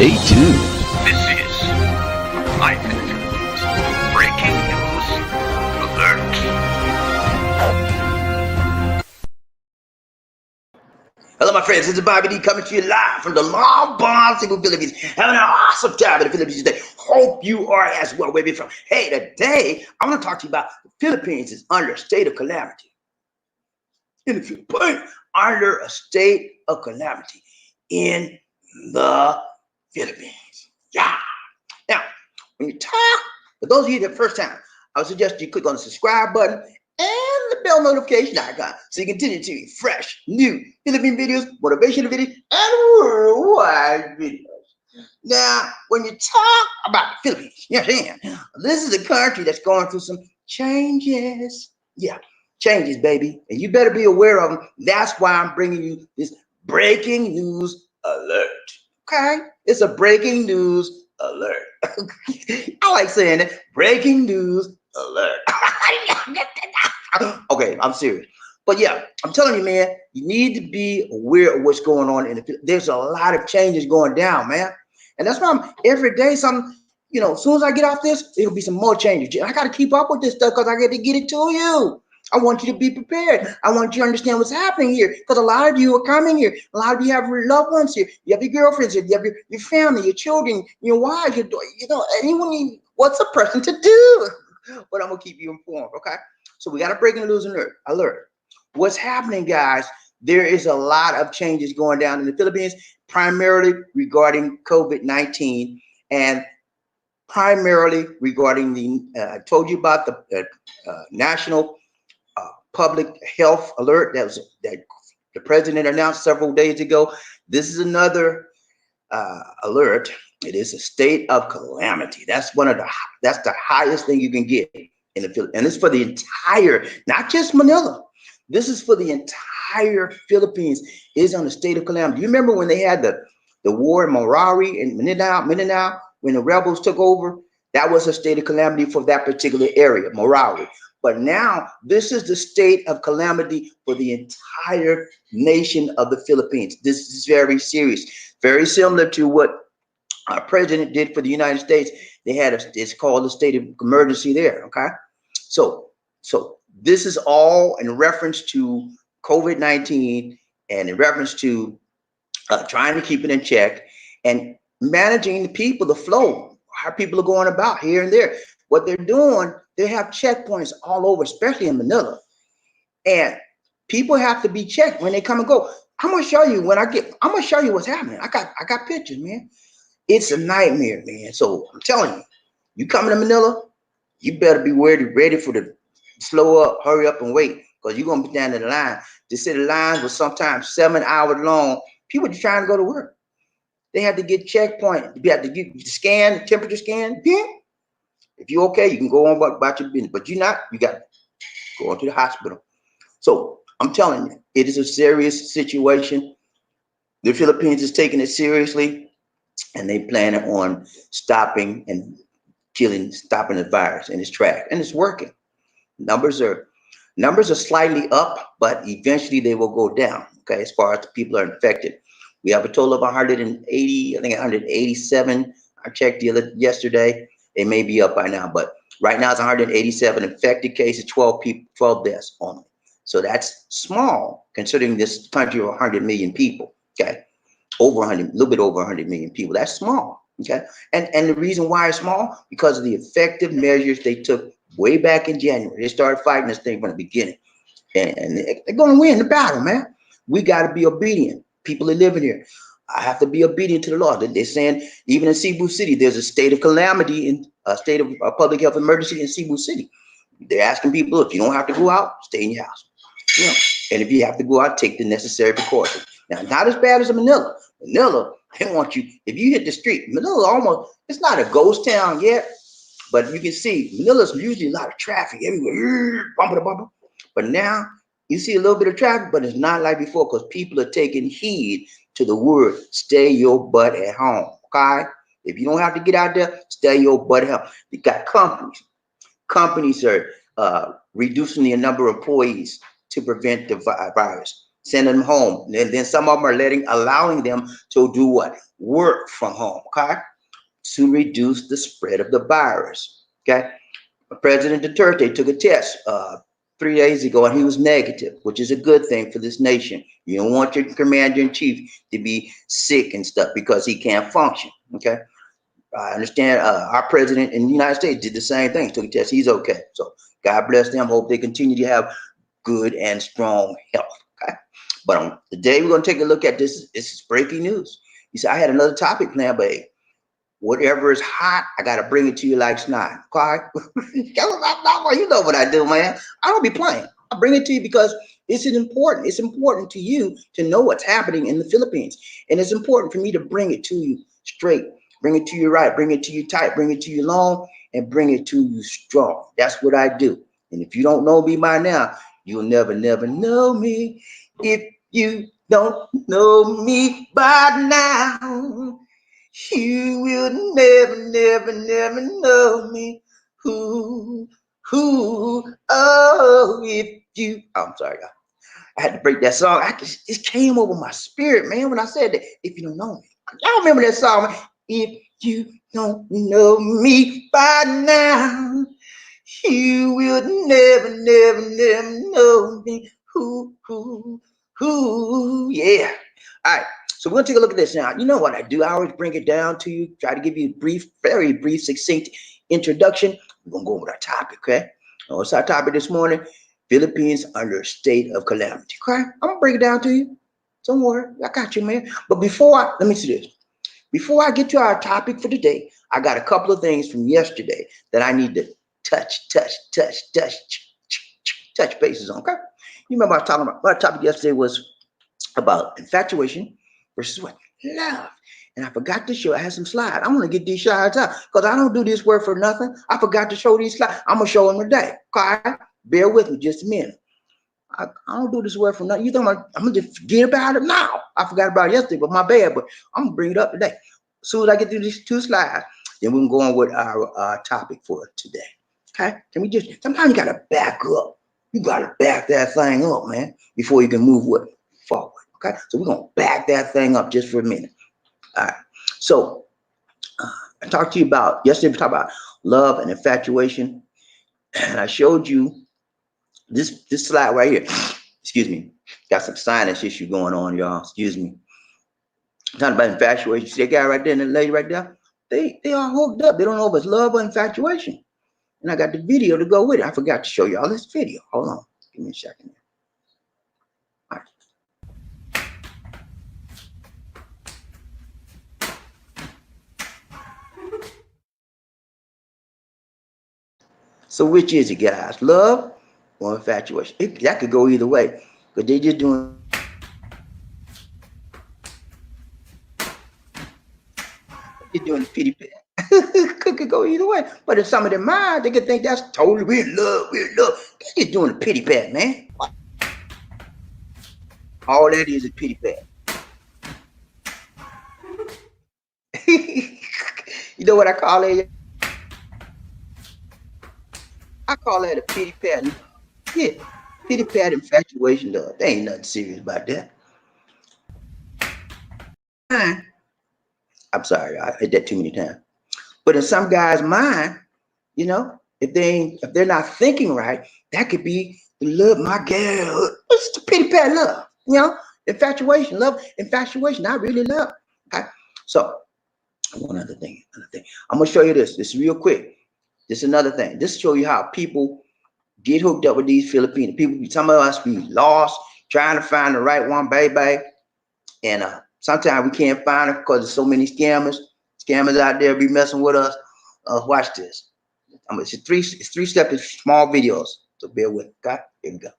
Stay tuned. This is Hyphen Breaking News Alert. Hello, my friends. This is Bobby D coming to you live from the Long Bon Philippines. Having an awesome time in the Philippines today. Hope you are as well. Where we from? Hey, today I want to talk to you about the Philippines is under a state of calamity. In the Philippines, under a state of calamity in the Philippines. Yeah. Now, when you talk, for those of you the first time, I would suggest you click on the subscribe button and the bell notification icon so you continue to see fresh, new Philippine videos, motivational videos, and worldwide videos. Now, when you talk about the Philippines, you understand, this is a country that's going through some changes. Yeah, changes, baby. And you better be aware of them. That's why I'm bringing you this breaking news alert. Okay? It's a breaking news alert. I like saying it. Breaking news alert. Okay, I'm serious. But yeah, I'm telling you, man, you need to be aware of what's going on in the. There's a lot of changes going down, man. And that's why I'm every day, something, as soon as I get off this, it'll be some more changes. I got to keep up with this stuff because I got to get it to you. I want you to be prepared. I want you to understand what's happening here because a lot of you are coming here. A lot of you have loved ones here. You have your girlfriends here. You have your family, your children, your wives, anyone. What's a person to do? But I'm going to keep you informed, okay? So we got a breaking news alert. What's happening, guys? There is a lot of changes going down in the Philippines, primarily regarding COVID-19 and primarily regarding the, I told you about the national public health alert that the president announced several days ago. This is another alert. It is a state of calamity. That's the highest thing you can get in the Philippines, and it's for the entire, not just Manila. This is for the entire Philippines. Is on a state of calamity. You remember when they had the war in Marawi and Mindanao when the rebels took over? That was a state of calamity for that particular area, Marawi. But now this is the state of calamity for the entire nation of the Philippines. This is very serious, very similar to what our president did for the United States. They had it's called a state of emergency there. Okay, so this is all in reference to COVID-19 and in reference to trying to keep it in check and managing the people, the flow, how people are going about here and there. What they're doing, they have checkpoints all over, especially in Manila. And people have to be checked when they come and go. I'm gonna show you I'm gonna show you what's happening. I got pictures, man. It's a nightmare, man. So I'm telling you, you coming to Manila, you better be ready for the slow up, hurry up and wait, because you're gonna be down in the line. They said the lines were sometimes 7 hours long. People just trying to go to work. They had to get checkpoint. You have to get the scan, the temperature scan. Yeah. If you're okay, you can go on about your business. But you're not, you got to go into the hospital. So I'm telling you, it is a serious situation. The Philippines is taking it seriously, and they plan on stopping the virus in its track, and it's working. Numbers are slightly up, but eventually they will go down. Okay, as far as the people are infected, we have a total of 180, I think 187. I checked yesterday. It may be up by now, but right now it's 187 infected cases, 12 deaths only. So that's small considering this country of 100 million people. Okay, a little bit over 100 million people. That's small. Okay, and the reason why it's small, because of the effective measures they took way back in January. They started fighting this thing from the beginning, and they're going to win the battle, man. We got to be obedient. People are living here. I have to be obedient to the law. They're saying even in Cebu City, there's a state of calamity, in a state of public health emergency in Cebu City. They're asking people, if you don't have to go out, stay in your house. And if you have to go out, take the necessary precautions. Now, not as bad as Manila. Manila, they want you, if you hit the street, Manila it's not a ghost town yet, but you can see Manila's usually a lot of traffic everywhere, bumper. But now you see a little bit of traffic, but it's not like before because people are taking heed to the word, stay your butt at home, okay? If you don't have to get out there, stay your butt at home. You got companies. Companies are reducing the number of employees to prevent the virus. sending them home. And then some of them are allowing them to do what? Work from home, okay? To reduce the spread of the virus, okay? President Duterte took a test 3 days ago and he was negative, which is a good thing for this nation. You don't want your commander-in-chief to be sick and stuff because he can't function, okay? I understand our president in the United States did the same thing, took a test, he's okay. So God bless them, hope they continue to have good and strong health, okay? But today we're gonna take a look at this. This is breaking news. You see, I had another topic planned, but whatever is hot, I gotta bring it to you like snot. Okay? You know what I do, man. I don't be playing. I bring it to you because it's important. It's important to you to know what's happening in the Philippines. And it's important for me to bring it to you straight, bring it to you right, bring it to you tight, bring it to you long, and bring it to you strong. That's what I do. And if you don't know me by now, you'll never know me. If you don't know me by now, you will never know me. If you, I'm sorry, I had to break that song. It came over my spirit, man, when I said that. If you don't know me, y'all remember that song, man? If you don't know me by now, you will never know me. Yeah. All right. So we're gonna take a look at this now. You know what I do? I always bring it down to you, try to give you a brief, very brief, succinct introduction. We're gonna go with our topic, okay? What's our topic this morning? Philippines under a state of calamity. Okay? I'm gonna break it down to you. Don't worry, I got you, man. But let me see this. Before I get to our topic for today, I got a couple of things from yesterday that I need to touch bases on. Okay? You remember I was talking about my topic yesterday was about infatuation versus what? Love. And I forgot to show, I had some slides. I want to get these slides out because I don't do this work for nothing. I forgot to show these slides. I'm going to show them today. Okay? Bear with me just a minute. I don't do this work for nothing. You think I'm going to just forget about it now? I forgot about it yesterday, but my bad. But I'm going to bring it up today. As soon as I get through these 2 slides, then we can go on with our topic for today. Okay? Can we just, sometimes you got to back up. You got to back that thing up, man, before you can move with forward. Okay, so we're gonna back that thing up just for a minute. All right. So I talked to you about yesterday. We talked about love and infatuation, and I showed you this slide right here. Excuse me. Got some sinus issue going on, y'all. Excuse me. Talking about infatuation. See that guy right there and the lady right there? They are hooked up. They don't know if it's love or infatuation. And I got the video to go with it. I forgot to show y'all this video. Hold on. Give me a second. All right. So which is it, guys? Love or infatuation? That could go either way. But they just doing pity pat. Could go either way. But in some of their minds, they could think that's totally we're in love. We're in love. They're just doing a pity pat, man. All that is a pity pat. You know what I call it? I call that a pity pat. Yeah, pity pat infatuation love. There ain't nothing serious about that. I'm sorry, I hit that too many times. But in some guys' mind, you know, if they're not thinking right, that could be love my girl. It's the pity pat love, you know, infatuation, love, infatuation. I really love. Okay, so one other thing. I'm gonna show you this. This is real quick. This is another thing. This show you how people get hooked up with these Filipino people. Some of us be lost trying to find the right one, baby, and sometimes we can't find it because there's so many scammers out there be messing with us. Watch this. It's 3 steps, small videos. So bear with me. Okay? Here we go.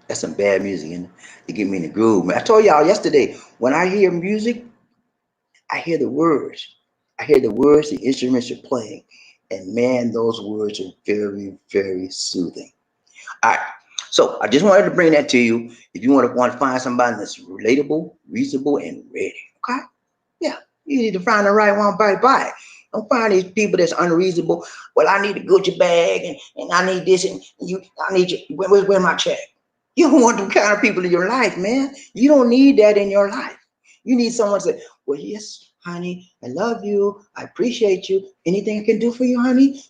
That's some bad music, and it get me in the groove, man. I told y'all yesterday, when I hear music, I hear the words. I hear the words the instruments are playing. And man, those words are very, very soothing. All right. So I just wanted to bring that to you. If you want to find somebody that's relatable, reasonable, and ready. Okay? Yeah. You need to find the right one, buy. Don't find these people that's unreasonable. Well, I need a Gucci bag and I need this and you I need you. Where's my check? You don't want them kind of people in your life, man. You don't need that in your life. You need someone to say, well, yes, honey, I love you. I appreciate you. Anything I can do for you, honey?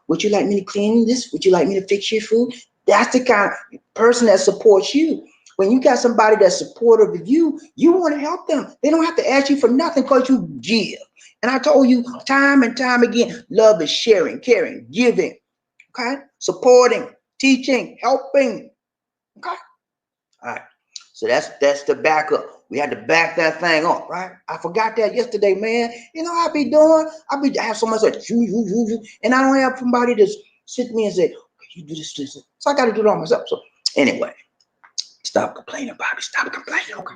Would you like me to clean this? Would you like me to fix your food? That's the kind of person that supports you. When you got somebody that's supportive of you, you want to help them. They don't have to ask you for nothing because you give. And I told you time and time again, love is sharing, caring, giving, okay? Supporting, teaching, helping, okay? All right. So that's the backup. We had to back that thing up, right? I forgot that yesterday, man. You know how I be doing? I have someone say, and I don't have somebody to sit me and say, you do this. So I got to do it all myself. So anyway, stop complaining, Bobby. Stop complaining. Okay.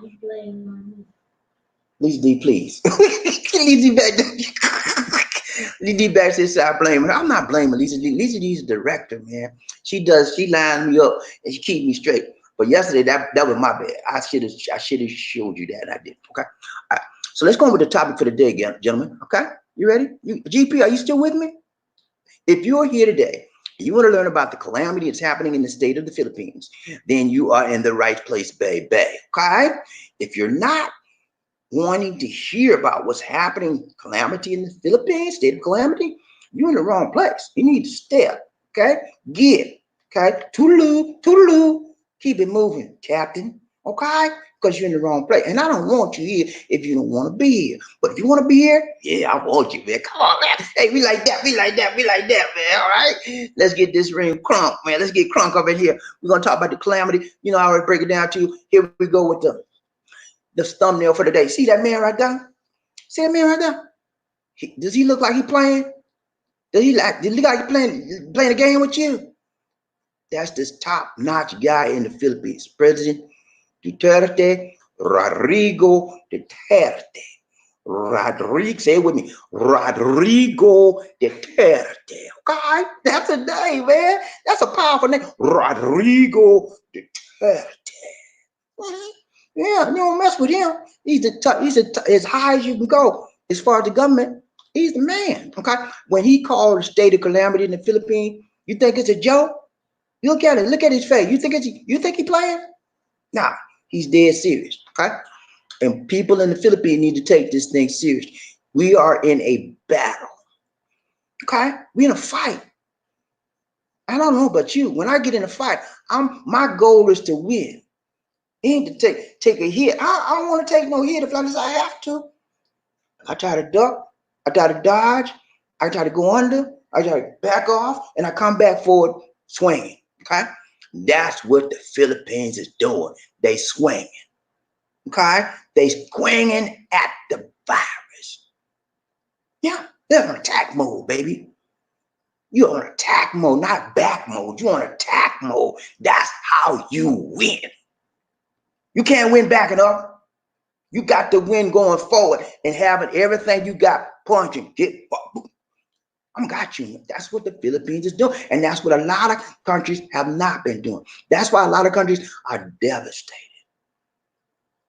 Lisa D, please. Lisa D back there. Lisa D back says, stop blaming her. I'm not blaming Lisa D. Lisa D's the director, man. She lines me up and she keeps me straight. But yesterday, that was my bad. I should have showed you that. I didn't. Okay. All right. So let's go on with the topic for the day, gentlemen. Okay. You ready? GP, are you still with me? If you're here today, you want to learn about the calamity that's happening in the state of the Philippines, then you are in the right place, baby. Okay. If you're not wanting to hear about what's happening, calamity in the Philippines, state of calamity, you're in the wrong place. You need to step. Okay. Give. Okay. Toodaloo. Keep it moving, Captain. Okay? Because you're in the wrong place. And I don't want you here if you don't want to be here. But if you want to be here, yeah, I want you, man. Come on, man. Hey, we like that, man. All right? Let's get this ring crunk, man. Let's get crunk up in here. We're going to talk about the calamity. You know, I already break it down to you. Here we go with the thumbnail for the day. See that man right there? See that man right there? Does he look like he playing? Does he look like he playing a game with you? That's this top-notch guy in the Philippines, President Duterte, Rodrigo Duterte. Say it with me, Rodrigo Duterte. Okay, that's a name, man. That's a powerful name, Rodrigo Duterte. Yeah, you don't mess with him. He's as high as you can go as far as the government. He's the man. Okay, when he called the state of calamity in the Philippines, you think it's a joke? Look at it. Look at his face. You think he playing? Nah, he's dead serious. Okay, and people in the Philippines need to take this thing serious. We are in a battle. Okay, we in a fight. I don't know about you. When I get in a fight, my goal is to win. Ain't to take a hit. I don't want to take no hit if I have to. I try to duck. I try to dodge. I try to go under. I try to back off, and I come back forward swinging. Okay, that's what the Philippines is doing. They swinging. Okay, they swinging at the virus. Yeah, they're on attack mode, baby. You're on attack mode, not back mode. You're on attack mode. That's how you win. You can't win backing up. You got to win going forward and having everything you got punching. I got you. That's what the Philippines is doing. And that's what a lot of countries have not been doing. That's why a lot of countries are devastated.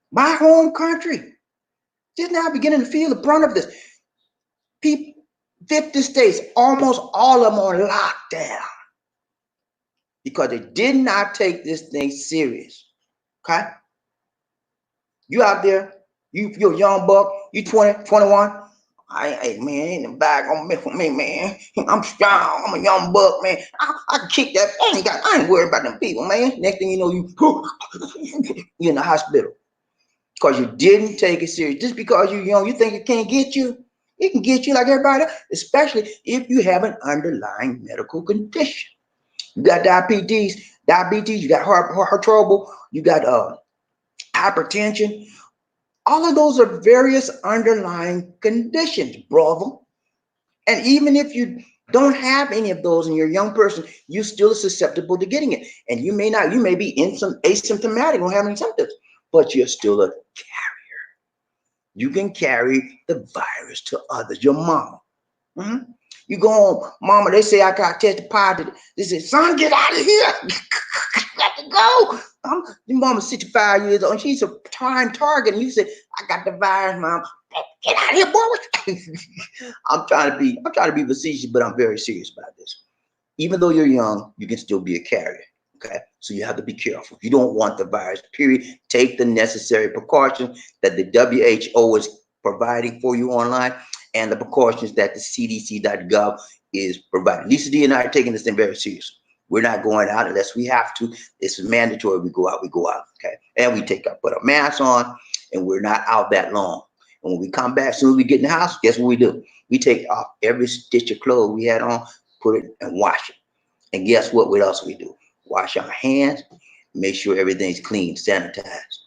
My home country, just now beginning to feel the brunt of this. People, 50 states, almost all of them are locked down because they did not take this thing serious. Okay? You out there, you're a young buck, you 20, 21. Hey, man, ain't no bag gonna mess with me, man. I'm strong. I'm a young buck, man. I can kick that. I ain't worried about them people, man. Next thing you know, you're in the hospital because you didn't take it serious. Just because you're young, you think it can't get you. It can get you like everybody else, especially if you have an underlying medical condition. You got diabetes, you got heart trouble, you got hypertension. All of those are various underlying conditions, brother. And even if you don't have any of those and you're a young person, you still are susceptible to getting it. And you may not, you may be in some asymptomatic, don't have any symptoms, but you're still a carrier. You can carry the virus to others, your mama. Mhm. You go home, mama, they say I got tested positive. They say, son, get out of here. Got to go. Your mama's 65 years old and she's a prime target. And you say, I got the virus, mom. Get out of here, boy. I'm trying to be facetious, but I'm very serious about this. Even though you're young, you can still be a carrier. Okay. So you have to be careful. If you don't want the virus, period, take the necessary precautions that the WHO is providing for you online and the precautions that the CDC.gov is providing. Lisa D and I are taking this thing very seriously. We're not going out unless we have to. It's mandatory. We go out, okay? And we put a mask on, and we're not out that long. And when we come back, as soon as we get in the house, guess what we do? We take off every stitch of clothes we had on, put it and wash it. And guess what else we do? Wash our hands, make sure everything's clean, sanitized.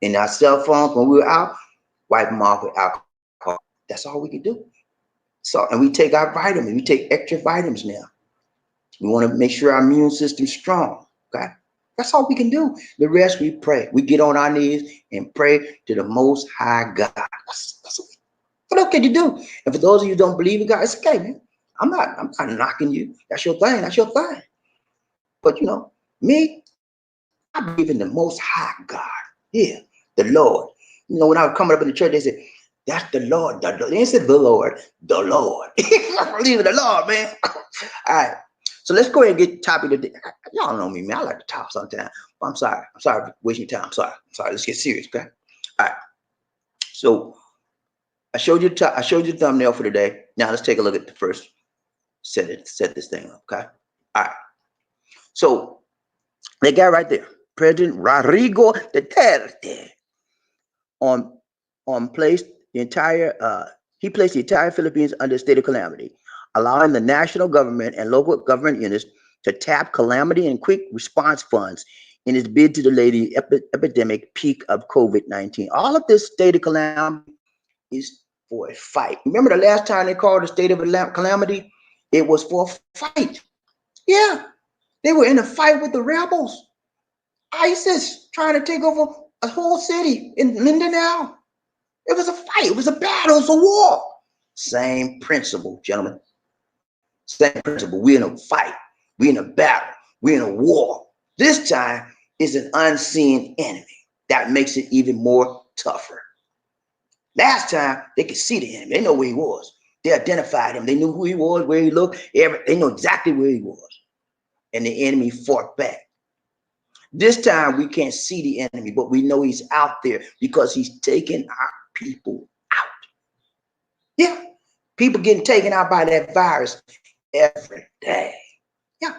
And our cell phones, when we're out, wipe them off with alcohol. That's all we can do. So, and we take our vitamins. We take extra vitamins now. We want to make sure our immune system's strong. Okay, that's all we can do. The rest we pray. We get on our knees and pray to the Most High God. What else can you do? And for those of you who don't believe in God, it's okay, man. I'm not knocking you. That's your thing. That's your thing. But you know, me, I believe in the Most High God. Yeah, the Lord. You know, when I was coming up in the church, they said, that's the Lord. They didn't say the Lord, the Lord. I believe in the Lord, man. All right. So let's go ahead and get topic today. Y'all know me, man. I like to talk sometimes. But I'm sorry. I'm sorry for wasting your time. I'm sorry. Let's get serious, okay? All right. So I showed you the thumbnail for today. Now let's take a look at the first set this thing up, okay? All right. So that guy right there, President Rodrigo Duterte, placed the entire Philippines under a state of calamity, allowing the national government and local government units to tap calamity and quick response funds in its bid to delay the epidemic peak of COVID-19. All of this state of calamity is for a fight. Remember the last time they called a state of calamity? It was for a fight. Yeah, they were in a fight with the rebels. ISIS trying to take over a whole city in Mindanao. It was a fight. It was a battle. It was a war. Same principle, gentlemen. Same principle. We're in a fight. We're in a battle. We're in a war. This time is an unseen enemy. That makes it even more tougher. Last time, they could see the enemy. They know where he was. They identified him. They knew who he was, where he looked. They know exactly where he was. And the enemy fought back. This time, we can't see the enemy, but we know he's out there because he's taking our people out. Yeah, people getting taken out by that virus every day. Yeah,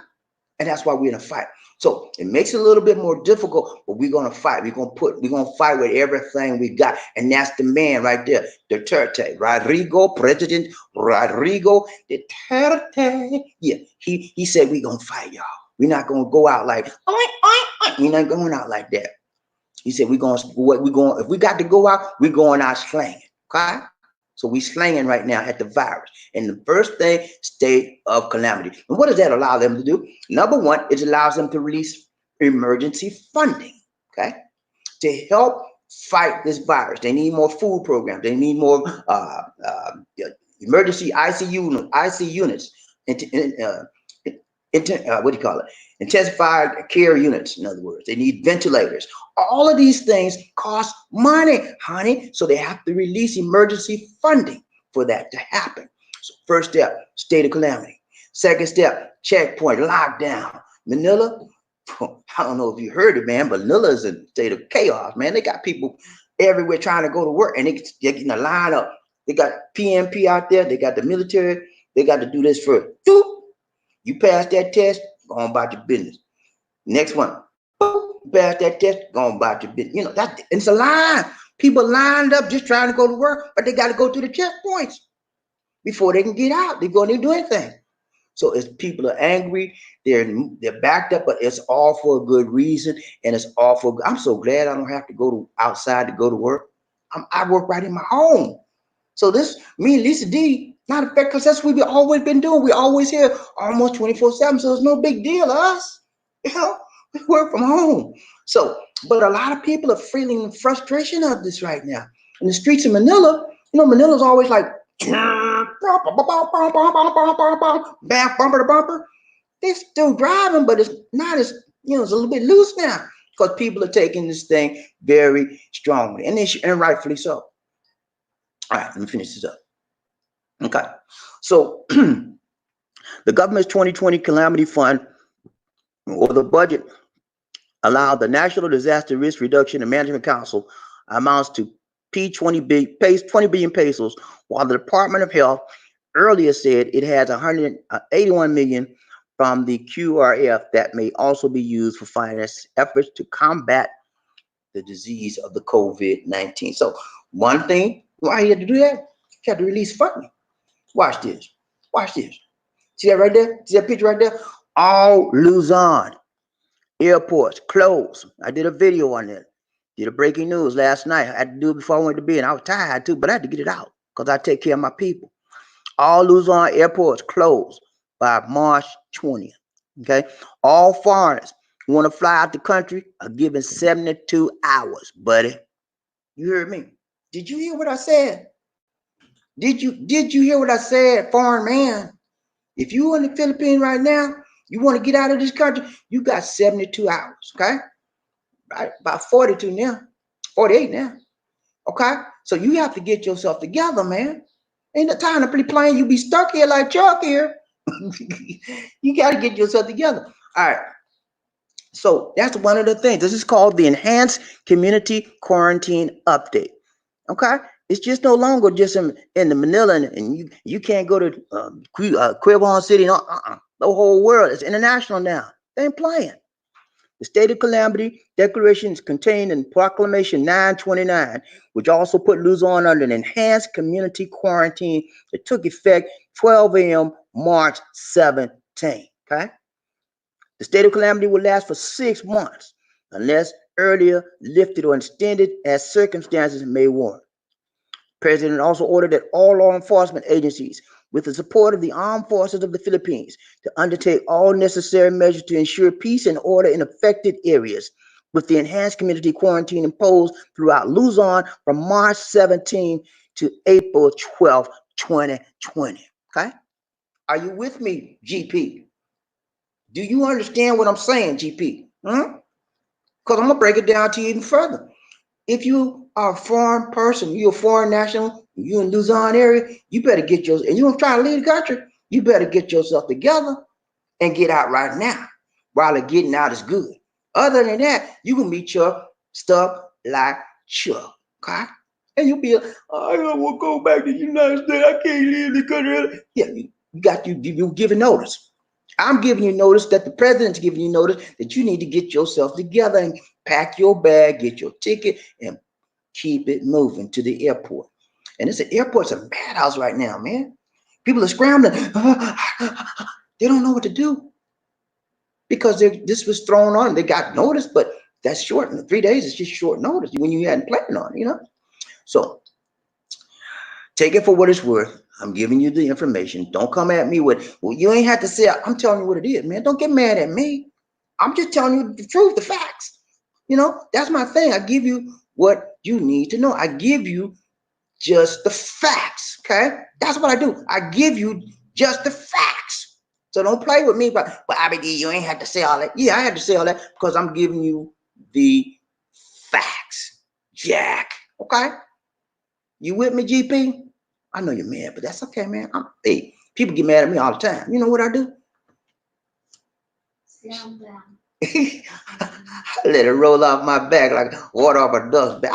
and that's why we're in a fight. So it makes it a little bit more difficult, but we're gonna fight. We're gonna fight with everything we got, and that's the man right there, Duterte, President Rodrigo Duterte. Yeah, he said we're gonna fight, y'all. We're not gonna go out like we're not going out like that. He said if we got to go out, we're going out slanging. Okay? So we slanging right now at the virus. And the first thing, state of calamity. And what does that allow them to do? Number one, it allows them to release emergency funding, okay, to help fight this virus. They need more food programs. They need more emergency IC units. What do you call it? Intensified care units, in other words. They need ventilators. All of these things cost money, honey. So they have to release emergency funding for that to happen. So first step, state of calamity. Second step, checkpoint, lockdown. Manila, I don't know if you heard it, man, but Manila is a state of chaos, man. They got people everywhere trying to go to work, and they're getting a line up. They got PMP out there. They got the military. They got to do this first. You pass that test, go on about your business. Next one, you pass that test, go on about your business. You know, it's a line. People lined up just trying to go to work, but they got to go through the checkpoints before they can get out. They go and do anything. So as people are angry, they're backed up, but it's all for a good reason, and it's all for. I'm so glad I don't have to go outside to go to work. I work right in my home. So me and Lisa D, Not affected because that's what we've always been doing. We always here almost 24/7, so it's no big deal to us. You know, we work from home. So, but a lot of people are feeling the frustration of this right now. In the streets of Manila, you know, Manila's always like bumper to bumper. They're still driving, but it's not as, you know, it's a little bit loose now because people are taking this thing very strongly, and and rightfully so. All right, let me finish this up. Okay, so the government's 2020 Calamity Fund, or the budget, allowed the National Disaster Risk Reduction and Management Council amounts to P20 billion pesos, while the Department of Health earlier said it has 181 million from the QRF that may also be used for finance efforts to combat the disease of the COVID-19. So one thing, why he had to do that? He had to release funding. Watch this. Watch this. See that right there? See that picture right there? All Luzon airports closed. I did a video on it. Did a breaking news last night. I had to do it before I went to bed. I was tired too, but I had to get it out because I take care of my people. All Luzon airports closed by March 20th. Okay. All foreigners who want to fly out the country are given 72 hours, buddy. You heard me. Did you hear what I said? Did you hear what I said, foreign man? If you in the Philippines right now, you want to get out of this country, you got 72 hours, okay? Right, about 42 now, 48 now, okay? So you have to get yourself together, man. Ain't the time to be playing. You be stuck here like Chuck here. You got to get yourself together. All right. So that's one of the things. This is called the Enhanced Community Quarantine Update. Okay, it's just no longer just in the Manila, and you can't go to Quezon City. No, the whole world. It's international now. They ain't playing. The state of calamity declaration is contained in Proclamation 929, which also put Luzon under an enhanced community quarantine that took effect 12 a.m. March 17. Okay. The state of calamity will last for 6 months unless earlier lifted or extended as circumstances may warrant. The president also ordered that all law enforcement agencies, with the support of the armed forces of the Philippines, to undertake all necessary measures to ensure peace and order in affected areas, with the enhanced community quarantine imposed throughout Luzon from March 17 to April 12, 2020. Okay? Are you with me, GP? Do you understand what I'm saying, GP? Because I'm going to break it down to you even further. If you are a foreign person, you're a foreign national, you're in Luzon area, you better get yours, and you're going to try to leave the country, you better get yourself together and get out right now while the getting out is good. Other than that, you can meet your stuff like Chuck, okay? And you'll be, I don't want to go back to the United States. I can't leave the country. Yeah, you're giving notice. I'm giving you notice that the president's giving you notice that you need to get yourself together and pack your bag, get your ticket, and keep it moving to the airport. And it's an airport's a madhouse right now, man. People are scrambling. They don't know what to do because this was thrown on. They got notice, but that's short. 3 days is just short notice when you hadn't planned on it, you know. So take it for what it's worth. I'm giving you the information. Don't come at me with, well, you ain't have to say, I'm telling you what it is, man. Don't get mad at me. I'm just telling you the truth, the facts. You know, that's my thing. I give you what you need to know. I give you just the facts, okay? That's what I do. I give you just the facts. So don't play with me, but I mean, you ain't have to say all that. Yeah, I had to say all that because I'm giving you the facts, Jack, okay? You with me, GP? I know you're mad, but that's okay, man. Hey, people get mad at me all the time. You know what I do? I let it roll off my back like water off a dust bag.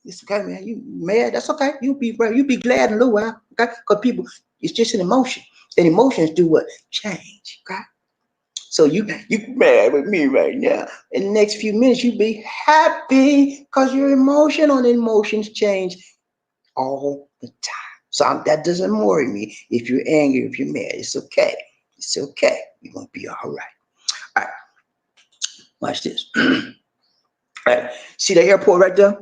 It's okay, man. You mad? That's okay. You be glad in a little while, okay? Because people, it's just an emotion, and emotions do what? Change, okay? So you mad with me right now. In the next few minutes, you be happy because your emotions change all the time. So that doesn't worry me. If you're angry, if you're mad, it's okay. It's okay. You're gonna be all right. All right. Watch this. All right. See the airport right there?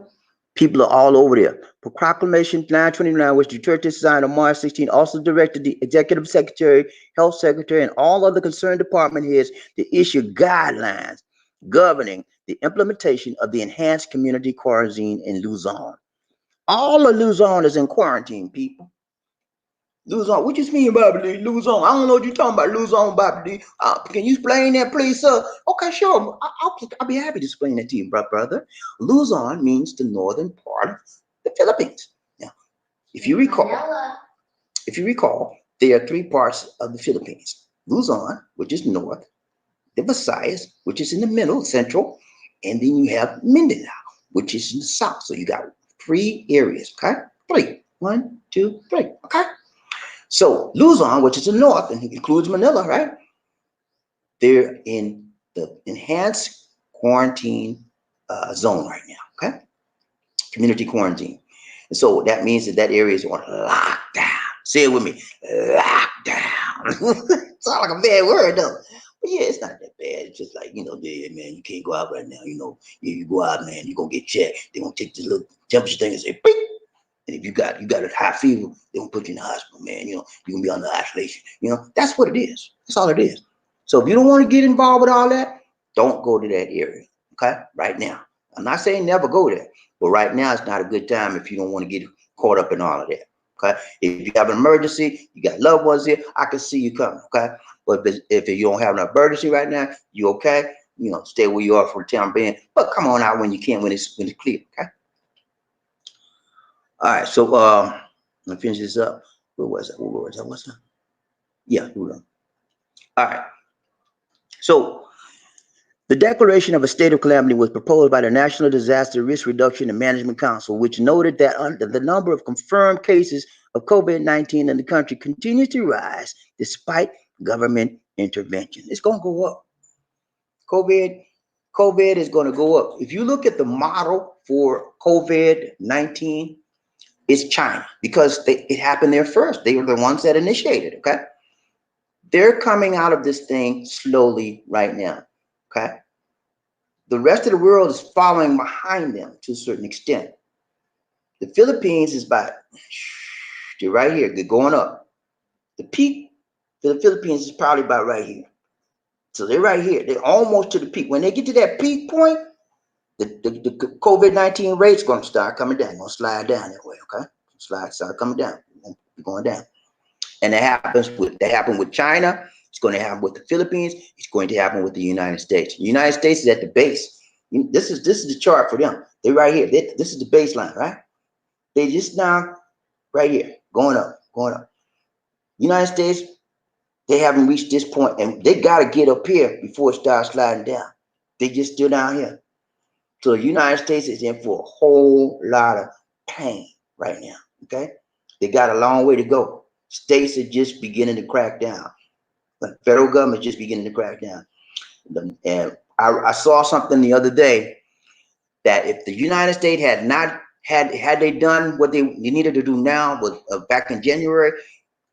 People are all over there. Proclamation 929, which Duterte signed on March 16, also directed the executive secretary, health secretary, and all other concerned department heads to issue guidelines governing the implementation of the enhanced community quarantine in Luzon. All of Luzon is in quarantine, people. Luzon, what you mean, Bobby? Luzon, I don't know what you're talking about. Luzon, Bobby. Can you explain that, please, sir? Okay, sure. I'll be happy to explain that to you, brother. Luzon means the northern part of the Philippines. Now, if you recall, there are three parts of the Philippines: Luzon, which is north; the Visayas, which is in the middle, central; and then you have Mindanao, which is in the south. So you got three areas. Okay, three. 1, 2, 3. Okay. So Luzon, which is the north, and it includes Manila, right? They're in the enhanced quarantine zone right now, okay? Community quarantine. And so that means that area is on lockdown. Say it with me, lockdown. Sounds like a bad word, though. But yeah, it's not that bad. It's just like, yeah, man, you can't go out right now. You go out, man, you're going to get checked. They're going to take this little temperature thing and say, beep. And if you got a high fever, they don't put you in the hospital, man. You're gonna be under isolation. That's what it is. That's all it is. So if you don't want to get involved with all that, don't go to that area. Okay, right now. I'm not saying never go there, but right now it's not a good time if you don't want to get caught up in all of that. Okay, if you have an emergency, you got loved ones here, I can see you coming. Okay, but if you don't have an emergency right now, you okay. Stay where you are for the time being, but come on out when you can, when it's clear. Okay. All right, so let me finish this up. Where was that? What's that? Yeah, hold on. All right. So the declaration of a state of calamity was proposed by the National Disaster Risk Reduction and Management Council, which noted that the number of confirmed cases of COVID-19 in the country continues to rise despite government intervention. It's going to go up. COVID is going to go up. If you look at the model for COVID-19, it's China, because it happened there first. They were the ones that initiated, okay? They're coming out of this thing slowly right now, okay? The rest of the world is following behind them to a certain extent. The Philippines is they're right here. They're going up. The peak for the Philippines is probably about right here. So they're right here. They're almost to the peak. When they get to that peak point, the COVID-19 rate's going to start coming down. Going to slide down that way, okay? Start coming down. We're going down. And that happened with China. It's going to happen with the Philippines. It's going to happen with the United States. The United States is at the base. This is the chart for them. They're right here. This is the baseline, right? They just now right here, going up. United States, they haven't reached this point, and they got to get up here before it starts sliding down. They just still down here. So the United States is in for a whole lot of pain right now, okay? They got a long way to go. States are just beginning to crack down. The federal government is just beginning to crack down. And I saw something the other day that if the United States had they done what they needed to do now, back in January,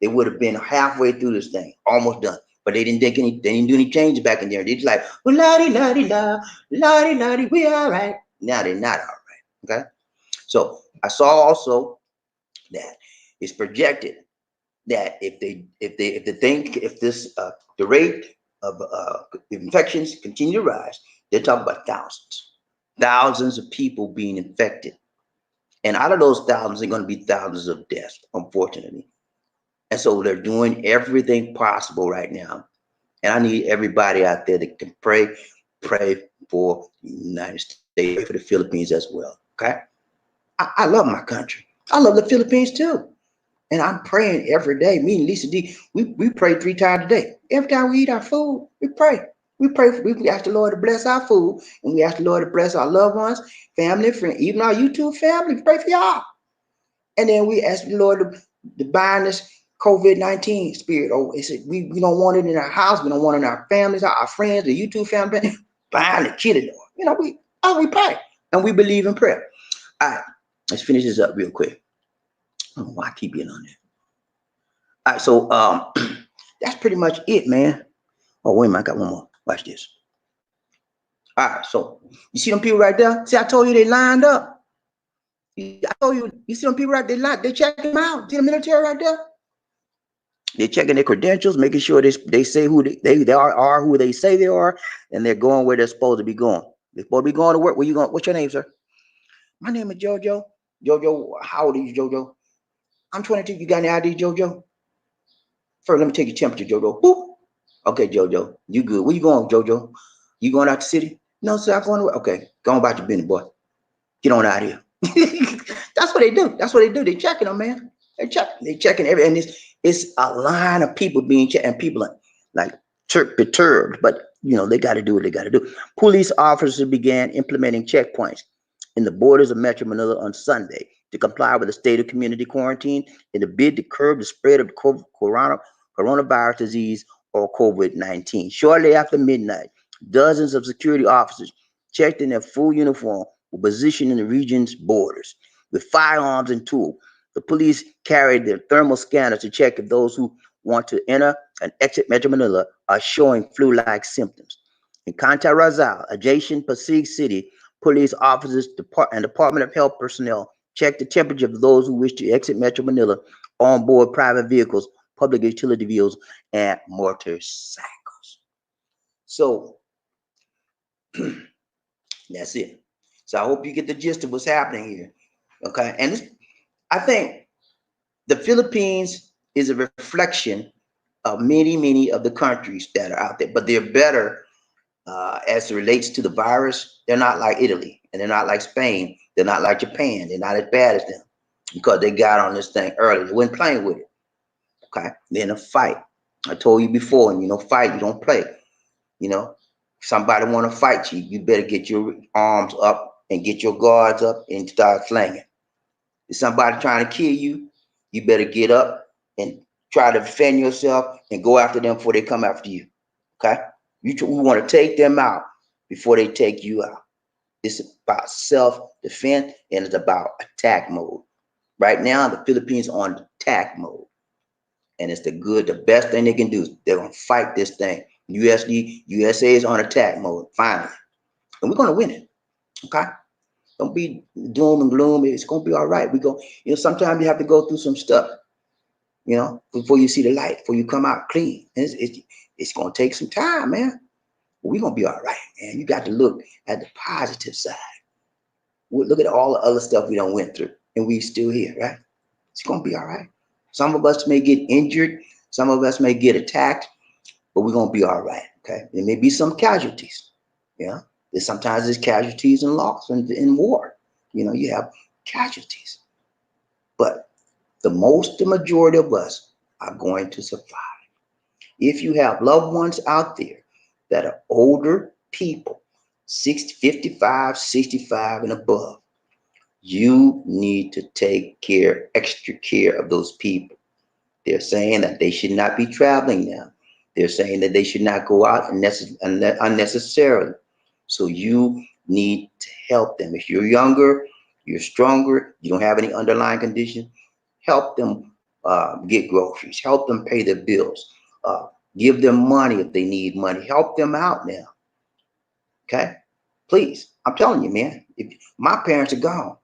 they would have been halfway through this thing, almost done. But they didn't do any changes back in there. They just like, well, la-di, we all right. Now they're not all right. Okay. So I saw also that it's projected that if the rate of infections continue to rise, they're talking about thousands of people being infected. And out of those thousands, there are going to be thousands of deaths, unfortunately. And so they're doing everything possible right now. And I need everybody out there that can pray for the United States, pray for the Philippines as well. Okay. I love my country. I love the Philippines too. And I'm praying every day. Me and Lisa D, we pray 3 times a day. Every time we eat our food, we pray. We ask the Lord to bless our food, and we ask the Lord to bless our loved ones, family, friends, even our YouTube family. We pray for y'all. And then we ask the Lord to bind this COVID-19 spirit. Oh, we don't want it in our house. We don't want it in our families, our friends, the YouTube family. Bind it, kill it. We pray. And we believe in prayer. All right, let's finish this up real quick. I don't know why I keep getting on there. All right, so that's pretty much it, man. Oh, wait a minute, I got one more. Watch this. All right, so you see them people right there? See, I told you they lined up. I told you, you see them people right there, they checking them out. See the military right there? They're checking their credentials, making sure they say who they are who they say they are, and they're going where they're supposed to be going. They're supposed to be going to work. Where you going? What's your name, sir? My name is Jojo. Jojo, how old are you, Jojo? I'm 22. You got any ID, Jojo? First, let me take your temperature, Jojo. Boop. Okay, Jojo, you good. Where you going, Jojo? You going out the city? No, sir, I'm going to work. Okay, go on about your business, boy. Get on out of here. That's what they do. That's what they do. They checking them, man. They checking every, and it's a line of people being checked, and people are like perturbed, but you know they got to do what they got to do. Police officers began implementing checkpoints in the borders of Metro Manila on Sunday to comply with the state of community quarantine in a bid to curb the spread of the coronavirus disease or COVID-19. Shortly after midnight, dozens of security officers checked in their full uniform were positioned in the region's borders with firearms and tools. The police carried their thermal scanners to check if those who want to enter and exit Metro Manila are showing flu-like symptoms. In Canta Rizal, adjacent Pasig City, police officers and Department of Health personnel checked the temperature of those who wish to exit Metro Manila on board private vehicles, public utility vehicles, and motorcycles. So that's it. So I hope you get the gist of what's happening here. Okay. And I think the Philippines is a reflection of many of the countries that are out there, but they're better as it relates to the virus. They're not like Italy, and they're not like Spain. They're not like Japan. They're not as bad as them because they got on this thing early. They weren't playing with it. Okay. They're in a fight. I told you before, and you know, fight, you don't play. You know, somebody want to fight you, you better get your arms up and get your guards up and start slanging. If somebody trying to kill you, you better get up and try to defend yourself and go after them before they come after you. Okay? We want to take them out before they take you out. It's about self-defense and it's about attack mode. Right now, the Philippines are on attack mode. And it's the best thing they can do. They're going to fight this thing. USA is on attack mode, finally. And we're going to win it. Okay? Don't be doom and gloom. It's going to be all right. Sometimes you have to go through some stuff, before you see the light, before you come out clean. And it's going to take some time, man. But we're going to be all right, man. You got to look at the positive side. Look at all the other stuff we done went through, and we still here, right? It's going to be all right. Some of us may get injured. Some of us may get attacked, but we're going to be all right, okay? There may be some casualties, yeah? Sometimes there's casualties and loss in war. You have casualties. But the majority of us are going to survive. If you have loved ones out there that are older people, 55, 65 and above, you need to take extra care of those people. They're saying that they should not be traveling now. They're saying that they should not go out unnecessarily. So you need to help them. If you're younger, you're stronger, you don't have any underlying condition, help them get groceries, help them pay their bills, give them money if they need money, help them out now. Okay? Please, I'm telling you, man, my parents are gone,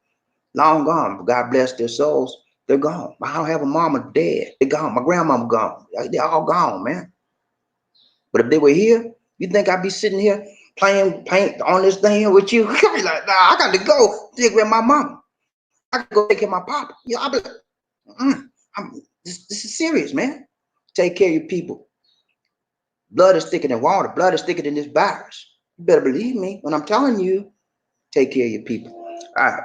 long gone. God bless their souls. They're gone. I don't have a mama dead. They're gone. My grandmama gone. They're all gone, man. But if they were here, you think I'd be sitting here playing paint on this thing here with you? I'd be like, nah, I got to go take care of my mama. I got to go take care of my papa. I'll be like, this is serious, man. Take care of your people. Blood is thicker than water. Blood is thicker than this virus. You better believe me when I'm telling you, take care of your people. All right.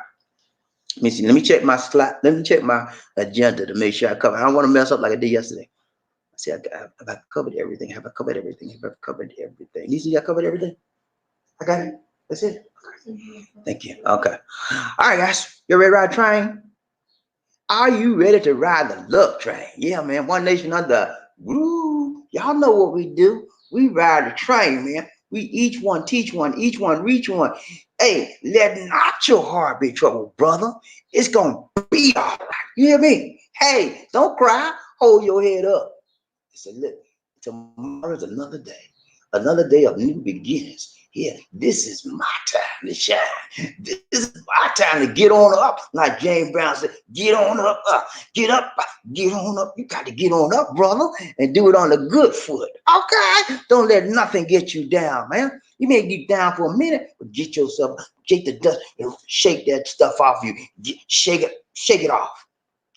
Let me see. Let me check my slot. Let me check my agenda to make sure I cover. I don't want to mess up like I did yesterday. See, have I covered everything? Have I covered everything? Have I covered everything? Lisa, I covered everything? I got it? That's it? Thank you. Okay. All right, guys. You ready to ride the train? Are you ready to ride the love train? Yeah, man. One nation under. Woo. Y'all know what we do. We ride the train, man. We each one teach one, each one reach one. Hey, let not your heart be troubled, brother. It's going to be all right. You hear me? Hey, don't cry. Hold your head up. Tomorrow's another day of new beginnings. Yeah, this is my time. to shine. This is my time to get on up. Like James Brown said, get on up, get up, get on up. You got to get on up, brother, and do it on the good foot. Okay? Don't let nothing get you down, man. You may get down for a minute, but get yourself, shake the dust, and shake that stuff off you. Shake it off.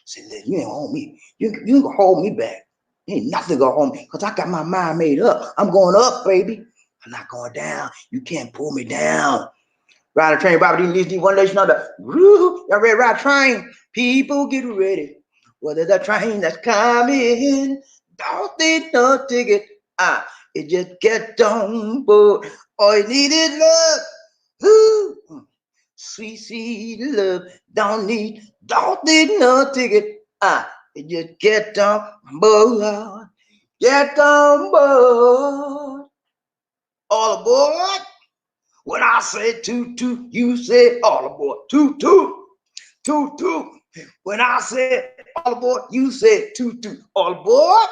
Say, you ain't hold me. You ain't gonna hold me back. Ain't nothing gonna hold me, because I got my mind made up. I'm going up, baby. I'm not going down. You can't pull me down. Ride a train, Bobby D, one nation under. Y'all ready to ride a train? People get ready. Well, there's a train that's coming. Don't need no ticket. It just get on board. All you need is love. Ooh. Sweet, sweet love. Don't need no ticket. It just get on board. Get on board. All aboard. When I say toot toot, you say all aboard. Toot toot. Toot toot. When I say all aboard, you say toot toot. All aboard.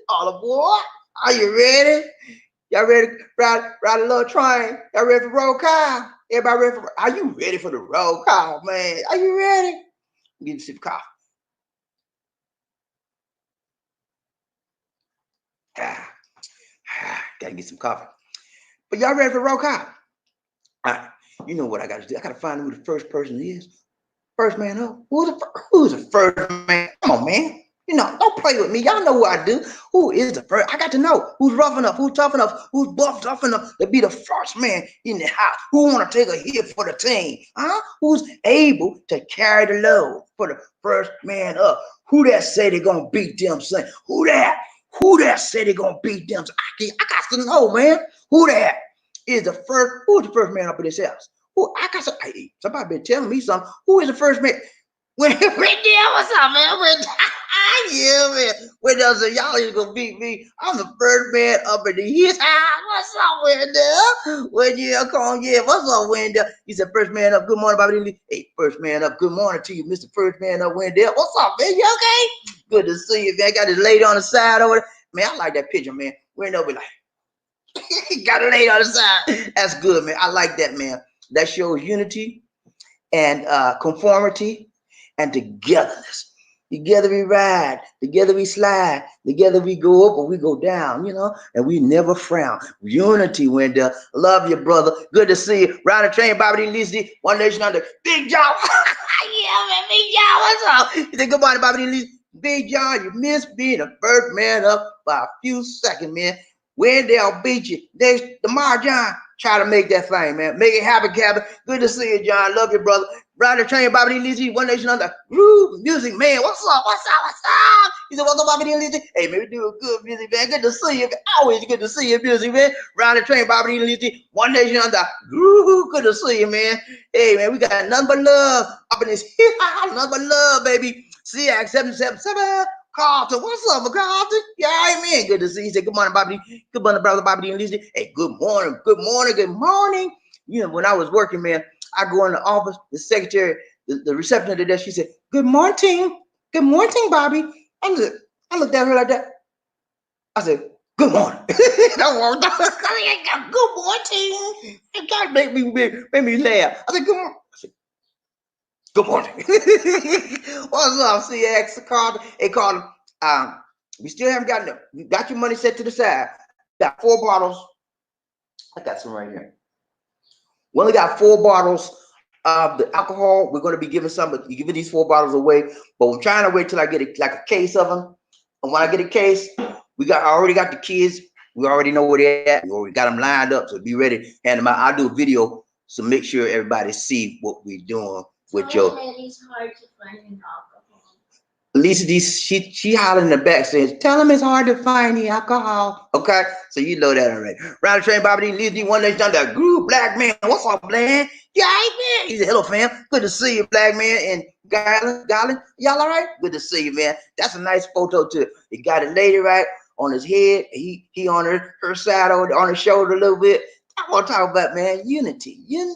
All aboard. Are you ready? Y'all ready to ride a little train? Y'all ready for roll call? Everybody ready for? Are you ready for the roll call, man? Are you ready? Get a sip of coffee. Gotta get some coffee. But y'all ready for roll call? All right. You know what I gotta do? I gotta find who the first person is. First man up. Who's the first man? Come on, man. You know, don't play with me. Y'all know what I do. Who is the first? I got to know who's rough enough, who's tough enough, who's buffed up enough to be the first man in the house. Who want to take a hit for the team? Who's able to carry the load for the first man up? Who that say they gonna beat them? Saying who that? Who that say they gonna beat them? I got to know, man. Who that is the first? Who's the first man up in this house? Who I got to? Hey, somebody been telling me something. Who is the first man? When what's up, man? Yeah, man. When y'all ain't gonna beat me, I'm the first man up in his house. What's up, Wendell? When you come, yeah, what's up, Wendell? He said, first man up, good morning, Bobby. Hey, first man up, good morning to you, Mr. First Man Up, Wendell. What's up, man? You okay? Good to see you, man. I got this lady on the side over there. Man, I like that picture, man. Wendell be like, he got a lady on the side. That's good, man. I like that, man. That shows unity and conformity and togetherness. Together we ride, together we slide, together we go up or we go down, you know, and we never frown. Unity, Wendell. Love you, brother. Good to see you. Ride a train, Bobby D. Lizzy, one nation under. Big John. Yeah, man, Big John, what's up? He said, good morning, Bobby D. Lizzy. Big John, you missed being the first man up by a few seconds, man. Wendell beat you. Tomorrow, John, try to make that thing, man. Make it happen, Cabin. Good to see you, John. Love you, brother. Ride the train, Bobby D. Lizzy, one nation under. Groove music, man. What's up? What's up? What's up? He said, what's up, Bobby D. Lizzy? Hey, man, we do good music, man. Good to see you. Always good to see you, music, man. Ride the train, Bobby D. Lizzy, one nation under. Groove. Good to see you, man. Hey, man, we got nothing but love up in this. Nothing but love, baby. See you at 777. Carlton, what's up, Carlton? Yeah, amen. Good to see you. He said, good morning, Bobby D. Good morning, brother Bobby D. and Lizzy. Hey, good morning, good morning, good morning. You know, when I was working, man, I go in the office, the secretary, the receptionist there, she said, good morning. Good morning, Bobby. I looked at her like that. I said, good morning. Good morning. It kind of made me laugh. I said, good morning. Good morning. What's up, CX? Carlton. Hey, Carlton. We still haven't gotten it. You got your money set to the side. Got 4 bottles. I got some right here. We only got 4 bottles of the alcohol. We're going to be giving some, but you giving these 4 bottles away. But we're trying to wait till I get a case of them. And when I get a case, I already got the kids. We already know where they're at. We already got them lined up, so be ready to hand them out. I'll do a video so make sure everybody see what we're doing with your. It's hard to find an alcohol. Lisa, she hollering in the back saying, tell them it's hard to find the alcohol. Okay, so you know that already. Ride the train, Bobby D. Lizzy, one nation down there. Group, black man. What's up, man? Yeah, man. He said, hello, fam. Good to see you, black man. And Garland, y'all all right? Good to see you, man. That's a nice photo too. He got a lady right on his head. He on her side on his shoulder a little bit. I want to talk about, man, unity in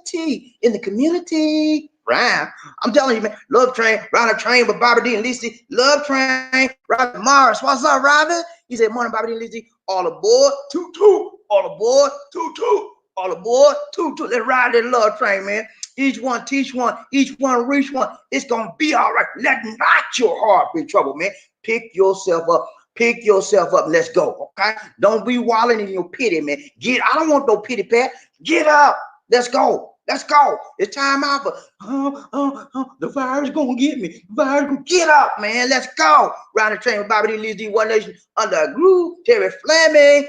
the community. Right. I'm telling you, man, love train, ride a train with Bobby D and Lizzy. Love train, Robert Morris. What's up, Robert? He said, morning, Bobby D and Lizzy. All aboard, toot toot. All aboard, toot toot. All aboard, two, let's ride that love train, man. Each one teach one, each one reach one. It's gonna be all right. Let not your heart be troubled, man. Pick yourself up. Pick yourself up. Let's go. Okay. Don't be wallowing in your pity, man. I don't want no pity pat. Get up. Let's go. Let's go. It's time out for the virus gonna get me. The virus gonna get up, man. Let's go. Round the train with Bobby D. Lees D. One Nation under a groove. Terry Fleming.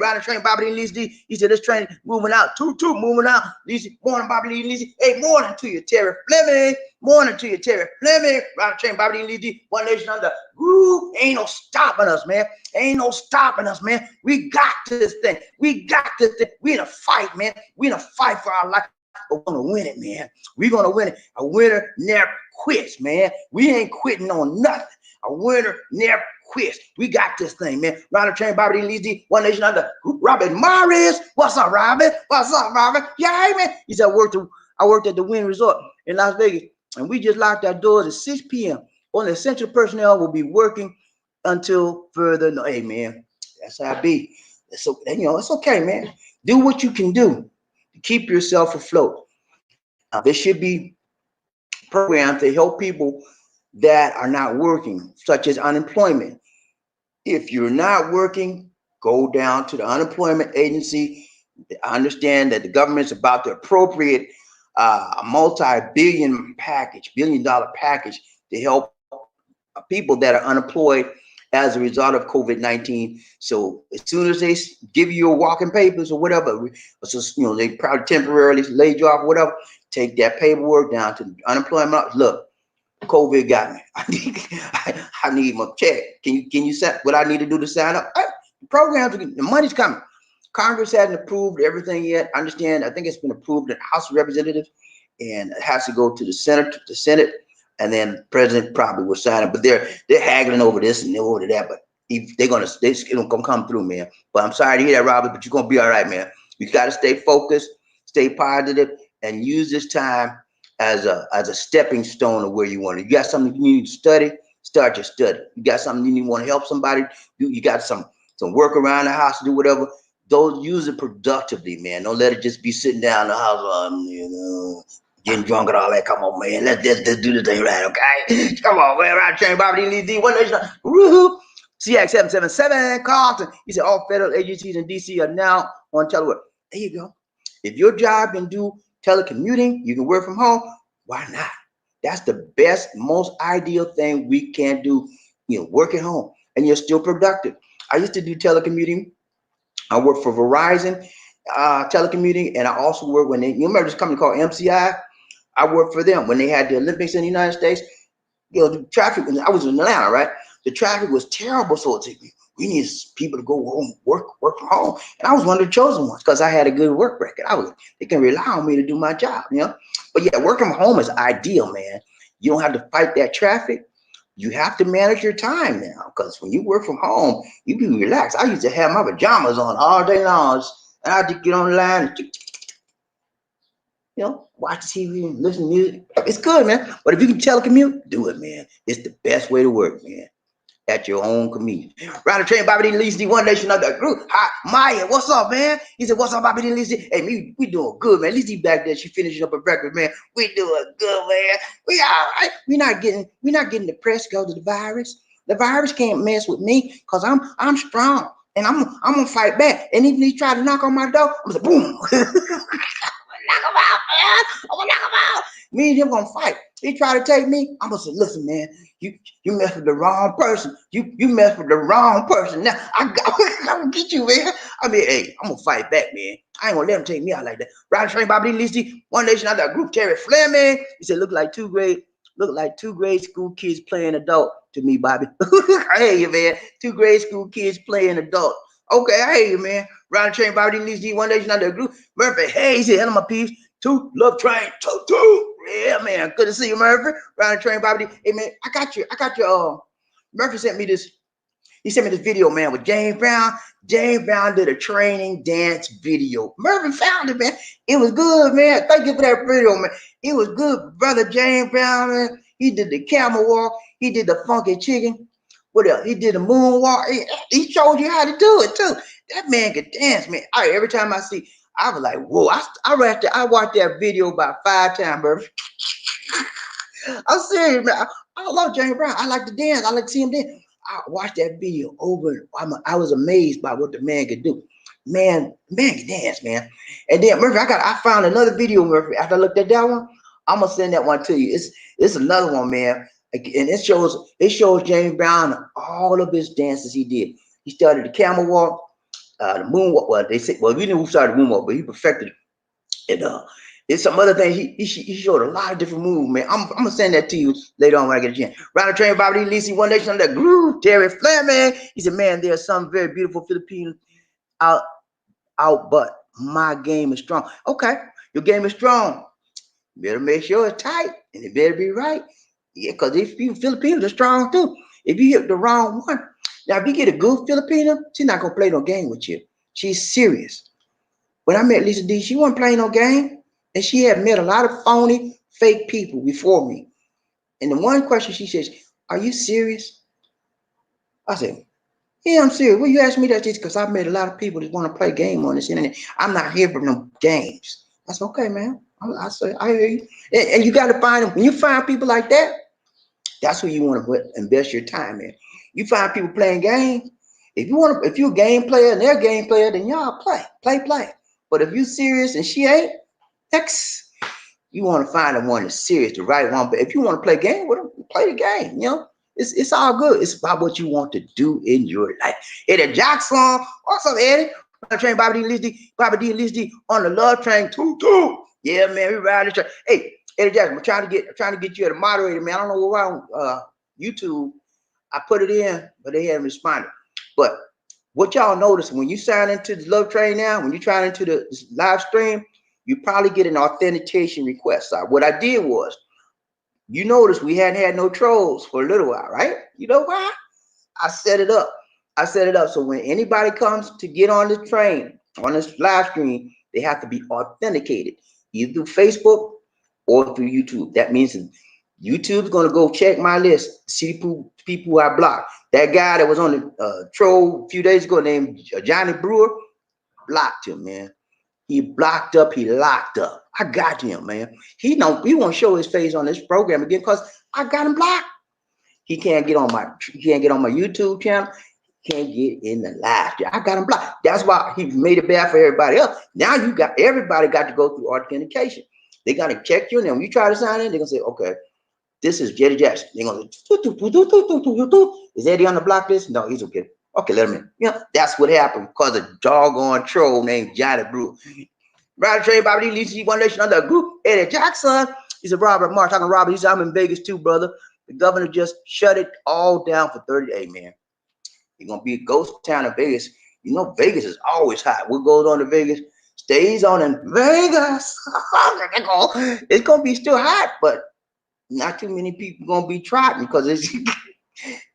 Round the train, Bobby D. Lees D. He said this train moving out. Two, moving out. Lees morning, Bobby D. Lees D. Hey, morning to you, Terry Fleming. Morning to you, Terry Fleming. Round the train, Bobby D. Lees D. One Nation under groove. Ain't no stopping us, man. Ain't no stopping us, man. We got this thing. We got this thing. We in a fight, man. We in a fight for our life. We're gonna win it, man. We're gonna win it. A winner never quits, man. We ain't quitting on nothing. A winner never quits. We got this thing, man. Round the train, Bobby D. Lees D. One Nation under Robin Morris. What's up, Robin? What's up, Robin? Yeah, hey, man. He said I worked at the Wynn Resort in Las Vegas, and we just locked our doors at 6 p.m. Only essential personnel will be working until further. No, hey, man, that's how it be. So, it's okay, man. Do what you can do to keep yourself afloat. There should be programs to help people that are not working, such as unemployment. If you're not working, go down to the unemployment agency. I understand that the government's about to appropriate a multi-billion billion-dollar package to help people that are unemployed as a result of COVID-19. So as soon as they give you your walking papers or whatever, so, they probably temporarily laid you off or whatever, take that paperwork down to the unemployment. Look, COVID got me. I need my check. Can you set what I need to do to sign up? Programs, the money's coming. Congress hasn't approved everything yet. I understand. I think it's been approved in the House of Representatives, and it has to go to the Senate, and then the president probably will sign it. But they're haggling over this and over that. But they're gonna come through, man. But I'm sorry to hear that, Robert. But you're gonna be all right, man. You got to stay focused, stay positive, and use this time as a stepping stone to where you want to. You got something you need to study, start your study. You got something you want to help somebody do. You got some work around the house to do, whatever. Those use it productively, man. Don't let it just be sitting down in the house, getting drunk and all that. Come on, man. Let's do the thing right, okay? Come on, man. Right, train, Bobby D. D. One Nation. Woohoo! CX777 Carlton. He said all federal agencies in DC are now on telework. There you go. If your job can do telecommuting, you can work from home. Why not? That's the best, most ideal thing we can do. Work at home, and you're still productive. I used to do telecommuting. I worked for Verizon telecommuting, and I also worked when you remember this company called MCI. I worked for them when they had the Olympics in the United States. The traffic. I was in Atlanta, right? The traffic was terrible, so we need people to go home, work from home, and I was one of the chosen ones because I had a good work record. They can rely on me to do my job, But yeah, working from home is ideal, man. You don't have to fight that traffic. You have to manage your time now, because when you work from home, you can relax. I used to have my pajamas on all day long, and I just get online and watch TV and listen to music. It's good, man. But if you can telecommute, do it, man. It's the best way to work, man. At your own convenience. Round the train, Bobby D. Lees D. One Nation under group. Hi, Maya, what's up, man? He said, what's up, Bobby D. Lees D? Hey, we doing good, man. Lees D back there, she finishing up her breakfast, man. We doing good, man. We all right. We're not getting depressed because of the virus. The virus can't mess with me because I'm strong and I'm gonna fight back. And even if he try to knock on my door, I'm gonna say, boom. Knock him out, man. I'm gonna knock him out. Me and him gonna fight. He try to take me, I'm gonna say, listen, man, you mess with the wrong person. You mess with the wrong person. Now I'm gonna get you, man. Hey, I'm gonna fight back, man. I ain't gonna let him take me out like that. Ride train, Bobby D. Lees, One Nation out that group, Terry Fleming. He said, look like two grade school kids playing adult to me, Bobby. I hear you, man. 2 grade school kids playing adult. Okay, I hear you, man. Ride train, Bobby D. Lees, One Nation out that group. Murphy, hey, he said, hello, my peeps. 2 love train, 2. Yeah, man. Good to see you, Murphy. Round the train, Bobby. Hey, man, I got your Murphy sent me this. He sent me this video, man, with James Brown. James Brown did a training dance video. Murphy found it, man. It was good, man. Thank you for that video, man. It was good, brother James Brown, man. He did the camel walk. He did the funky chicken. What else? He did the moonwalk. He showed you how to do it, too. That man could dance, man. Every time I see, I was like, whoa, I watched that video about 5 times, bro. I'm serious, man. I love James Brown. I like to dance. I like to see him dance. I watched that video over. I was amazed by what the man could do. Man can dance, man. And then Murphy, I found another video, Murphy. After I looked at that one, I'm gonna send that one to you. It's another one, man. And it shows James Brown all of his dances he did. He started the camel walk, the moonwalk. Well, they say, well, we knew who started the moonwalk, but he perfected it. And it's some other thing. He showed a lot of different moves, man. I'm gonna send that to you later on when I get a chance. Round train, Bobby Lisi, One Nation under groove. Terry Flair, man. He said, man, there's some very beautiful Filipinos out, but my game is strong. Okay, your game is strong. You better make sure it's tight and it better be right. Yeah, because these people, Filipinos are strong too. If you hit the wrong one, now if you get a good Filipino, she's not gonna play no game with you. She's serious. When I met Lisa D, she wasn't playing no game. And she had met a lot of phony, fake people before me. And the one question she says, are you serious? I said, yeah, I'm serious. Well, you asked me that just because I've met a lot of people that want to play game on this internet. I'm not here for no games. I said, okay, man. I said, I hear you. And you got to find them. When you find people like that, that's who you want to invest your time in. You find people playing games. If you're a game player and they're a game player, then y'all play. But if you serious and she ain't, you want to find the one that's serious, the right one. But if you want to play a game with them, play the game. You know, it's all good. It's about what you want to do in your life. Eddie Jackson, what's up, Eddie? Train Bobby D Listy on the love train. Toot. Yeah, man, we ride the train. Hey, Eddie Jackson, I'm trying to get you as a moderator, man. I don't know why on YouTube I put it in, but they haven't responded. But what y'all notice when you sign into the love train now, when you try into the live stream, you probably get an authentication request. So what I did was, you notice we hadn't had no trolls for a little while, right? You know why? I set it up. So when anybody comes to get on the train, on this live stream, they have to be authenticated, either through Facebook or through YouTube. That means YouTube's going to go check my list, see people I blocked. That guy that was on the troll a few days ago named Johnny Brewer, blocked him, man. He blocked up, he locked up. I got him, man. He won't show his face on this program again because I got him blocked. He can't get on my YouTube channel. Can't get in the live. I got him blocked. That's why he made it bad for everybody else. Now everybody got to go through authentication. They got to check you, and then when you try to sign in, they're gonna say, okay, this is Jetty Jackson. They're gonna say, is Eddie on the block list? No, he's okay. Okay, let him in. You know, that's what happened because a doggone troll named Johnny Brew. Right, Trey, Bobby Lee, One Nation under a group. Eddie Jackson. He said, Robert Marsh. Talking to Robert. He said, I'm in Vegas too, brother. The governor just shut it all down for 30 days, man. It's gonna be a ghost town in Vegas. You know, Vegas is always hot. What goes on in Vegas stays on in Vegas. It's gonna be still hot, but not too many people gonna be trotting because it's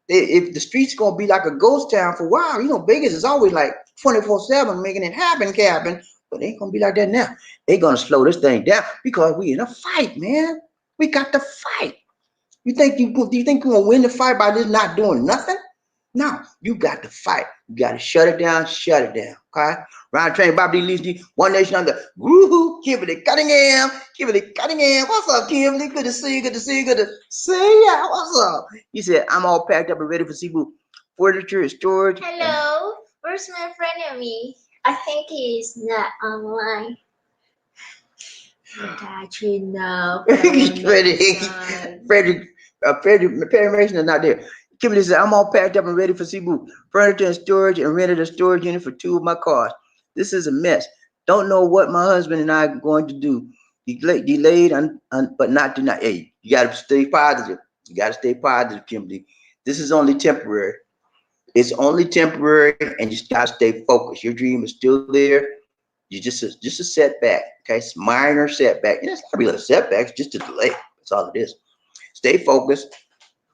if the streets gonna be like a ghost town for a while. You know, Vegas is always like 24/7 making it happen, but it ain't gonna be like that now. They're gonna slow this thing down because we in a fight, man. We got to fight. Do you think you're gonna win the fight by just not doing nothing? No, you got to fight. You got to shut it down. Okay? Round train, Bobby Lee, One Nation under. Woohoo, Kimberly Cunningham. What's up, Kimberly? Good to see you. What's up? He said, I'm all packed up and ready for Cebu. Furniture and storage. Hello, where's my friend of me? I think he's not online. Got you now. Frederick, Perry Mason is not there. Kimberly said, I'm all packed up and ready for Cebu. Furniture and storage and rented a storage unit for 2 of my cars. This is a mess. Don't know what my husband and I are going to do. Delayed, but not denied. Hey, you got to stay positive. Kimberly. This is only temporary. It's only temporary, and you just got to stay focused. Your dream is still there. You just a setback. Okay, it's minor setback. It's not really a setback. It's just a delay. That's all it is. Stay focused.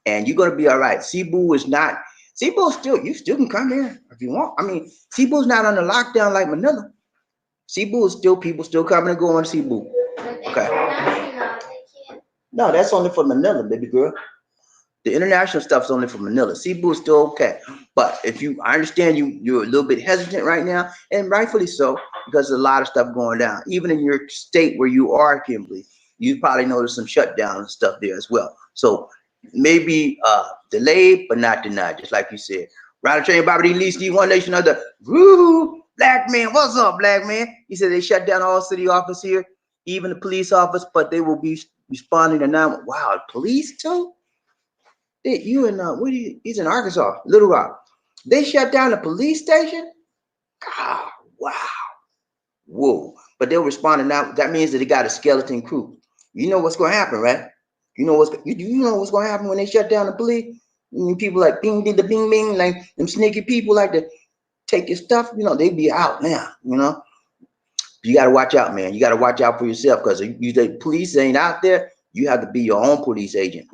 And you're gonna be all right. Cebu still, you still can come here if you want. I mean, Cebu's not under lockdown like Manila. Cebu is still people still coming and going to Cebu. Okay. No, that's only for Manila, baby girl. The international stuff's only for Manila. Cebu is still okay. But if you, I understand you're a little bit hesitant right now, and rightfully so, because there's a lot of stuff going down. Even in your state where you are, Kimberly, you probably noticed some shutdown and stuff there as well. So maybe delayed, but not denied, just like you said. Ride the train, Bobby D. Least D, One Nation Under. Woo! Black man, what's up, black man? He said they shut down all city office here, even the police office, but they will be responding to now. Wow, police too? You in what do you, he's in Arkansas, Little Rock. They shut down the police station? God, wow. Whoa. But they're responding now. That means that they got a skeleton crew. You know what's gonna happen, right? You know you know what's gonna happen when they shut down the police? People like bing ding the bing bing, like them sneaky people like to take your stuff, they be out now. You gotta watch out, man. You gotta watch out for yourself, because the police ain't out there. You have to be your own police agent,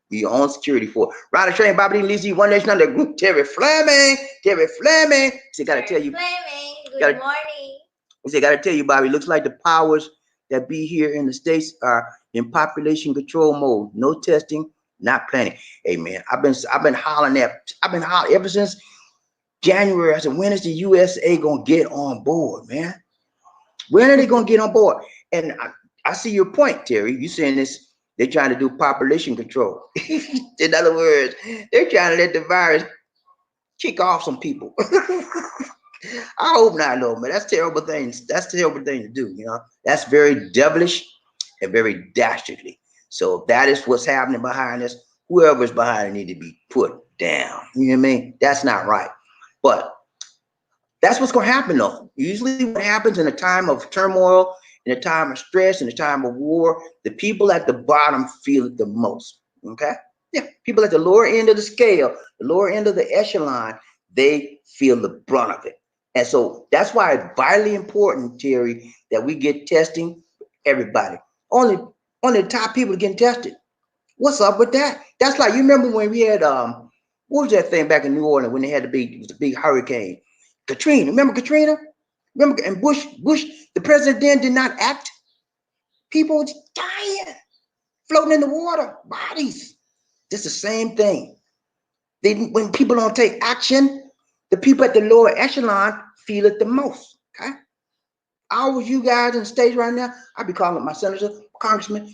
be your own security force. Ride the train, Bobby D. Lizzie, One Nation Under. Group. Terry Fleming. See, gotta tell you. Fleming, Gotta, good morning. see, gotta tell you, Bobby. Looks like the powers that be here in the States are in population control mode. No testing, not planning. Hey, man, I've been hollering ever since January. I said, when is the USA gonna get on board, man? When are they gonna get on board? And I see your point, Terry. You saying this. They're trying to do population control. In other words, they're trying to let the virus kick off some people. I hope not, though, man. That's terrible things. That's a terrible thing to do. That's very devilish and very dastardly. So that is what's happening behind this. Whoever's behind it need to be put down. You know what I mean? That's not right. But that's what's going to happen, though. Usually what happens in a time of turmoil, in a time of stress, in a time of war, the people at the bottom feel it the most, okay? Yeah, people at the lower end of the scale, the lower end of the echelon, they feel the brunt of it. And so that's why it's vitally important, Terry, that we get testing everybody. Only the top people are getting tested. What's up with that? That's like, you remember when we had, what was that thing back in New Orleans when they had the big hurricane? Katrina, remember Katrina? Remember, and Bush, the president then did not act. People were dying, floating in the water, bodies. It's the same thing. When people don't take action, the people at the lower echelon feel it the most. Okay. I was you guys in the States right now. I'd be calling my senator, congressman,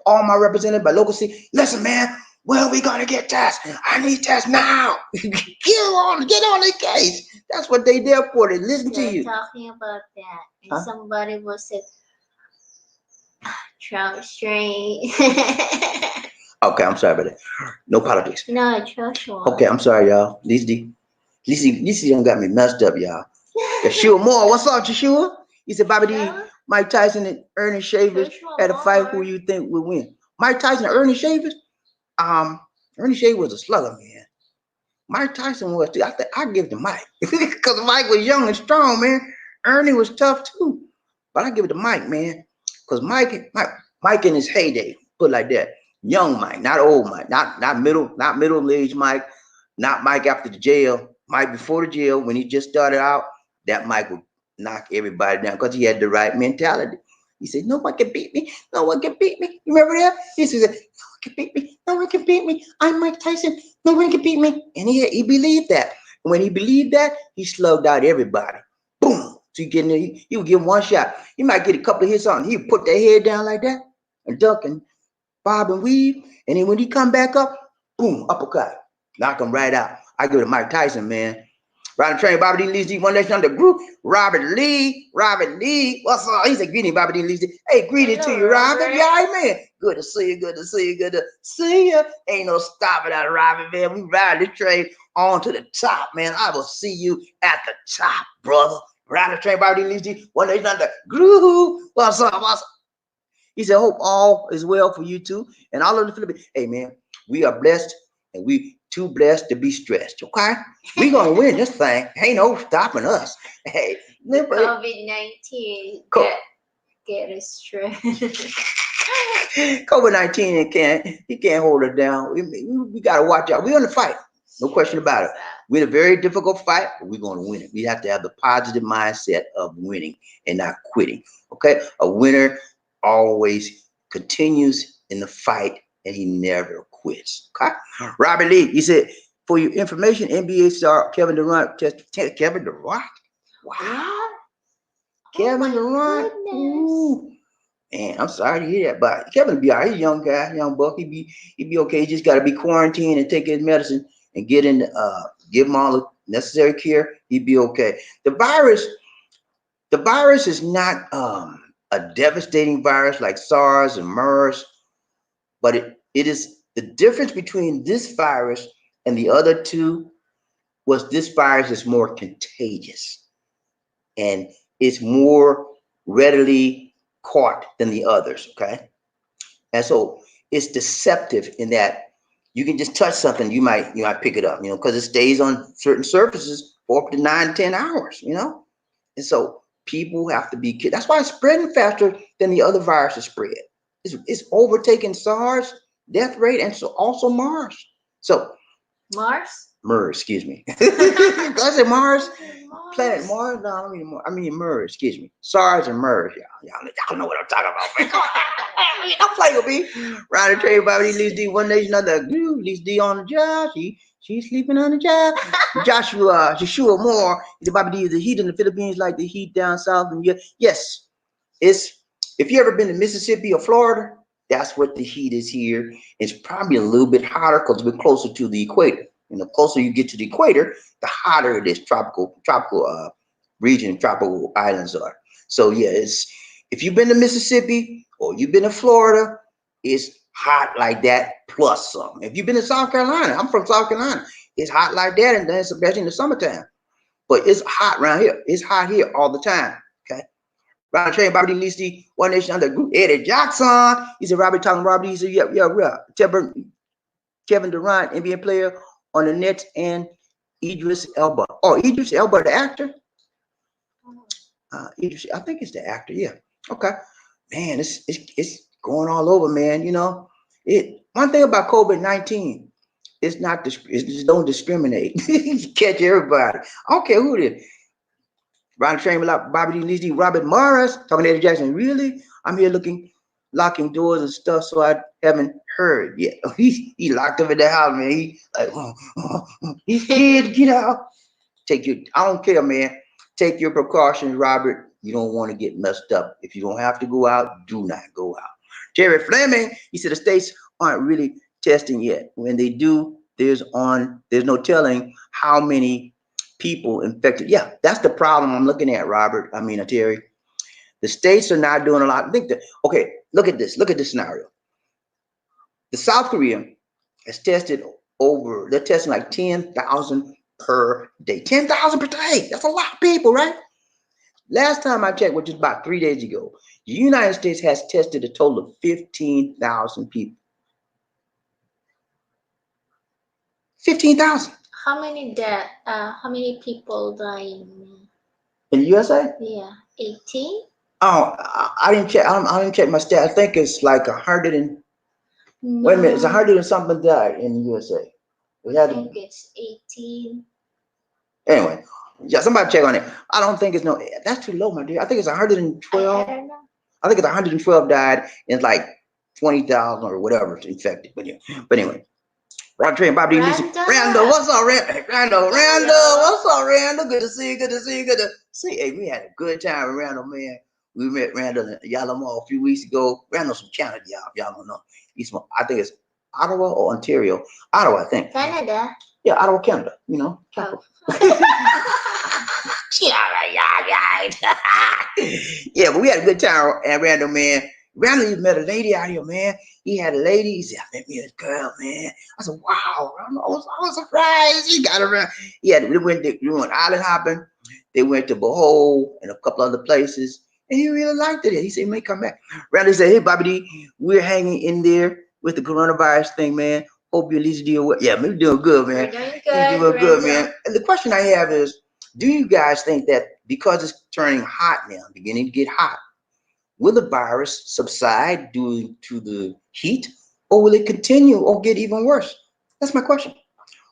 all my representatives by local city. Listen, man, when are we gonna get tests? I need tests now. get on the case. That's what they there for. They listen to you. Talking about that, and somebody was said, Trump strain. Okay, I'm sorry about that. No politics. No, Joshua. Okay, I'm sorry, y'all. Lizzie done got me messed up, y'all. Joshua Moore, what's up, Joshua? He said, Bobby D, Mike Tyson and Ernie Shavers had a fight. Who you think would win? Mike Tyson and Ernie Shavers? Ernie Shavers was a slugger, man. Mike Tyson was too. I give it to Mike. Because Mike was young and strong, man. Ernie was tough too. But I give it to Mike, man. Because Mike in his heyday, put it like that. Young Mike, not old Mike, not middle-aged Mike, not Mike after the jail. Mike before the jail, when he just started out, that Mike would knock everybody down because he had the right mentality. He said, no one can beat me. No one can beat me. You remember that? He said, no one can beat me. No one can beat me. I'm Mike Tyson. No one can beat me. And he believed that. And when he believed that, he slugged out everybody. Boom. So he would give him one shot. He might get a couple of hits on. He would put their head down like that and duck and bob and weave. And then when he come back up, boom, uppercut. Knock him right out. I give it to Mike Tyson, man. Ride the train, Bobby D. Leasy, One Nation Under group. Robert Lee, what's up? He said, greeting, Bobby D. Leasy. Hey, greeting to you, Robert. Yeah, man. Good to see you, good to see you. Ain't no stopping out, Robert, man. We ride the train on to the top, man. I will see you at the top, brother. Ride the train, Bobby D. Leasy, One Nation Under group. What's up? He said, hope all is well for you too. And all of the Philippines. Hey, man, we are blessed and we too blessed to be stressed, okay? We gonna win this thing. Ain't no stopping us. Hey, COVID-19 get us stressed. COVID-19 can't hold us down. We gotta watch out. We're on the fight, no question about it. We're in a very difficult fight, but we're gonna win it. We have to have the positive mindset of winning and not quitting. Okay, a winner always continues in the fight and he never quits. Okay. Robert Lee, he said, For your information, NBA star Kevin Durant Kevin Durant. Wow. Kevin Durant. Ooh. Man, I'm sorry to hear that, but Kevin be all right. He's a young guy, young buck. He be okay. He just got to be quarantined and take his medicine and get in. Give him all the necessary care. He'd be okay. The virus is not a devastating virus like SARS and MERS, but it is the difference between this virus and the other two was this virus is more contagious and it's more readily caught than the others. Okay. And so it's deceptive in that you can just touch something, you might pick it up, because it stays on certain surfaces for up to 9, 10 hours, And so people have to be kidding. That's why it's spreading faster than the other viruses spread. It's overtaking SARS death rate and so also Mars. So Mars? MERS, excuse me. Did I say Mars? Mars. Planet Mars? No, I mean MERS, excuse me. SARS and MERS, y'all know what I'm talking about, man. Come on. Don't play with me. Round the trade by least D, one nation, another group, least D on the job. She's sleeping on the job. Joshua Moore is about to be the heat in the Philippines like the heat down south. And yes, it's if you ever been to Mississippi or Florida, that's what the heat is here. It's probably a little bit hotter because we're closer to the equator. And the closer you get to the equator, the hotter this tropical region, tropical islands are. So yeah, if you've been to Mississippi or you've been to Florida, it's hot like that plus some. If you've been to South Carolina, I'm from South Carolina, it's hot like that, and then especially in the summertime. But it's hot around here. It's hot here all the time. Okay. Round train, Bobby Listy, One Nation Under Group, Eddie Jackson. He said, Robbie talking Robbie. He said, yeah. Kevin Durant, NBA player on the Nets, and Idris Elba. Oh, Idris Elba, the actor? Idris, I think it's the actor, yeah. Okay. Man, it's going all over, man. One thing about COVID-19, it just don't discriminate. Catch everybody. I don't care who it is. Ron Train, Bobby D. Robert Morris, talking to Eddie Jackson. Really? I'm here locking doors and stuff, so I haven't heard yet. He locked up in the house, man. He like, he's scared to get out. I don't care, man. Take your precautions, Robert. You don't want to get messed up. If you don't have to go out, do not go out. Jerry Fleming, he said the states aren't really testing yet. When they do, there's no telling how many people infected. Yeah, that's the problem I'm looking at, Robert. Terry. The states are not doing a lot. Okay, look at this scenario. The South Korea has tested they're testing like 10,000 per day. 10,000 per day. That's a lot of people, right? Last time I checked, which is about 3 days ago, the United States has tested a total of 15,000 people. 15,000. How many people died In the USA? Yeah, 18. Oh, I didn't check. I didn't check my stat. I think it's like 100 and No, wait a minute. It's 100 and something died in the USA. I think it's 18. Anyway, yeah, somebody check on it. I don't think it's that's too low, my dear. I think it's 112. I don't know. I think it's 112 died and it's like 20,000 or whatever infected. But anyway. Rock train, Bobby Randall, what's up, Randall, what's up, Randall? Good to see you. Good to see. Hey, we had a good time with Randall, man. We met Randall in Yalama a few weeks ago. Randall's from Canada, y'all don't know. He's from, I think it's Ottawa or Ontario. Ottawa, I think. Canada. Yeah, Ottawa, Canada. Capital. Yeah, but we had a good time at Randall, man. Randall met a lady out here, man. He had a lady. He said, I met me a girl, man. I said, wow. I was surprised. He got around. Yeah, we went island hopping. They went to Bohol and a couple other places. And he really liked it. He said, he may come back. Randall said, hey, Bobby D, we're hanging in there with the coronavirus thing, man. Hope you at least doing well. Yeah, we're doing good, man. We're doing good, man. And the question I have is, do you guys think that because it's turning hot now, beginning to get hot, will the virus subside due to the heat, or will it continue or get even worse? That's my question.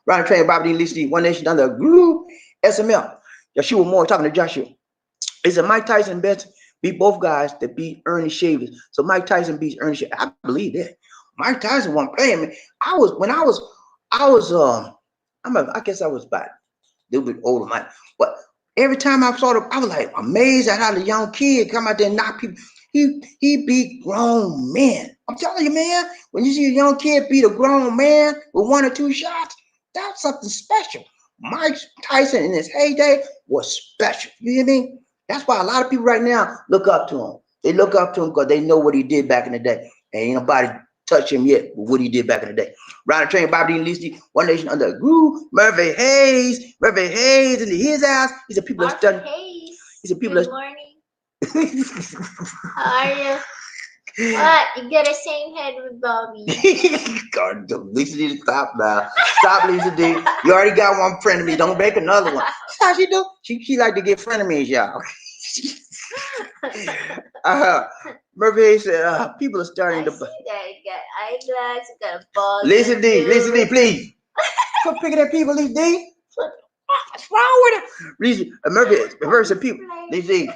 Round train, Bobby D. Listy, One Nation Under Group, SML. Joshua Moore talking to Joshua. He said Mike Tyson beat both guys that beat Ernie Shavers. So Mike Tyson beats Ernie Shavers. I believe that. Mike Tyson wasn't playing me. I was I guess I was about a little bit older, man. But every time I saw them, I was like amazed at how the young kid come out there and knock people. He beat grown men. I'm telling you, man. When you see a young kid beat a grown man with 1 or 2 shots, that's something special. Mike Tyson in his heyday was special. You hear me? That's why a lot of people right now look up to him. They look up to him because they know what he did back in the day. And ain't nobody touch him yet with what he did back in the day. Ronald Train, Bobby Dean, Lisi, One Nation Under a Groove, Murphy Hayes in his house. He said people are studying. Hayes. He said people Good morning. How are you? What? You got the same head with Bobby. God, Lisa D, stop now. Stop, Lisa D. You already got one friend of me. Don't make another one. How she do? She like to get frenemies, y'all. Murphy said, people are starting to. I see that. You got eyeglasses, you got a ball. Lisa D, please. Quit picking at people, Lisa D. What's wrong with it? Lisa, Murphy said, people. Lisa D.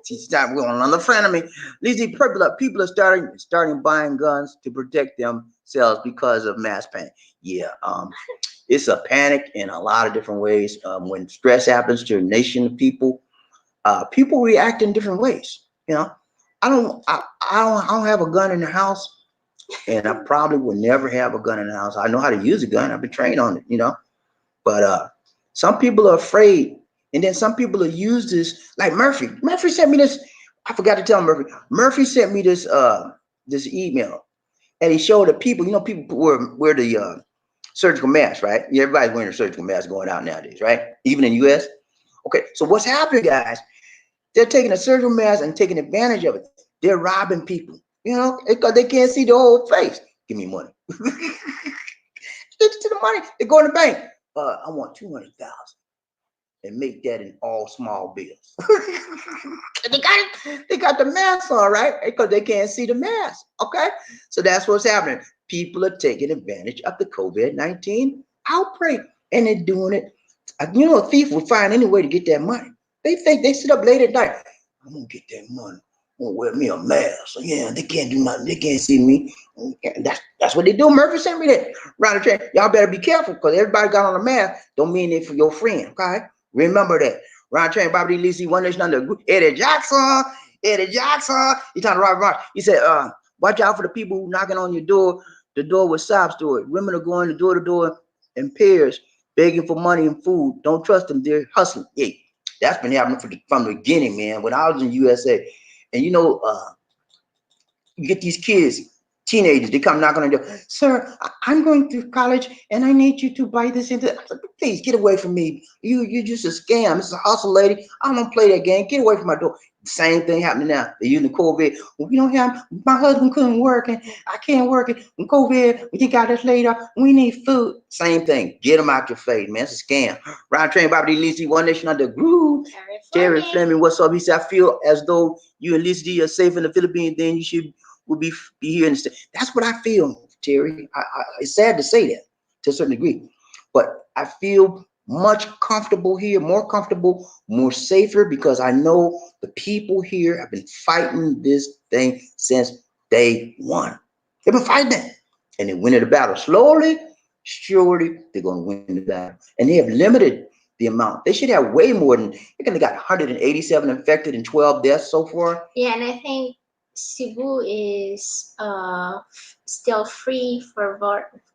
She stopped with another friend of me. Lisa D, people are starting buying guns to protect themselves because of mass panic. Yeah, it's a panic in a lot of different ways. When stress happens to a nation of people, people react in different ways. You know, I don't have a gun in the house, and I probably will never have a gun in the house. I know how to use a gun. I've been trained on it, you know. But some people are afraid, and then some people will use this. Like Murphy. Murphy sent me this. I forgot to tell Murphy. Murphy sent me this this email, and he showed the people. You know, people wear the surgical mask, right? Yeah, everybody's wearing a surgical mask going out nowadays, right? Even in the U.S. Okay, so what's happening, guys? They're taking a surgical mask and taking advantage of it. They're robbing people, you know, because they can't see the whole face. Give me money. Stick to the money. They go in the bank. I want 200,000 and make that in all small bills. they got it. They got the mask on, right? Because they can't see the mask. Okay, so that's what's happening. People are taking advantage of the COVID-19 outbreak, and they're doing it. You know, a thief will find any way to get that money. They think they sit up late at night. I'm gonna get that money. I'm gonna wear me a mask. So yeah, they can't do nothing. They can't see me. And that's what they do. Murphy sent me that. Round the train. Y'all better be careful because everybody got on a mask. Don't mean it for your friend. Okay, remember that. Round the train. Bobby Lisi, One Nation Under. Eddie Jackson. He talking to Robert Mark. He said, watch out for the people who knocking on your door. The door with sobs to it. Women are going door to door in pairs, begging for money and food. Don't trust them. They're hustling. Yeah, that's been happening from the beginning, man. When I was in USA, and you know, you get these kids, teenagers, they come knocking on the door. Sir, I'm going to college and I need you to buy this. Please get away from me. You're just a scam. It's a hustle, lady. I don't play that game. Get away from my door. Same thing happening now. They're using COVID. Well, we don't have, my husband couldn't work and I can't work it. When COVID, we got us laid off. We need food. Same thing. Get them out your face, man. It's a scam. Round train, Bobby Lisi, One Nation Under Groove. Terry Fleming, what's up? He said, I feel as though you and Lisi are safe in the Philippines, then you should will be here in the state. That's what I feel, Terry. It's sad to say that to a certain degree, but I feel much comfortable here, more comfortable, more safer because I know the people here have been fighting this thing since day one. They've been fighting it, and they win the battle slowly, surely. They're going to win the battle, and they have limited the amount. They should have way more than. They got 187 infected and 12 deaths so far. Yeah, and I think Cebu is still free for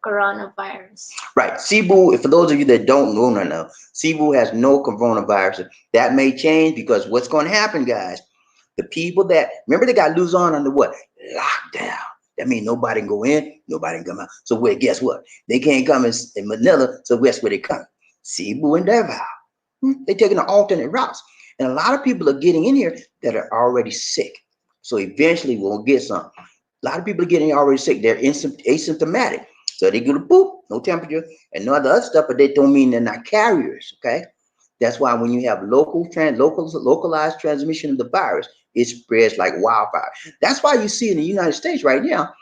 coronavirus. Right. Cebu, for those of you that don't know right now, Cebu has no coronavirus. That may change because what's going to happen, guys, the people that, remember they got Luzon under what? Lockdown. That means nobody can go in, nobody can come out. So where, guess what? They can't come in Manila, so guess where they come? Cebu and Davao. They're taking an alternate routes. And a lot of people are getting in here that are already sick. So eventually we'll get some. A lot of people are getting already sick. They're asymptomatic. So they go to boop, no temperature, and no other stuff, but they don't mean they're not carriers. Okay. That's why when you have localized transmission of the virus, it spreads like wildfire. That's why you see in the United States right now,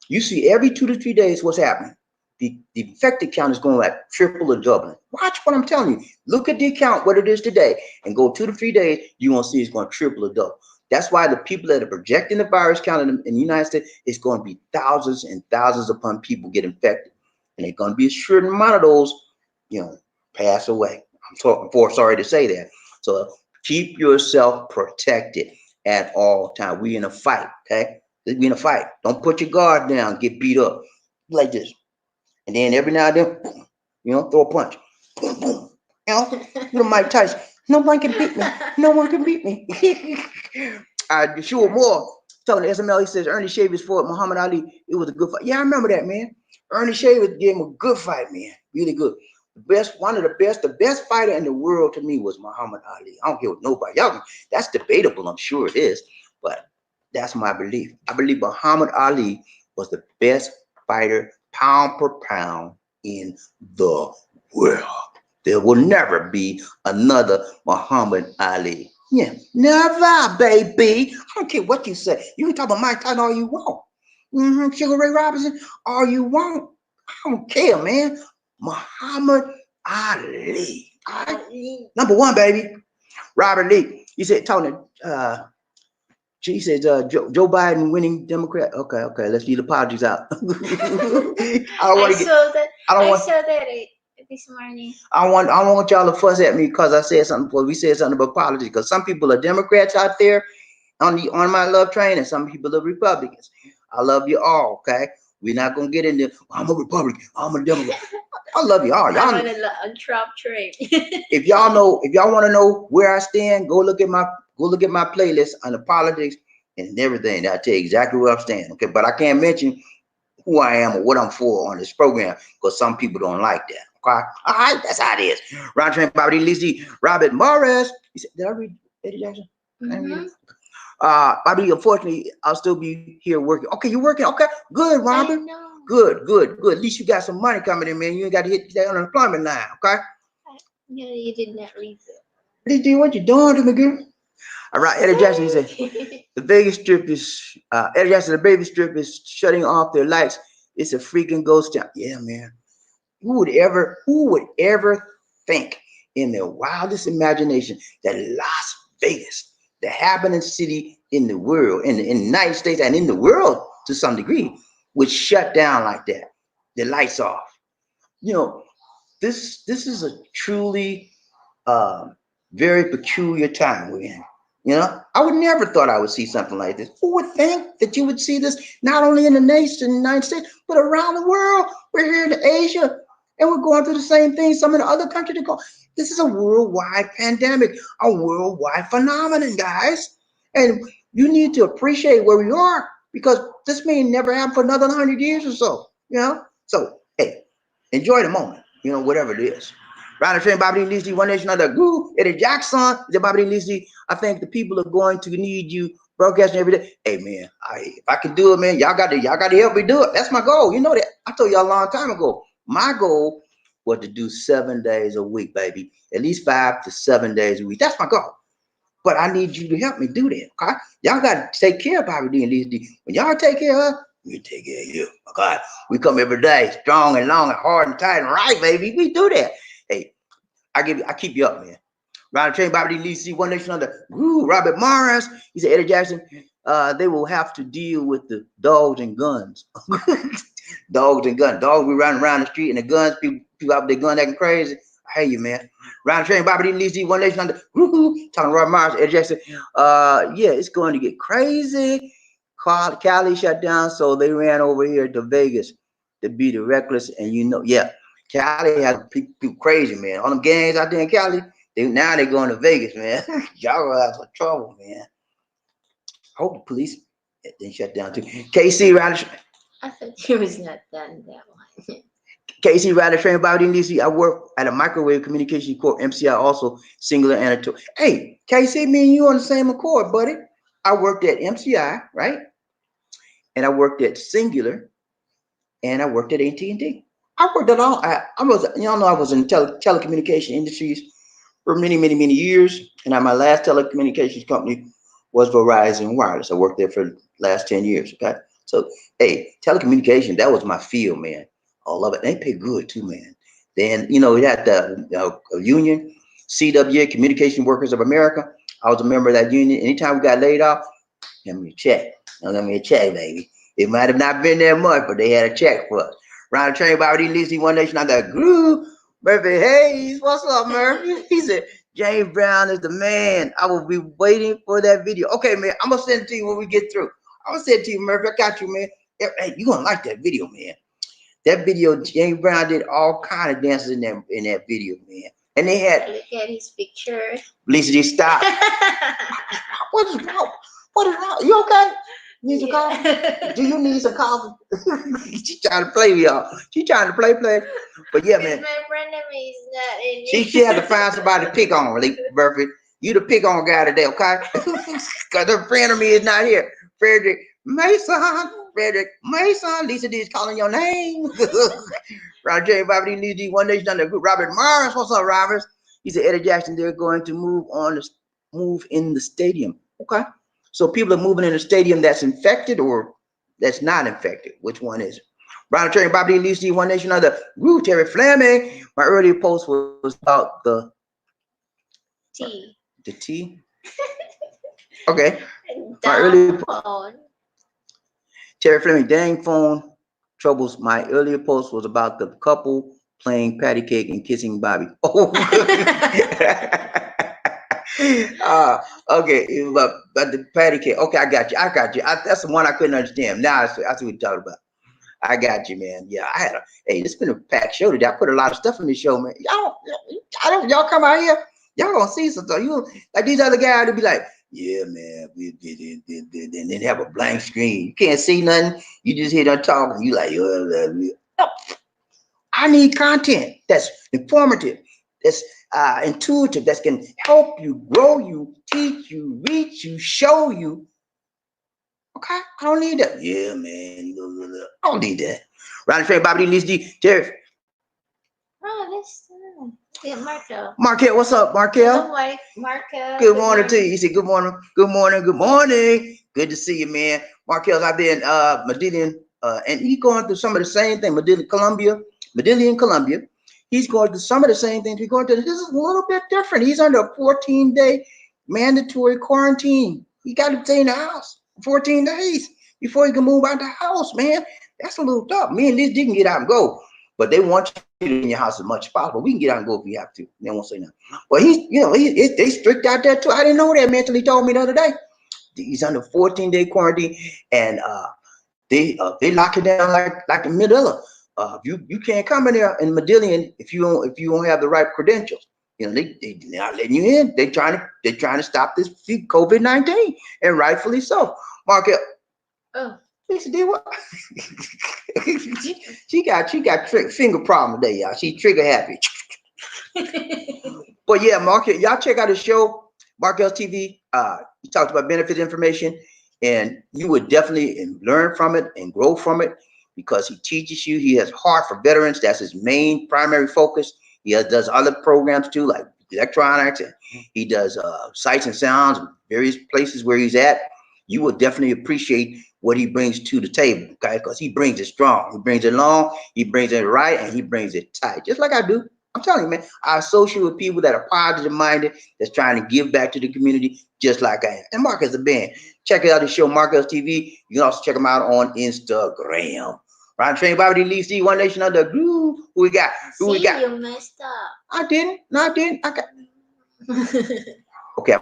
you see every 2 to 3 days what's happening. The infected count is going like triple or doubling. Watch what I'm telling you. Look at the account, what it is today, and go 2 to 3 days, you're going to see it's going to triple or double. That's why the people that are projecting the virus count in the United States is going to be thousands and thousands upon people get infected. And they're going to be a certain amount of those pass away. Sorry to say that. So keep yourself protected at all times. We in a fight, okay? We in a fight. Don't put your guard down, get beat up like this. And then every now and then, boom, throw a punch. Boom, boom. Mike Tyson. No one can beat me. No one can beat me. Sure more. Telling the SML, he says Ernie Shavers fought Muhammad Ali. It was a good fight. Yeah, I remember that, man. Ernie Shavers gave him a good fight, man. Really good. The best fighter in the world to me was Muhammad Ali. I don't care what nobody. Y'all, that's debatable, I'm sure it is, but that's my belief. I believe Muhammad Ali was the best fighter, pound per pound, in the world. There will never be another Muhammad Ali. Yeah, never, baby. I don't care what you say. You can talk about Mike Tyson all you want. Sugar Ray Robinson all you want. I don't care, man. Muhammad Ali. Number one, baby. Robert Lee. You said, Tony, she says, Joe Biden winning Democrat. Okay. Let's leave the apologies out. I saw that this morning. I don't want y'all to fuss at me because I said something before. We said something about politics because some people are Democrats out there on my love train, and some people are Republicans. I love you all. Okay, we're not gonna get into. I'm a Republican. I'm a Democrat. I love you all. Y'all I'm on Trump train. if y'all want to know where I stand, go look at my playlist on the politics and everything. I'll tell you exactly where I'm standing. Okay, but I can't mention who I am or what I'm for on this program because some people don't like that. Okay, all right, that's how it is. Ron Train, Bobby Lizzie, Robert Morris. You said, did I read Eddie Jackson? Mm-hmm. Bobby, unfortunately, I'll still be here working. Okay, you're working. Okay, good, Robert. Good. At least you got some money coming in, man. You ain't got to hit that unemployment line. Okay. No, you did not read that. What you doing to me, girl? All right, Eddie Jackson, he said, the Vegas Strip is, Eddie Jackson, the Vegas Strip is shutting off their lights. It's a freaking ghost town. Yeah, man. Who would ever think in their wildest imagination that Las Vegas, the happening city in the world, in the United States and in the world to some degree, would shut down like that? The lights off. This is a truly very peculiar time we're in. I would never thought I would see something like this. Who would think that you would see this not only in the nation, United States, but around the world? We're here in Asia, and we're going through the same thing. Some of the other countries go. This is a worldwide pandemic, a worldwide phenomenon, guys. And you need to appreciate where we are because this may never happen for another 100 years or so. So hey, enjoy the moment. Whatever it is. Ronald Train, Bobby Lizzie, One Nation Under Goo, Eddie Jackson, Bobby Lizzie. I think the people are going to need you broadcasting every day. Hey man, if I can do it, man, y'all got to help me do it. That's my goal. You know that. I told y'all a long time ago. My goal was to do 7 days a week, baby. At least 5 to 7 days a week. That's my goal. But I need you to help me do that. Okay? Y'all got to take care of Bobby and Lizzie. When y'all take care of her, we take care of you. Okay? We come every day, strong and long and hard and tight and right, baby. We do that. Hey, I keep you up, man. Ronald Train, Bobby Lee, One Nation Under. Robert Morris. He said, Eddie Jackson, they will have to deal with the dogs and guns. Dogs and guns. Dogs be running around the street and the guns, people out there gun acting crazy. I hear you, man. Ronald Train, Bobby Lee, One Nation Under. Talking to Robert Morris, Eddie Jackson. Yeah, it's going to get crazy. Cali shut down, so they ran over here to Vegas to be the reckless. And yeah. Cali has people crazy, man. All them gangs out there in Cali, now they're going to Vegas, man. Y'all are out of trouble, man. I hope the police they shut down too. KC Rider. I thought he was not done that one. KC Rider Train Bobby DC. I work at a microwave communication corps, MCI, also singular and a two. Hey, KC, me and you on the same accord, buddy. I worked at MCI, right? And I worked at Singular, and I worked at AT&T. I worked at all. I was in telecommunication industries for many, many, many years. And my last telecommunications company was Verizon Wireless. I worked there for the last 10 years. Okay. So, hey, telecommunication, that was my field, man. All of it. They pay good too, man. Then, we had the union, CWA, Communication Workers of America. I was a member of that union. Anytime we got laid off, give me a check. Give me a check, baby. It might have not been that much, but they had a check for us. Ronald Train, Bobby Lizzie, One Nation Under Groove. Murphy Hayes, what's up, Murphy? He said, James Brown is the man. I will be waiting for that video. Okay, man, I'm gonna send it to you when we get through. I'm gonna send it to you, Murphy. I got you, man. Hey, you gonna like that video, man. That video, James Brown did all kind of dances in that video, man. And they had look at his picture. Lisa G, stop. What is wrong? What is wrong? You okay? Need some coffee? Do you need some coffee? She trying to play with y'all. She trying to play. But yeah, man. My frenemy is not in it. She had to find somebody to pick on, Murphy. You the pick on guy today, okay? Because her friend of me is not here. Frederick Mason. Lisa D is calling your name. Roger, Bobby D, One Nation under group. Robert Morris, what's up, Robert? He said Eddie Jackson, they're going to move in the stadium. Okay. So people are moving in a stadium that's infected or that's not infected. Which one is it? Brown Train, Bobby Lee, D, One Nation under group. Terry Fleming. My earlier post was about the T. The T. Okay. My Down earlier phone. Terry Fleming, dang phone troubles. My earlier post was about the couple playing patty cake and kissing Bobby. Oh. Okay, but the patty cake. Okay, I got you. That's the one I couldn't understand. Now I see what you're talking about. I got you, man. Yeah, hey, it's been a packed show today. I put a lot of stuff in this show, man. Y'all come out here. Y'all gonna see some stuff. You like these other guys to be like, yeah, man, we did it, and then have a blank screen. You can't see nothing. You just hear them talking. You like, oh, I need content that's informative, that's intuitive, that can help you, grow you, teach you, reach you, show you. Okay, I don't need that. Yeah, man, I don't need that. Ronnie Trey, Bobby Lee, D, Terry. Oh, that's yeah, Marco. Markel, what's up, Markel? Marco. Good morning to you. He said, good morning. Good to see you, man. Markel, I've been Medellin, and he's going through some of the same thing. Medellin, Colombia. He's going through some of the same things we're going through. This is a little bit different. He's under a 14-day mandatory quarantine. He got to stay in the house for 14 days before he can move out the house, man. That's a little tough. Me and this didn't get out and go, but they want you in your house as much as possible. We can get out and go if we have to. They won't say nothing. But they strict out there too. I didn't know that, man, until he told me the other day. He's under 14-day quarantine, and they lock it down like in Manila. You can't come in there in Medellin if you don't have the right credentials. They're not letting you in. They're trying to stop this COVID-19, and rightfully so. Mark, oh, Lisa did what? she got finger problem today, y'all. She trigger happy. But yeah, Mark, y'all check out his show, Markel's TV. He talks about benefit information, and you would definitely learn from it and grow from it because he teaches you. He has heart for veterans. That's his main primary focus. He does other programs too, like electronics, and he does sights and sounds, various places where he's at. You will definitely appreciate what he brings to the table, okay? Because he brings it strong, he brings it long, he brings it right, and he brings it tight, just like I do. I'm telling you, man, I associate with people that are positive minded, that's trying to give back to the community, just like I am. And Marcus the band. Check out the show, Marcus TV. You can also check him out on Instagram. Ron Train, Bobby Lee, C, One Nation under Groove. Who we got? You messed up. I didn't. No, I didn't. I got. Okay,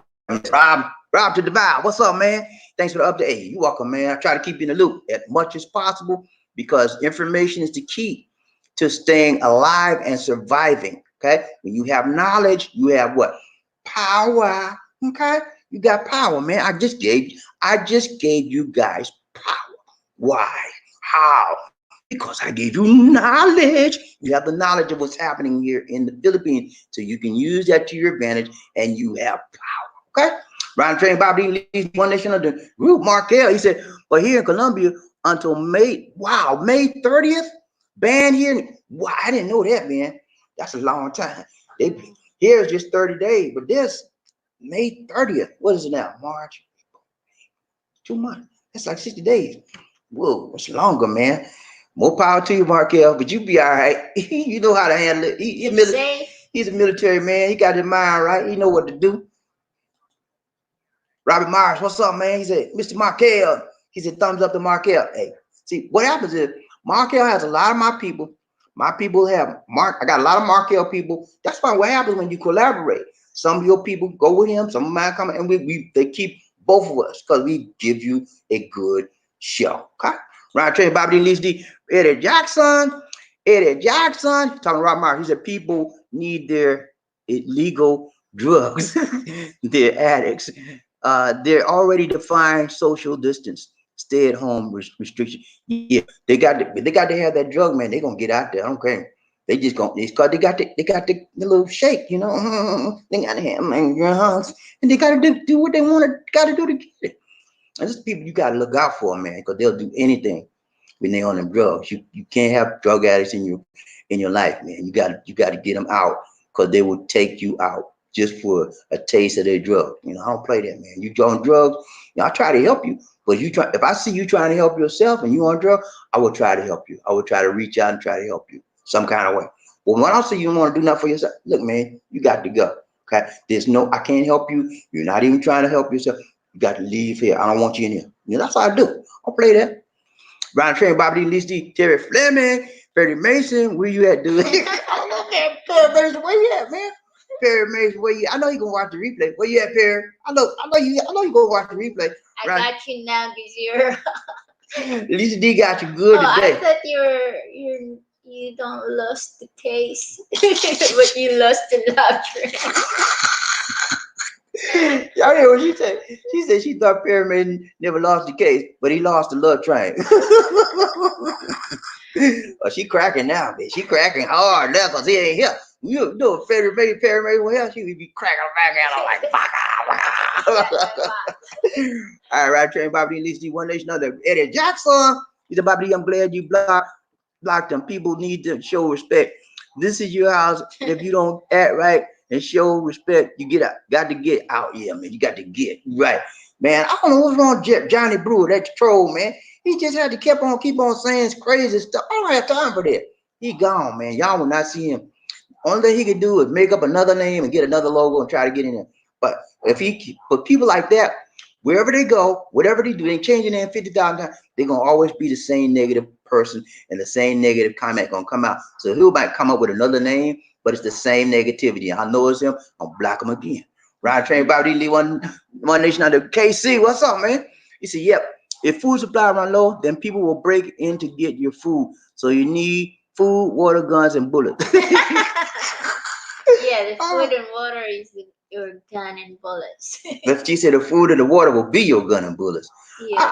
Rob to the vibe. What's up, man? Thanks for the update. Hey, you're welcome, man. I try to keep you in the loop as much as possible because information is the key to staying alive and surviving. Okay, when you have knowledge, you have what? Power. Okay, you got power, man. I just gave you guys power. Why? How? Because I gave you knowledge. You have the knowledge of what's happening here in the Philippines, so you can use that to your advantage, and you have power. Okay. Ron Train, Bobby Lee, One Nation under group. Markel, he said, but here in Colombia until May 30th, banned here. Wow, I didn't know that, man. That's a long time. Here is just 30 days, but this May 30th. What is it now? March, 2 months. That's like 60 days. Whoa, it's longer, man. More power to you, Markel, but you be all right. You know how to handle it. He's a military man. He got his mind right. He know what to do. Robert Myers, what's up, man? He said, Mr. Markel. He said, thumbs up to Markel. Hey, see, what happens is Markel has a lot of my people My people have Mark. I got a lot of Markel people. That's why what happens when you collaborate. Some of your people go with him. Some of mine come, and they keep both of us because we give you a good show. Okay. Right, Trey Bobby Lee D. Eddie Jackson. Eddie Jackson talking about Mark. He said people need their illegal drugs. They're addicts. They're already defined social distance, stay at home restriction. Yeah, they got to have that drug, man. They're gonna get out there. I don't care. They just gonna it's cause they got the little shake, you know. They gotta have man drugs, and they gotta do what they gotta do to get it. And just people you gotta look out for, man, because they'll do anything when they on them drugs. You can't have drug addicts in your life, man. You gotta get them out because they will take you out just for a taste of their drug. You know, I don't play that, man. You on drugs, you know, I try to help you, but if I see you trying to help yourself and you on drugs, I will try to help you. I will try to reach out and try to help you some kind of way. But when I see you don't want to do nothing for yourself, look, man, you got to go. Okay, I can't help you. You're not even trying to help yourself. You got to leave here. I don't want you in here. You know, that's what I do. I'll play that. Brian Train, Bobby Lee, Listy, Terry Fleming, Freddie Mason, where you at, dude? I love that. Perry Mason, where you at, man? Perry Mason, where you? I know you gonna watch the replay. Where you at, Perry? I know you gonna watch the replay. I got you now because you're. Lisa D got you good today. I thought you don't lost the case, but you lost the lottery. Y'all hear what she said? She said she thought Perry Mason never lost the case, but he lost the love train. Oh, she cracking now, bitch. She cracking hard now because he ain't here. You do a Perry Mason with her, she would be cracking back at her like, fuck. All right, Train Bobby Lee, Listy, One Nation Under. Eddie Jackson. He said, Bobby, I'm glad you blocked them. People need to show respect. This is your house. If you don't act right and show respect, you got to get out here, man. You got to get right. Man, I don't know what's wrong with Johnny Brewer, that troll, man. He just had to keep on saying crazy stuff. I don't have time for that. He gone, man. Y'all will not see him. Only thing he can do is make up another name and get another logo and try to get in there. But but people like that, wherever they go, whatever they do, they change their name 50,000 times, they're gonna always be the same negative person and the same negative comment gonna come out. So he might come up with another name, but it's the same negativity. I know it's him. I'll block him again. Ryan Train Bobby Lee, one Nation Under. KC, what's up, man? He said, yep. If food supply run low, then people will break in to get your food. So you need food, water, guns, and bullets. Yeah, the food and water is your gun and bullets. But she said the food and the water will be your gun and bullets. Yeah.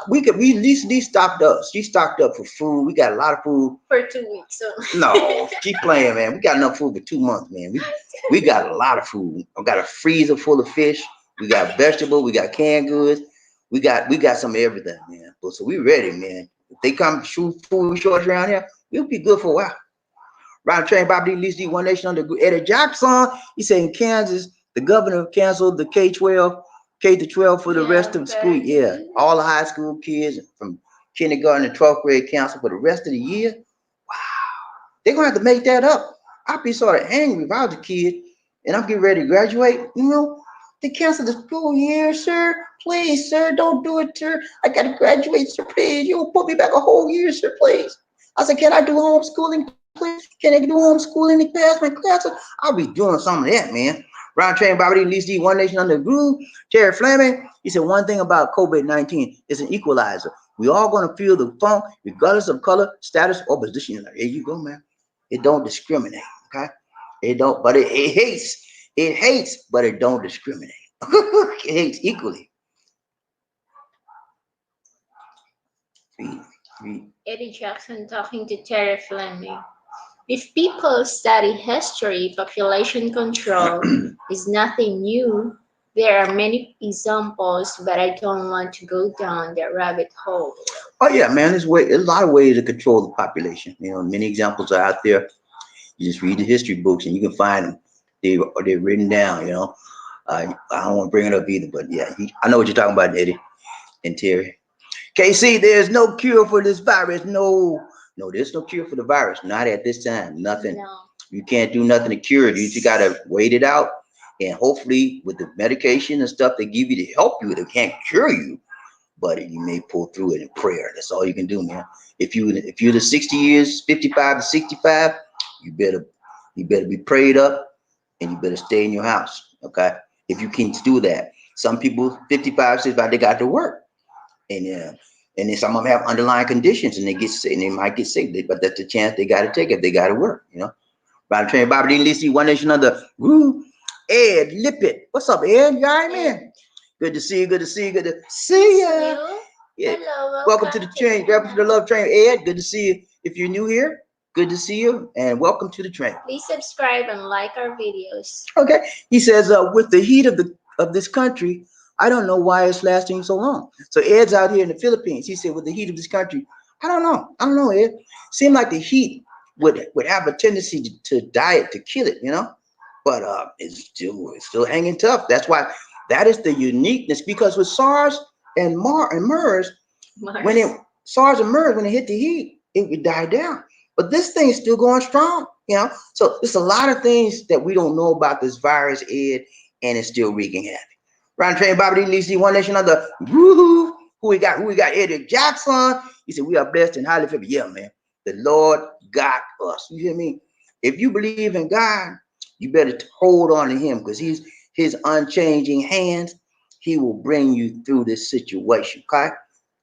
We at least stocked up. She stocked up for food. We got a lot of food. For 2 weeks. So. No, keep playing, man. We got enough food for 2 months, man. We got a lot of food. I got a freezer full of fish. We got vegetables. We got canned goods. We got some of everything, man. So we ready, man. If they come shoot food shorts around here, we'll be good for a while. Ryan Train, Bobby Lee, Listy, One Nation Under. Eddie Jackson. He said in Kansas, the governor canceled the K-12 for the rest of the school. Yeah, all the high school kids from kindergarten to 12th grade canceled for the rest of the year. Wow, they're gonna have to make that up. I'd be sort of angry if I was a kid and I'm getting ready to graduate. You know, they canceled the school year, sir. Please, sir, don't do it, sir. I gotta graduate, sir. Please, you put me back a whole year, sir. Please. I said, can I do homeschooling? Please, can I do homeschooling and pass my classes? I'll be doing some of that, man. Round Train, Bobby Lee, Listy, One Nation Under Groove. Terry Fleming, he said one thing about COVID-19 is an equalizer. We all gonna feel the funk regardless of color, status, or position. Like, here you go, man. It don't discriminate, okay? It don't, but it hates. It hates, but it don't discriminate. It hates equally. Eddie Jackson talking to Terry Fleming. If people study history, population control is nothing new. There are many examples, but I don't want to go down that rabbit hole. Oh yeah, man. There's a lot of ways to control the population. You know, many examples are out there. You just read the history books and you can find them. They're written down. You know, I don't want to bring it up either, but yeah, I know what you're talking about, Eddie and Terry. KC, there's no cure for this virus. No, there's no cure for the virus. Not at this time. Nothing. No. You can't do nothing to cure it. You just gotta wait it out, and hopefully, with the medication and stuff they give you to help you, they can't cure you, but you may pull through it in prayer. That's all you can do, man. If you're the 60 years, 55 to 65, you better be prayed up and you better stay in your house. Okay. If you can't do that. Some people 55, 65, they got to work. And then some of them have underlying conditions and they get sick and they might get sick. But that's the chance they gotta take if they gotta work, you know. By the train, Bobby Dean Lisi, One Nation Under. Woo. Ed Lippett. What's up, Ed? You all right, man? Good to see you. Good to see you. Good to see you. Yeah. Hello, Welcome to the train. Welcome to the Love Train. Ed, good to see you. If you're new here, good to see you. And welcome to the train. Please subscribe and like our videos. Okay. He says, with the heat of this country, I don't know why it's lasting so long. So Ed's out here in the Philippines. He said, with the heat of this country, I don't know, Ed. Seemed like the heat would have a tendency to die, to kill it, you know. But it's still hanging tough. That's why that is the uniqueness. Because with SARS and MERS, when it hit the heat, it would die down. But this thing is still going strong, you know. So there's a lot of things that we don't know about this virus, Ed, and it's still wreaking havoc. Round train, Bobby D. One Nation Under. Woo-hoo. Who we got? Eddie Jackson. He said, we are blessed and highly favored. Yeah, man. The Lord got us. You hear me? If you believe in God, you better hold on to him, because his unchanging hands, he will bring you through this situation. Okay?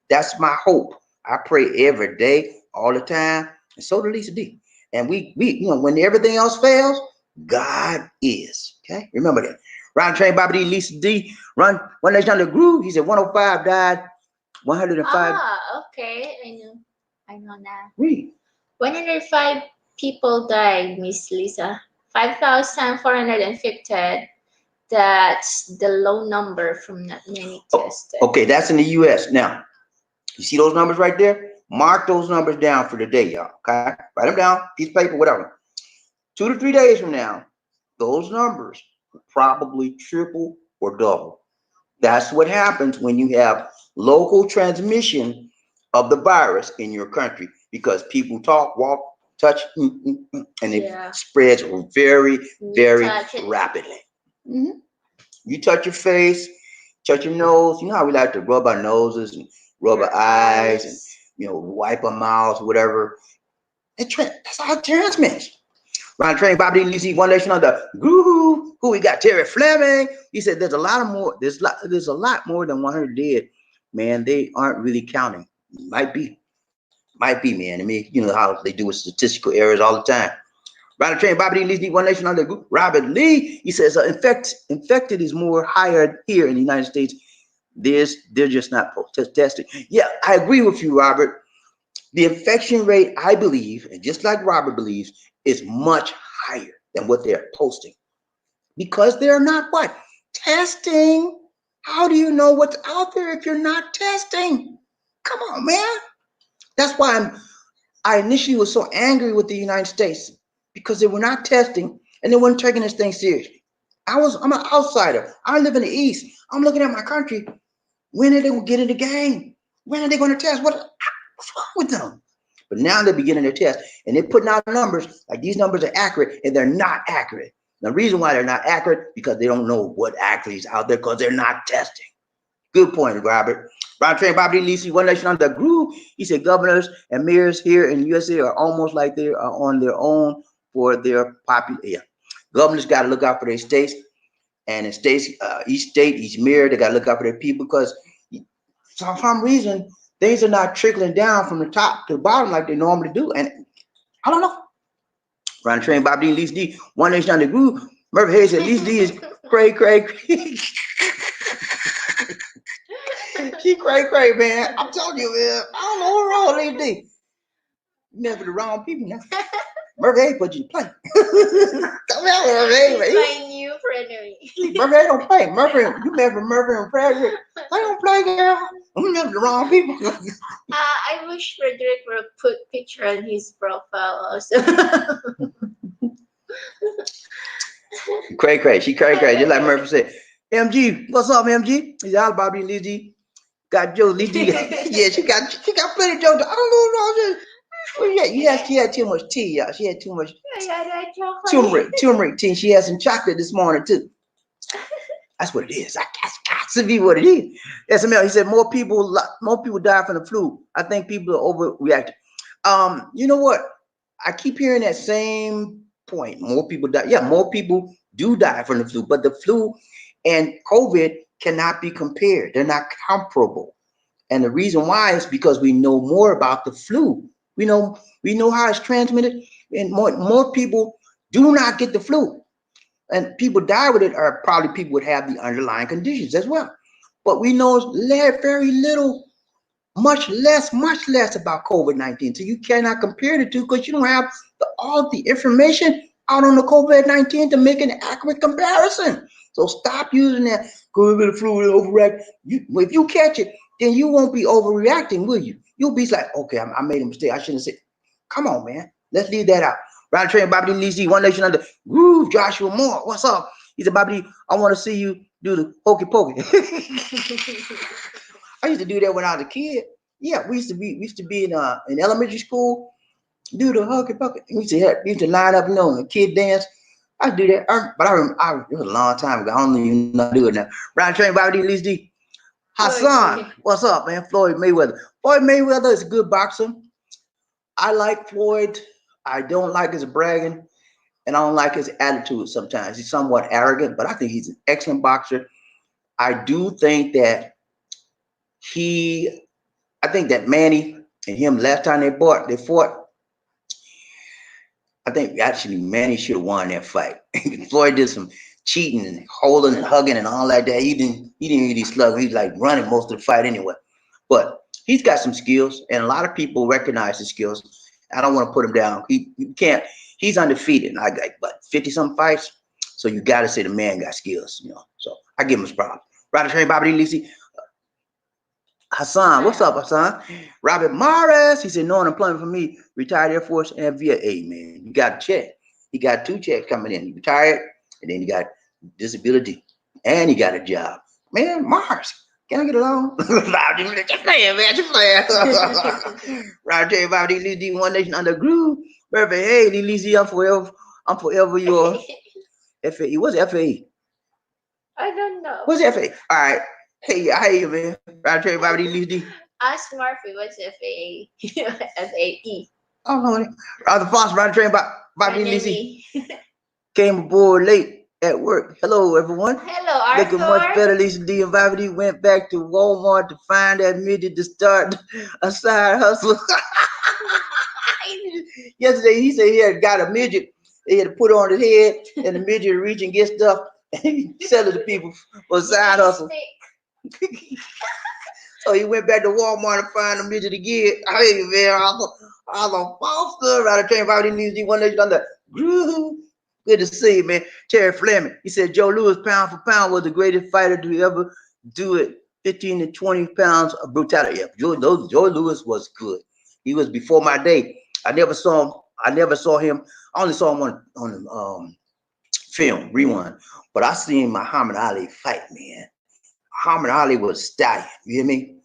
That's my hope. I pray every day, all the time, and so do Lisa D. And we when everything else fails, God is. Okay? Remember that. Round train, Bobby D, Lisa D. Run One Nation Under Groove. He said 105 died. 105. Okay. I know now. Read. 105 people died, Miss Lisa. 5,400 infected. That's the low number from not many tested. Okay, that's in the U.S. Now, you see those numbers right there? Mark those numbers down for the day, y'all. Okay? Write them down, piece of paper, whatever. 2 to 3 days from now, those numbers will probably triple or double. That's what happens when you have local transmission of the virus in your country, because people talk, walk, touch, and it spreads very, very rapidly. Mm-hmm. You touch your face, touch your nose. You know how we like to rub our noses and rub our eyes and wipe our mouths, whatever. That's how it transmits. Round train, Bobby D. Lisi, One Nation Under. Who we got? Terry Fleming. He said there's a lot more. There's a lot more than 100 dead. Man, they aren't really counting. Might be, man. I mean, you know how they do with statistical errors all the time. Round train, Bobby D. Lisi, One Nation Under. Robert Lee. He says infected is more higher here in the United States. They're just not testing. Yeah, I agree with you, Robert. The infection rate, I believe, and just like Robert believes, is much higher than what they're posting, because they're not what? Testing. How do you know what's out there if you're not testing? Come on, man. That's why I initially was so angry with the United States, because they were not testing and they weren't taking this thing seriously. I'm an outsider. I live in the East. I'm looking at my country. When are they going to get in the game? When are they going to test? What's wrong with them? But now they're beginning to test, and they're putting out numbers like these numbers are accurate, and they're not accurate. The reason why they're not accurate, because they don't know what actually is out there, because they're not testing. Good point, Robert. Round train, Bobby Lisi, One Nation Under Groove. He said governors and mayors here in the USA are almost like they are on their own for their population. Governors got to look out for their states, and in states, each state, each mayor, they got to look out for their people, because for some reason, things are not trickling down from the top to the bottom like they normally do. And I don't know. Round train, Bob D, Lisa D, One Nation Under Groove. Murphy Hayes said Lisa D is cray. She cray, man. I'm telling you, man. I don't know what's wrong with Lisa D. You mess with the wrong people now. Murphy Hayes put you to play. Tell me how Murphy Hayes, man. My new frenemy. Murphy Hayes don't play. You mess with Murphy and Frederick. They don't play, girl. I'm messing with the wrong people. I wish Frederick would put picture on his profile also. Cray. She cray. Just like Murphy said. MG, what's up, MG? He's out about being Lizzie. Got Joe Lizzie. Yeah, she got plenty of Joe. I don't know. Well, yeah, she had too much tea, y'all. She had too much turmeric tea. She had some chocolate this morning too. That's what it is. That's got to be what it is. Yes, Emil, he said more people die from the flu. I think people are overreacting. You know what? I keep hearing that same point. More people die. Yeah, more people do die from the flu, but the flu and COVID cannot be compared. They're not comparable. And the reason why is because we know more about the flu. We know how it's transmitted, and more people do not get the flu. And people die with it, or probably people would have the underlying conditions as well. But we know very little, much less about COVID-19. So you cannot compare the two because you don't have all the information out on the COVID-19 to make an accurate comparison. So stop using that COVID flu overreact. If you catch it, then you won't be overreacting, will you? You'll be like, okay, I made a mistake. I shouldn't have said. Come on, man. Let's leave that out. Round train, Bobby Lee, One Nation Under. Groove, Joshua Moore. What's up? He said, Bobby, I want to see you do the hokey pokey. I used to do that when I was a kid. Yeah, we used to be in elementary school, do the hokey pokey. We used to line up, and kid dance. I do that, but it was a long time ago. I don't even know how to do it now. Round train, Bobby Lee, Hassan, what's up, man? Floyd Mayweather. Floyd Mayweather is a good boxer. I like Floyd. I don't like his bragging, and I don't like his attitude sometimes. He's somewhat arrogant, but I think he's an excellent boxer. I do think that I think that Manny and him, last time they fought, I think actually Manny should have won that fight. Floyd did some cheating and holding and hugging and all like that. He didn't really slug. He was like running most of the fight anyway. But he's got some skills, and a lot of people recognize his skills. I don't want to put him down. He can't. He's undefeated. I got 50-something fights. So you got to say the man got skills, So I give him his props. Ryder Train, Bobby Lisi. Hassan, what's up, Hassan? Robert Morris, he said, no unemployment for me, retired Air Force and VA. Man, you got a check. He got 2 checks coming in. He retired, and then he got disability, and he got a job. Man, Mars, can I get along? Just playing, man, just playing. Roger J. Bobby Lee, One Nation Under Groove. Perfect. Hey, Lee, I'm forever yours. FAE. What's FAE? I don't know. What's FAE? All right. Hey, I hear you, man. Roger J. Bobby Lee. Ask Murphy what's FAE. FAE. Oh, no. The boss, Roger Train, Bobby Lee came aboard late at work. Hello, everyone. Hello, Arthur. Looking much better, Lisa D. And Bobby D went back to Walmart to find that midget to start a side hustle. Yesterday, he said he had got a midget. He had to put on his head, and the midget would reach and get stuff and sell it to people for a side hustle. So he went back to Walmart to find a midget again. Hey, man, I was on Foster, Ryder Train, Bobby D. One Nation Under Groove. Good to see you, man. Terry Fleming. He said Joe Louis, pound for pound, was the greatest fighter to ever do it. 15 to 20 pounds of brutality. Yeah, Joe Louis was good. He was before my day. I never saw him. I only saw him on film, rewind. But I seen Muhammad Ali fight, man. Muhammad Ali was a stallion. You hear me?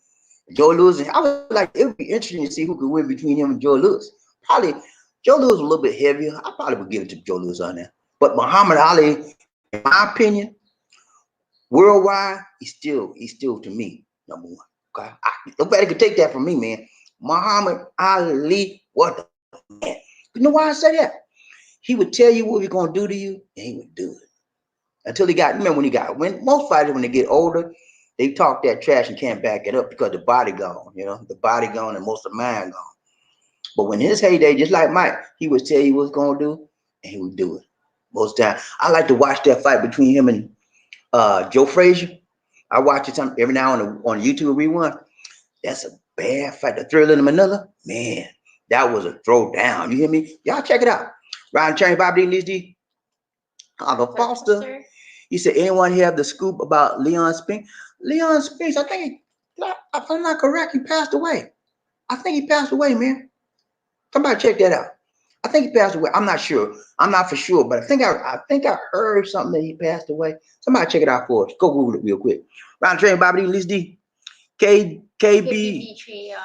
Joe Louis. I was like, it would be interesting to see who could win between him and Joe Louis. Probably Joe Louis was a little bit heavier. I probably would give it to Joe Louis on there. But Muhammad Ali, in my opinion, worldwide, he's still to me number one. Okay, nobody could take that from me, man. Muhammad Ali, what the man? You know why I say that? He would tell you what he's gonna do to you, and he would do it until he got. Remember when most fighters, when they get older, they talk that trash and can't back it up because the body gone. The body gone and most of the mind gone. But when his heyday, just like Mike, he would tell you what he's gonna do, and he would do it. Most time, I like to watch that fight between him and Joe Frazier. I watch it every now on YouTube rewind. That's a bad fight. The Thrill in Manila, man, that was a throwdown. You hear me? Y'all check it out. Ryan Cherry, Bobby D. Uncle Foster. He said, anyone have the scoop about Leon Spinks? Leon Spinks, I think, if I'm not correct, he passed away. I think he passed away, man. Somebody check that out. I think he passed away. I'm not sure. I'm not for sure, but I think I heard something that he passed away. Somebody check it out for us. Go Google it real quick. Round train, Bobby D, Liz D. KBB KBBJR.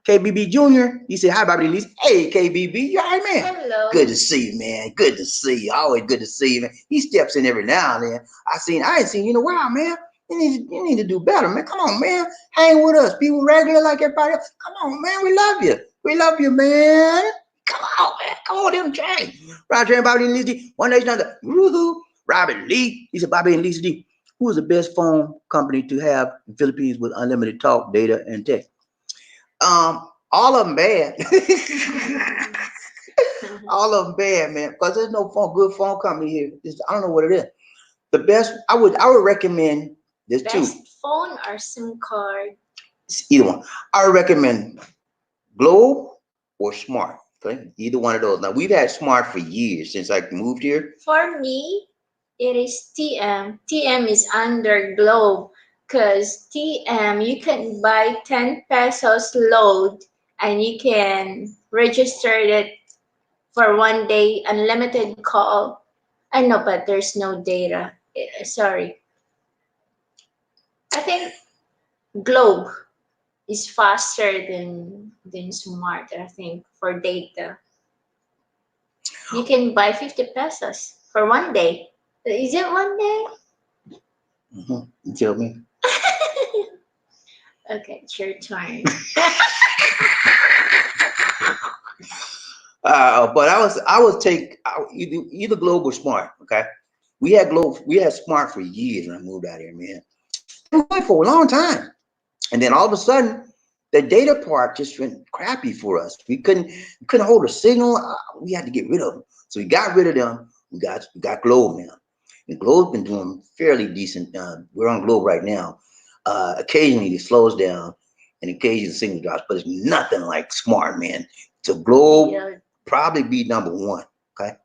KBB Jr. He said, hi, Bobby Lee. Hey, KBB, you all right, man? Hello. Good to see you, man. Good to see you. Always good to see you, man. He steps in every now and then. I ain't seen you in a while, man. You need to do better, man. Come on, man. Hang with us. Be regular like everybody else. Come on, man. We love you. We love you, man. Come on, man. Come on, them train. Roger and Bobby and Lizzie. One nation under. Woohoo. Robert Lee. He said, Bobby and Lizzie D. Who is the best phone company to have in the Philippines with unlimited talk, data, and text? All of them bad. All of them bad, man. Because there's no good phone company here. I don't know what it is. The best, I would recommend this too. Best phone or SIM card? Either one. I would recommend Globe or Smart. Okay, either one of those. Now we've had Smart for years since I moved here. For me, it is TM. TM is under Globe because TM you can buy 10 pesos load and you can register it for 1 day, unlimited call. I know, but there's no data. Sorry. I think Globe is faster than Smart, I think, for data. You can buy 50 pesos for 1 day. Is it 1 day? You tell me. Okay, it's your turn. But I would take either Globe or Smart. Okay, we had Globe, we had Smart for years when I moved out here, man. We went for a long time, and then all of a sudden, the data part just went crappy for us. We couldn't hold a signal. We had to get rid of them, so we got rid of them. We got Globe now, and Globe's been doing fairly decent. We're on Globe right now. Occasionally it slows down, and occasionally the signal drops, but it's nothing like Smart, man. So Globe. Yeah. Probably be number one. Okay.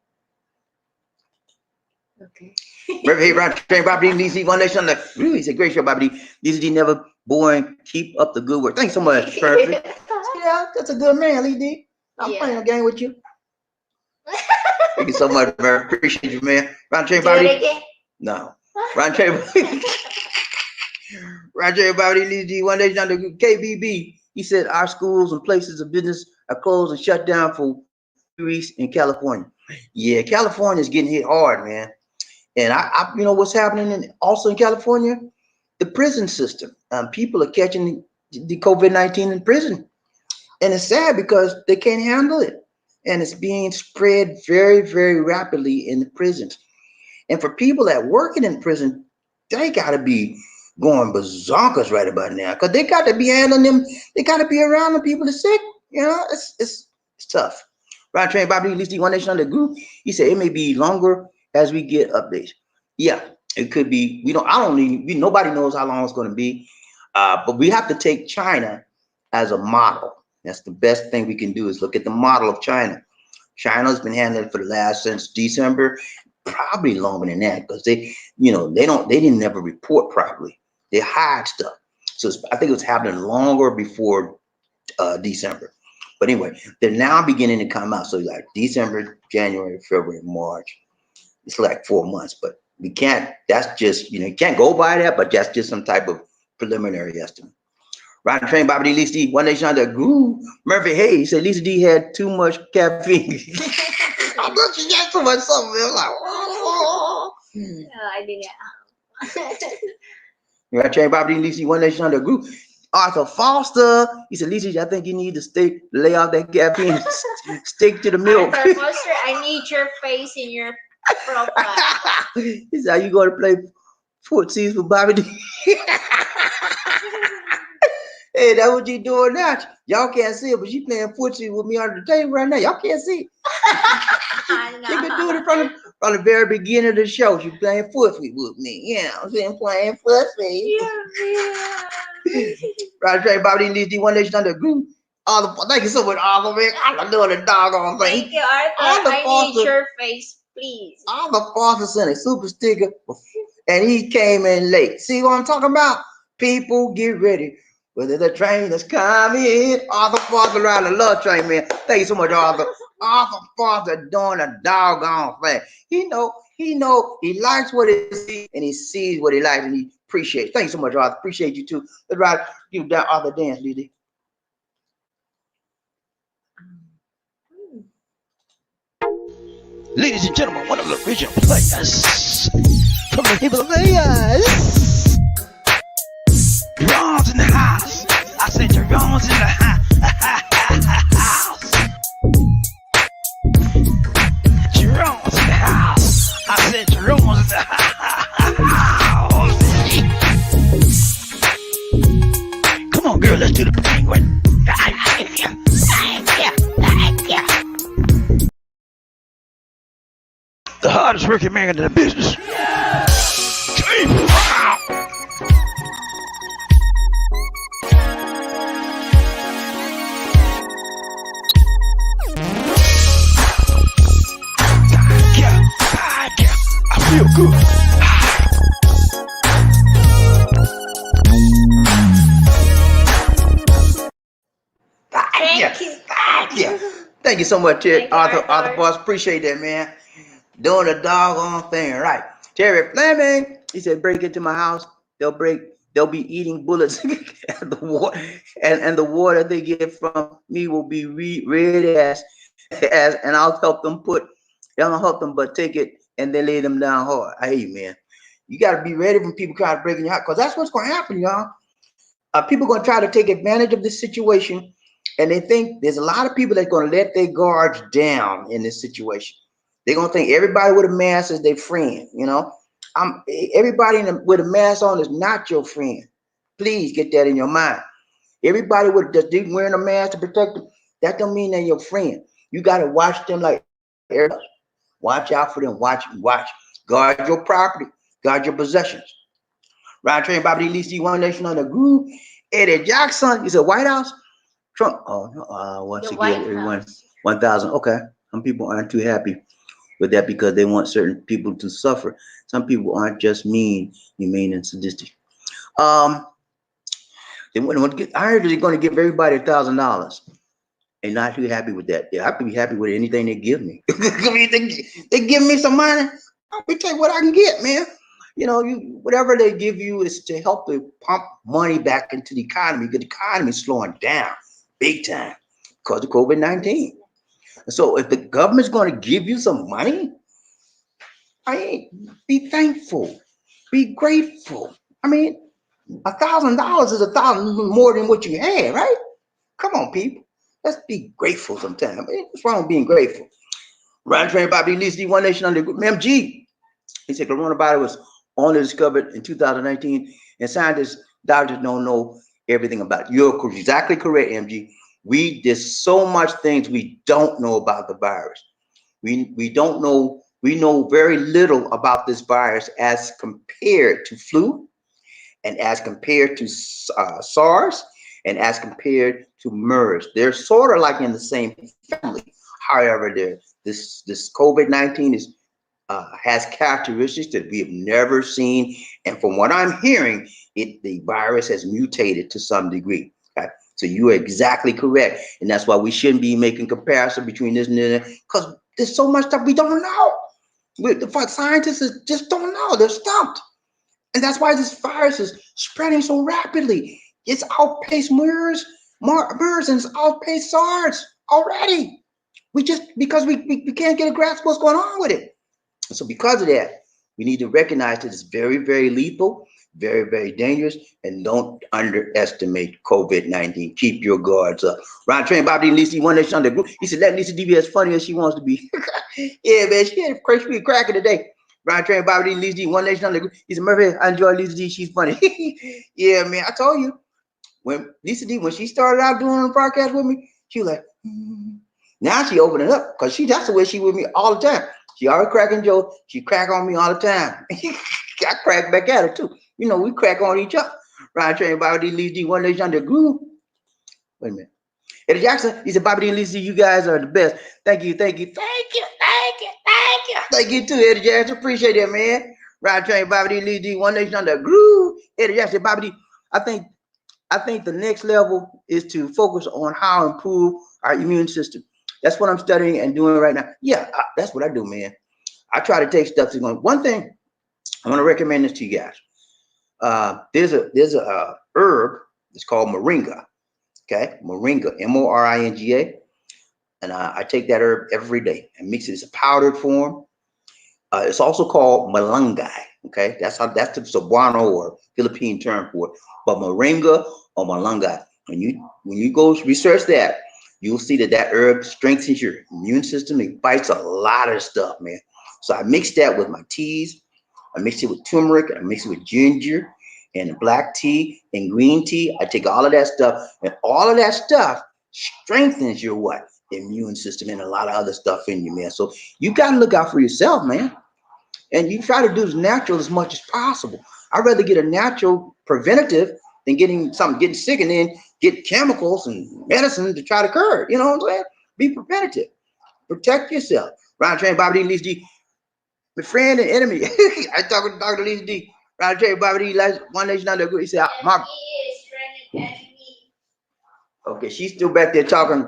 Okay. Hey, Ron Train, Bobby D, DC, One Nation. Really, said great show, Bobby D. DC never boring. Keep up the good work. Thanks so much, Perfect. Yeah, that's a good man, Lee D. I'm playing a game with you. Thank you so much, man. Appreciate you, man. Ron Train, Bobby D. No. Ron Train, Ron Train, Bobby D, DC, One Nation under KBB. He said our schools and places of business are closed and shut down for weeks in California. Yeah, California is getting hit hard, man. And I you know what's happening also in California? The prison system. People are catching the COVID-19 in prison. And it's sad because they can't handle it. And it's being spread very, very rapidly in the prisons. And for people that working in prison, they gotta be going berserkers right about now. Because they got to be handling them, they gotta be around the people that's sick. You know, it's tough. Right, Train Bobby, at least the One Nation under group. He said it may be longer as we get updates. Yeah, it could be. Nobody knows how long it's going to be. But we have to take China as a model. That's the best thing we can do is look at the model of China. China's been handling it for the last since December, probably longer than that, because they didn't never report properly. They hide stuff. So I think it was happening longer before December. But anyway, they're now beginning to come out. So like December, January, February, March. It's like 4 months, but we can't, that's just, you can't go by that, but that's just some type of preliminary estimate. Riding train, Bobby D, Lisa D, One Nation under Groove. Murphy Hayes said Lisa D had too much caffeine. I thought she had too much something. I was like, oh. No, I didn't. Riding train, Bobby D, Lisa D, One Nation under Groove. Arthur Foster, he said, Lisa, I think you need to lay off that caffeine, stick to the milk. Arthur Foster, I need your face in your profile. He said, are you going to play footsies with Bobby D? Hey, that's what you doing now. Y'all can't see it, but she playing footsie with me under the table right now. Y'all can't see it. She been doing it from the very beginning of the show. She playing footsie with me. Yeah, I'm saying playing footsie. Yeah. Right, straight Bobby D, D, One Nation under group. Thank you so much, Arthur, man. I'm doing the doggone thing. Thank you, Arthur. I need your face, please. Arthur Foster sent a super sticker, and he came in late. See what I'm talking about? People, get ready. Whether the train is coming, Arthur Foster riding the love train, man. Thank you so much, Arthur. Arthur Foster doing a doggone thing. He know he likes what he sees and he sees what he likes and he appreciates. Thank you so much, Arthur. Appreciate you too. Let's ride you down Arthur dance, Lizzie. Ladies and gentlemen, one of the original players from the Himalayas. Jerome's in the house. I said Jerome's in the house. Jerome's in the house. I said Jerome's in the house. Come on, girl, let's do the penguin. The hardest working man in the business. I feel good. Thank you. Thank you so much, Thank you, Arthur Arthur. Boss. Appreciate that, man. Doing the doggone thing right. Terry Fleming, he said, break into my house. They'll be eating bullets and the water and the water they get from me will be red as and I'll help them but take it and then lay them down hard. I hear you, man. You got to be ready when people try to break in your house, because that's what's going to happen, y'all. People going to try to take advantage of this situation, and they think there's a lot of people that's going to let their guards down in this situation. They're going to think everybody with a mask is their friend, you know. Everybody with a mask on is not your friend. Please get that in your mind. Everybody just wearing a mask to protect them, that don't mean they're your friend. You got to watch them like everybody. Watch out for them. Watch. Guard your property. Guard your possessions. Ryan Train, Bobby Lee, One Nation under Groove. Eddie Jackson, is a White House. Trump. Once The again, White everyone, House. 1,000. Okay. Some people aren't too happy with that because they want certain people to suffer. Some people aren't just mean, humane, and sadistic. I heard they're going to give everybody $1,000. And not too happy with that. Yeah, I could be happy with anything they give me. They give me some money. I'll take what I can get, man. You know, whatever they give you is to help to pump money back into the economy, because the economy is slowing down big time because of COVID-19. So if the government's going to give you some money, be thankful, be grateful. I mean, $1,000 is $1,000 more than what you had, right? Come on, people. Let's be grateful sometimes. I mean, what's wrong with being grateful? Ryan Train Bobby Lee, One Nation under MG. He said coronavirus was only discovered in 2019, and scientists, doctors don't know everything about it. You're exactly correct, MG. There's so much things we don't know about the virus. We don't know. We know very little about this virus as compared to flu, and as compared to SARS, and as compared to MERS. They're sort of like in the same family. However, this COVID-19 has characteristics that we have never seen, and from what I'm hearing, the virus has mutated to some degree. Okay? So you are exactly correct, and that's why we shouldn't be making comparison between this and that, because there's so much stuff we don't know. The scientists just don't know. They're stumped. And that's why this virus is spreading so rapidly. It's outpaced MERS, and it's outpaced SARS already. Because we can't get a grasp of what's going on with it. And so because of that, we need to recognize that it's very, very lethal, very, very dangerous, and don't underestimate COVID-19. Keep your guards up. Ron Train, Bobby Lisa, One Nation under Group. He said, let Lisa D be as funny as she wants to be. Yeah, man, she had a crazy cracker today. Ryan Train, Bobby Lisa D, One Nation under Group. He said, Murphy, I enjoy Lisa D. She's funny. Yeah, man, I told you. When Lisa D, when she started out doing the podcast with me, she was like, Now she opening up, because that's the way she with me all the time. She already cracking jokes. She crack on me all the time. I crack back at her too. You know, we crack on each other. Ryan Train, Bobby D, Lisa D, One Nation under Group. Wait a minute. Eddie Jackson, he said, Bobby D and Lisa, you guys are the best. Thank you. Thank you too, Eddie Jackson. Appreciate that, man. Ryan Train, Bobby D, Lisa D, One Nation under Groove. Eddie Jackson, Bobby D, I think the next level is to focus on how to improve our immune system. That's what I'm studying and doing right now. Yeah, that's what I do, man. I try to take stuff to going. One thing I want to recommend this to you guys. There's a herb. It's called moringa. Okay, moringa, Moringa, and I take that herb every day and mix it. It's a powdered form. It's also called malunggay. Okay, that's the Cebuano or Philippine term for it. But moringa or malunggay. When you go research that, you'll see that herb strengthens your immune system. It fights a lot of stuff, man. So I mix that with my teas. I mix it with turmeric. I mix it with ginger and black tea and green tea. I take all of that stuff, and all of that stuff strengthens your what? Immune system and a lot of other stuff in you, man. So you got to look out for yourself, man. And you try to do as natural as much as possible. I'd rather get a natural preventative than getting sick and then get chemicals and medicine to try to cure it. You know what I'm saying? Be preventative. Protect yourself. Ron Train, Bobby D, Lisa D, my friend and enemy. I talk with Dr. Lisa D. Ron Train, Bobby D, One Nation Under Good. He said, "My." Okay, she's still back there talking.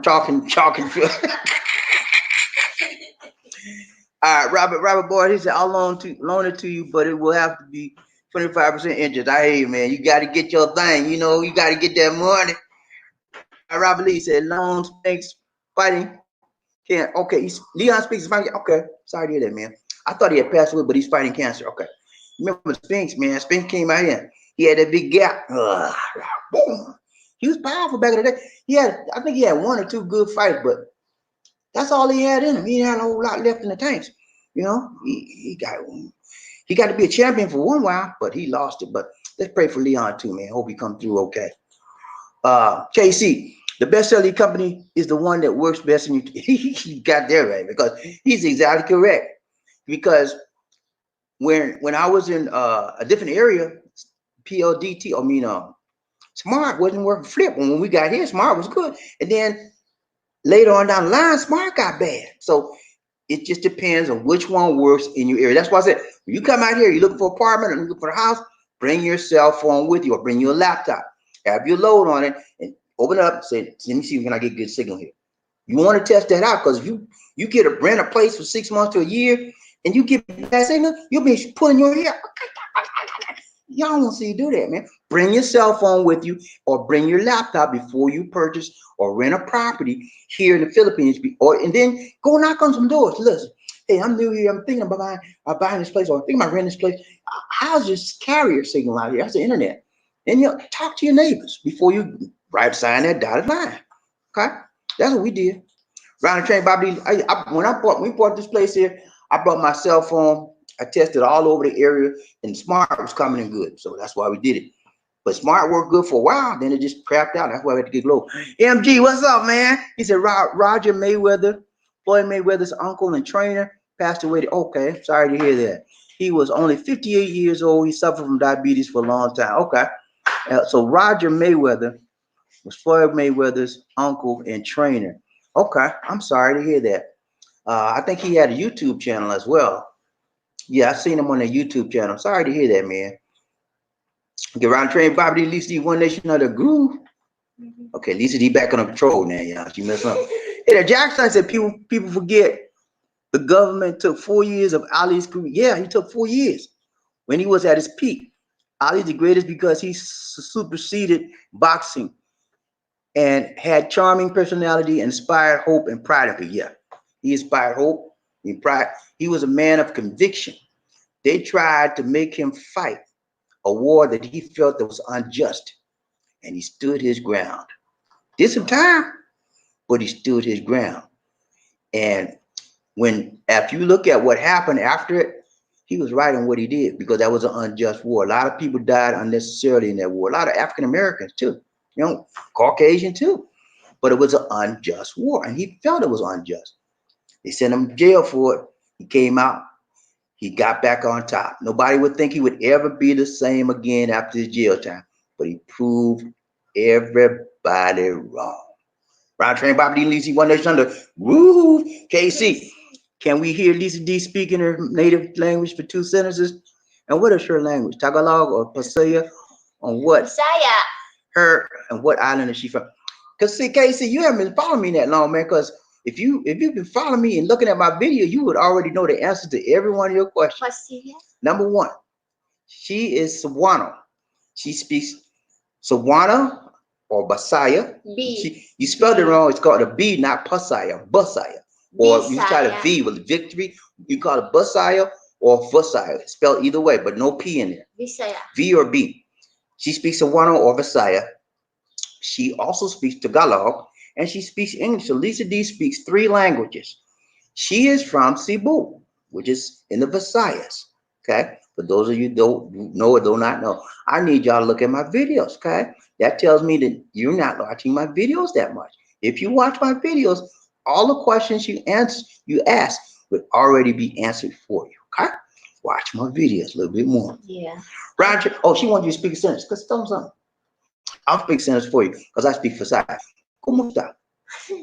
All right, Robert Boyd, he said, "I'll loan it to you, but it will have to be 25% interest." I hear you, man. You got to get your thing. You know, you got to get that money. Robert Lee said, "Loan Spinks fighting cancer." Okay, Leon Spinks is fighting. Okay, sorry to hear that, man. I thought he had passed away, but he's fighting cancer. Okay, remember Spinks, man? Spinks came out here. He had that big gap. Boom. He was powerful back in the day. I think he had one or two good fights, but that's all he had in him. He didn't have a whole lot left in the tanks. You know, he got to be a champion for one while, but he lost it. But let's pray for Leon too, man. Hope he come through okay. KC, the best-selling company is the one that works best in you. He got there right, because he's exactly correct. Because when I was in a different area, Smart wasn't working flip. When we got here, Smart was good. And then later on down the line, Smart got bad. So it just depends on which one works in your area. That's why I said, when you come out here, you're looking for an apartment or looking for a house, bring your cell phone with you or bring your laptop. Have your load on it and open it up. Say, let me see if I get good signal here. You want to test that out, because if you get rent a place for 6 months to a year and you get bad signal, you'll be pulling your hair. Y'all don't want to see you do that, man. Bring your cell phone with you or bring your laptop before you purchase or rent a property here in the Philippines. And then go knock on some doors. Listen, hey, I'm new here. I'm thinking about buying this place, or I'm thinking about renting this place. How's this carrier signal out here? That's the internet. And talk to your neighbors before you sign that dotted line. Okay? That's what we did. Round the train, Bobby. When we bought this place here, I brought my cell phone. I tested all over the area, and Smart was coming in good. So that's why we did it. But Smart worked good for a while, then it just crapped out. That's why we had to get low. MG, what's up, man? He said Roger Mayweather, Floyd Mayweather's uncle and trainer, passed away. Okay, sorry to hear that. He was only 58 years old. He suffered from diabetes for a long time. Okay. So Roger Mayweather was Floyd Mayweather's uncle and trainer. Okay, I'm sorry to hear that. I think he had a YouTube channel as well. Yeah, I seen him on the YouTube channel. Sorry to hear that, man. Get around train Bobby D, Lisa D, One Nation Under Groove. Okay, Lisa D back on control now, y'all. She messed up. Hey, Jackson said people forget the government took 4 years of Ali's career. Yeah, he took 4 years when he was at his peak. Ali's the greatest because he superseded boxing and had charming personality, inspired hope and pride in people. Yeah, he inspired hope and pride. He was a man of conviction. They tried to make him fight a war that he felt that was unjust, and he stood his ground. Did some time, but he stood his ground. And after you look at what happened after it, he was right in what he did, because that was an unjust war. A lot of people died unnecessarily in that war. A lot of African Americans too, Caucasian too. But it was an unjust war, and he felt it was unjust. They sent him to jail for it. He came out. He got back on top. Nobody would think he would ever be the same again after his jail time, but he proved everybody wrong. Round train Bobby D, Lisa, One Nation Under Groove. KC, can we hear Lisa D speaking her native language for 2 sentences? And what is her language? Tagalog or Pasaya? On what? Bisaya. Her, and what island is she from? Because see, KC, you haven't been following me that long, man, because if you've been following me and looking at my video, you would already know the answer to every one of your questions. Pastilla? Number one, she is Cebuano. She speaks Cebuano or Basaya. B. You spelled it wrong. It's called a B, not Pasaya, Basaya. Or you try to V with victory, you call it Basaya or Vasaya. It's spelled either way, but no P in there. Visaya. V or B. She speaks Cebuano or Visaya. She also speaks Tagalog and she speaks English. So Lisa D speaks 3 languages. She is from Cebu, which is in the Visayas. Okay. For those of you who don't know or do not know, I need y'all to look at my videos. Okay. That tells me that you're not watching my videos that much. If you watch my videos, all the questions you ask would already be answered for you. Okay. Watch my videos a little bit more. Yeah. Roger. Oh, she wanted you to speak a sentence. Because tell them something. I'll speak sentence for you because I speak for side. ¿Cómo está?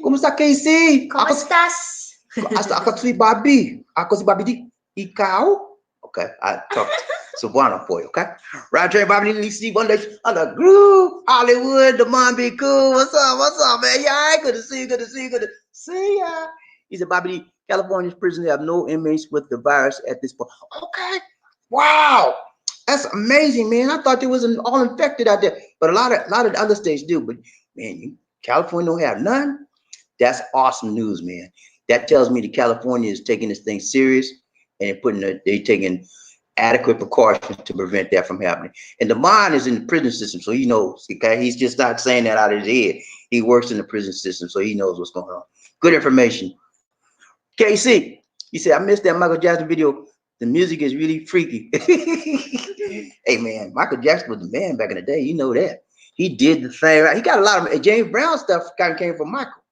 ¿Cómo está, Casey? ¿Cómo estás? Ako si Bobby. Ako si Bobby D. Ikaw? Okay, I talk Cebuano for you, okay? Roger, Bobby Lee, Steve, one day on the groove, Hollywood, the mom be cool. What's up, man? Yeah, good to see you, good to see you, good to see ya. He said, Bobby Lee, California's prisons have no inmates with the virus at this point. Okay, wow. That's amazing, man. I thought there was all infected out there, but a lot of other states do. But man, California don't have none. That's awesome news, man. That tells me that California is taking this thing serious and they're taking adequate precautions to prevent that from happening. And the mind is in the prison system, so he knows. Okay, he's just not saying that out of his head. He works in the prison system, so he knows what's going on. Good information. KC, he said, I missed that Michael Jackson video. The music is really freaky. Hey man, Michael Jackson was the man back in the day. You know that. He did the thing right. He got a lot of James Brown stuff kind of came from Michael.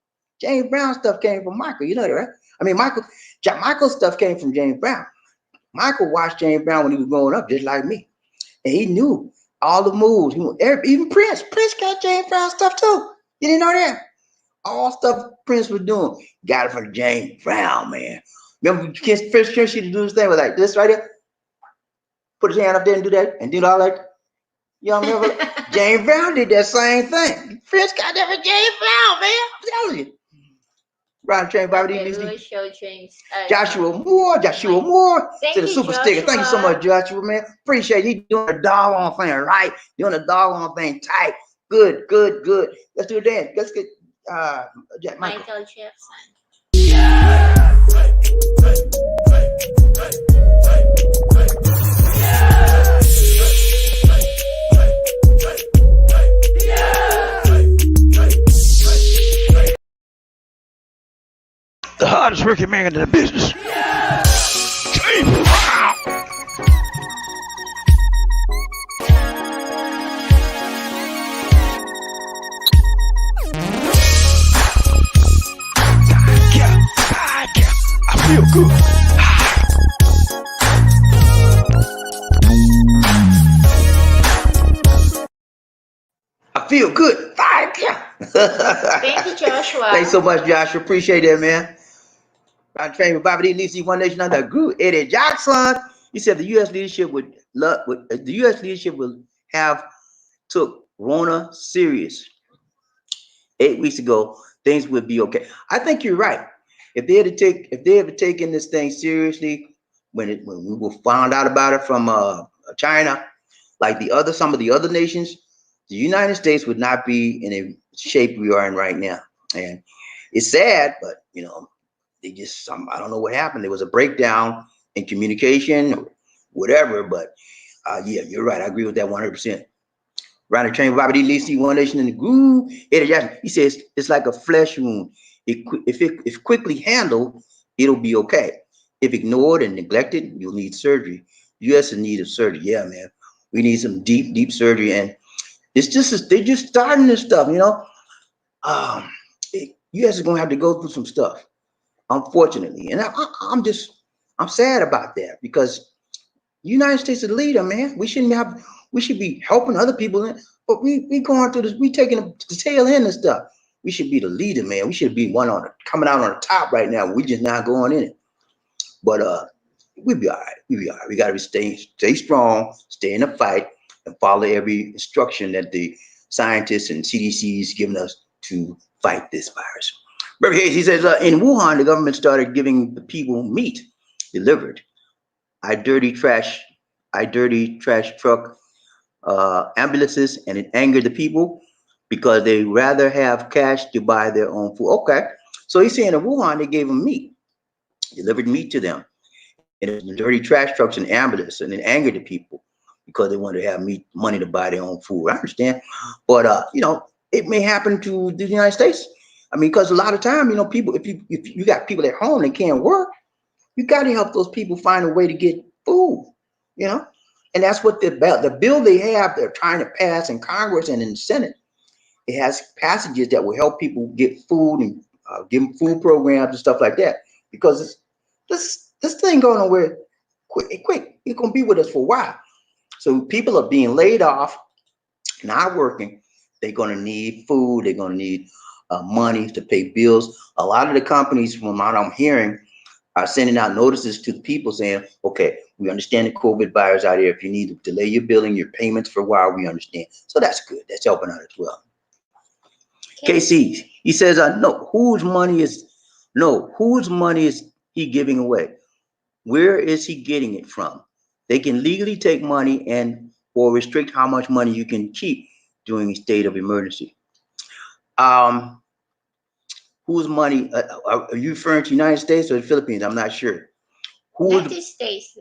James Brown stuff came from Michael. You know that, right? I mean, Michael's stuff came from James Brown. Michael watched James Brown when he was growing up, just like me. And he knew all the moves. Even Prince. Prince got James Brown stuff too. You didn't know that? All stuff Prince was doing. Got it from James Brown, man. Remember, first Prince used to do this thing with like this right here? Put his hand up there and do that and do all that. Y'all remember? James Brown did that same thing. Prince got that from James Brown, man. I'm telling you. Ron Train, Bobby Okay, D. we will show James. Joshua Moore. Thank To the you, super sticker. Thank you so much, Joshua, man. Appreciate you doing the doggone thing right. Doing the doggone thing tight. Good. Let's do it then. Let's get Michael. Michael Jackson. The hardest working man in the business. I feel good. I feel good. Thank you. Thank you, Joshua. Thanks so much, Joshua. Appreciate that, man. I'm training with Bobby D. Lisi, One Nation Under Group. Eddie Jackson. He said the U.S. leadership would have took Rona serious 8 weeks ago. Things would be okay. I think you're right. If they had taken this thing seriously when we were found out about it from China, like some of the other nations, the United States would not be in a shape we are in right now. And it's sad, but they just I don't know what happened. There was a breakdown in communication or whatever, but yeah, you're right. I agree with that 100%. Ronnie Train, Bobby D. Lisi, One Nation in the Groove. Eddie Jackson, he says it's like a flesh wound. If quickly handled, it'll be okay. If ignored and neglected, you'll need surgery. U.S. is in need of surgery. Yeah, man. We need some deep surgery. And they're just starting this stuff, U.S. is going to have to go through some stuff, unfortunately. And I'm sad about that because the United States is the leader, man. We should be helping other people, but we going through this. We taking the tail end of stuff. We should be the leader, man. We should be coming out on the top right now. We just not going in it. But we'll be all right. We'll be all right. We gotta stay strong, stay in the fight, and follow every instruction that the scientists and CDC is giving us to fight this virus. Brother Hayes, he says, in Wuhan, the government started giving the people meat delivered. I dirty trash, I dirty trash truck ambulances, and it angered the people because they rather have cash to buy their own food. Okay, so he's saying in Wuhan they gave them meat, delivered meat to them, and it was dirty trash trucks and ambulances, and it angered the people because they wanted to have meat, money to buy their own food. I understand, but it may happen to the United States. I mean, because a lot of time, people, if you got people at home that can't work, you got to help those people find a way to get food. You know, and that's what the bill they have, they're trying to pass in Congress and in the Senate. It has passages that will help people get food and give them food programs and stuff like that. Because this thing going nowhere quick. It's gonna be with us for a while. So people are being laid off, not working. They're gonna need food. They're gonna need money to pay bills. A lot of the companies, from what I'm hearing, are sending out notices to the people saying, okay, we understand the COVID virus out there. If you need to delay your billing, your payments for a while, we understand. So that's good. That's helping out as well. Okay. KC, he says, whose money is he giving away? Where is he getting it from? They can legally take money and or restrict how much money you can keep during a state of emergency. Whose money? Are you referring to the United States or the Philippines? I'm not sure. United States.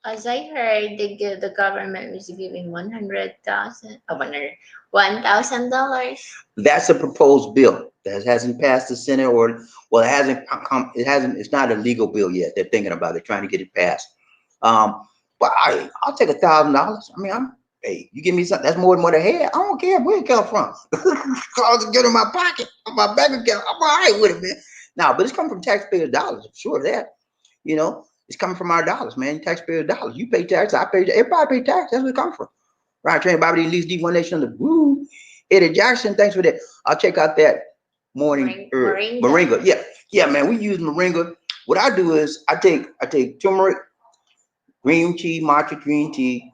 As I heard, the government was giving $1,000. That's a proposed bill that hasn't passed the Senate, or well, it hasn't come. It hasn't. It's not a legal bill yet. They're thinking about it, trying to get it passed. But I'll take $1,000. I mean, hey, you give me something that's more than what I had. I don't care where it comes from. Cause it get in my pocket, my bank account. I'm all right with it, man. Now, but it's coming from taxpayers' dollars. I'm sure of that. It's coming from our dollars, man. Taxpayers' dollars. You pay tax, I pay. Everybody pay tax. That's where it comes from. Right, train Bobby, at least D One Nation on the groove. Eddie Jackson, thanks for that. I'll check out that morning moringa. Yeah, man. We use moringa. What I do is I take turmeric, green tea, matcha green tea,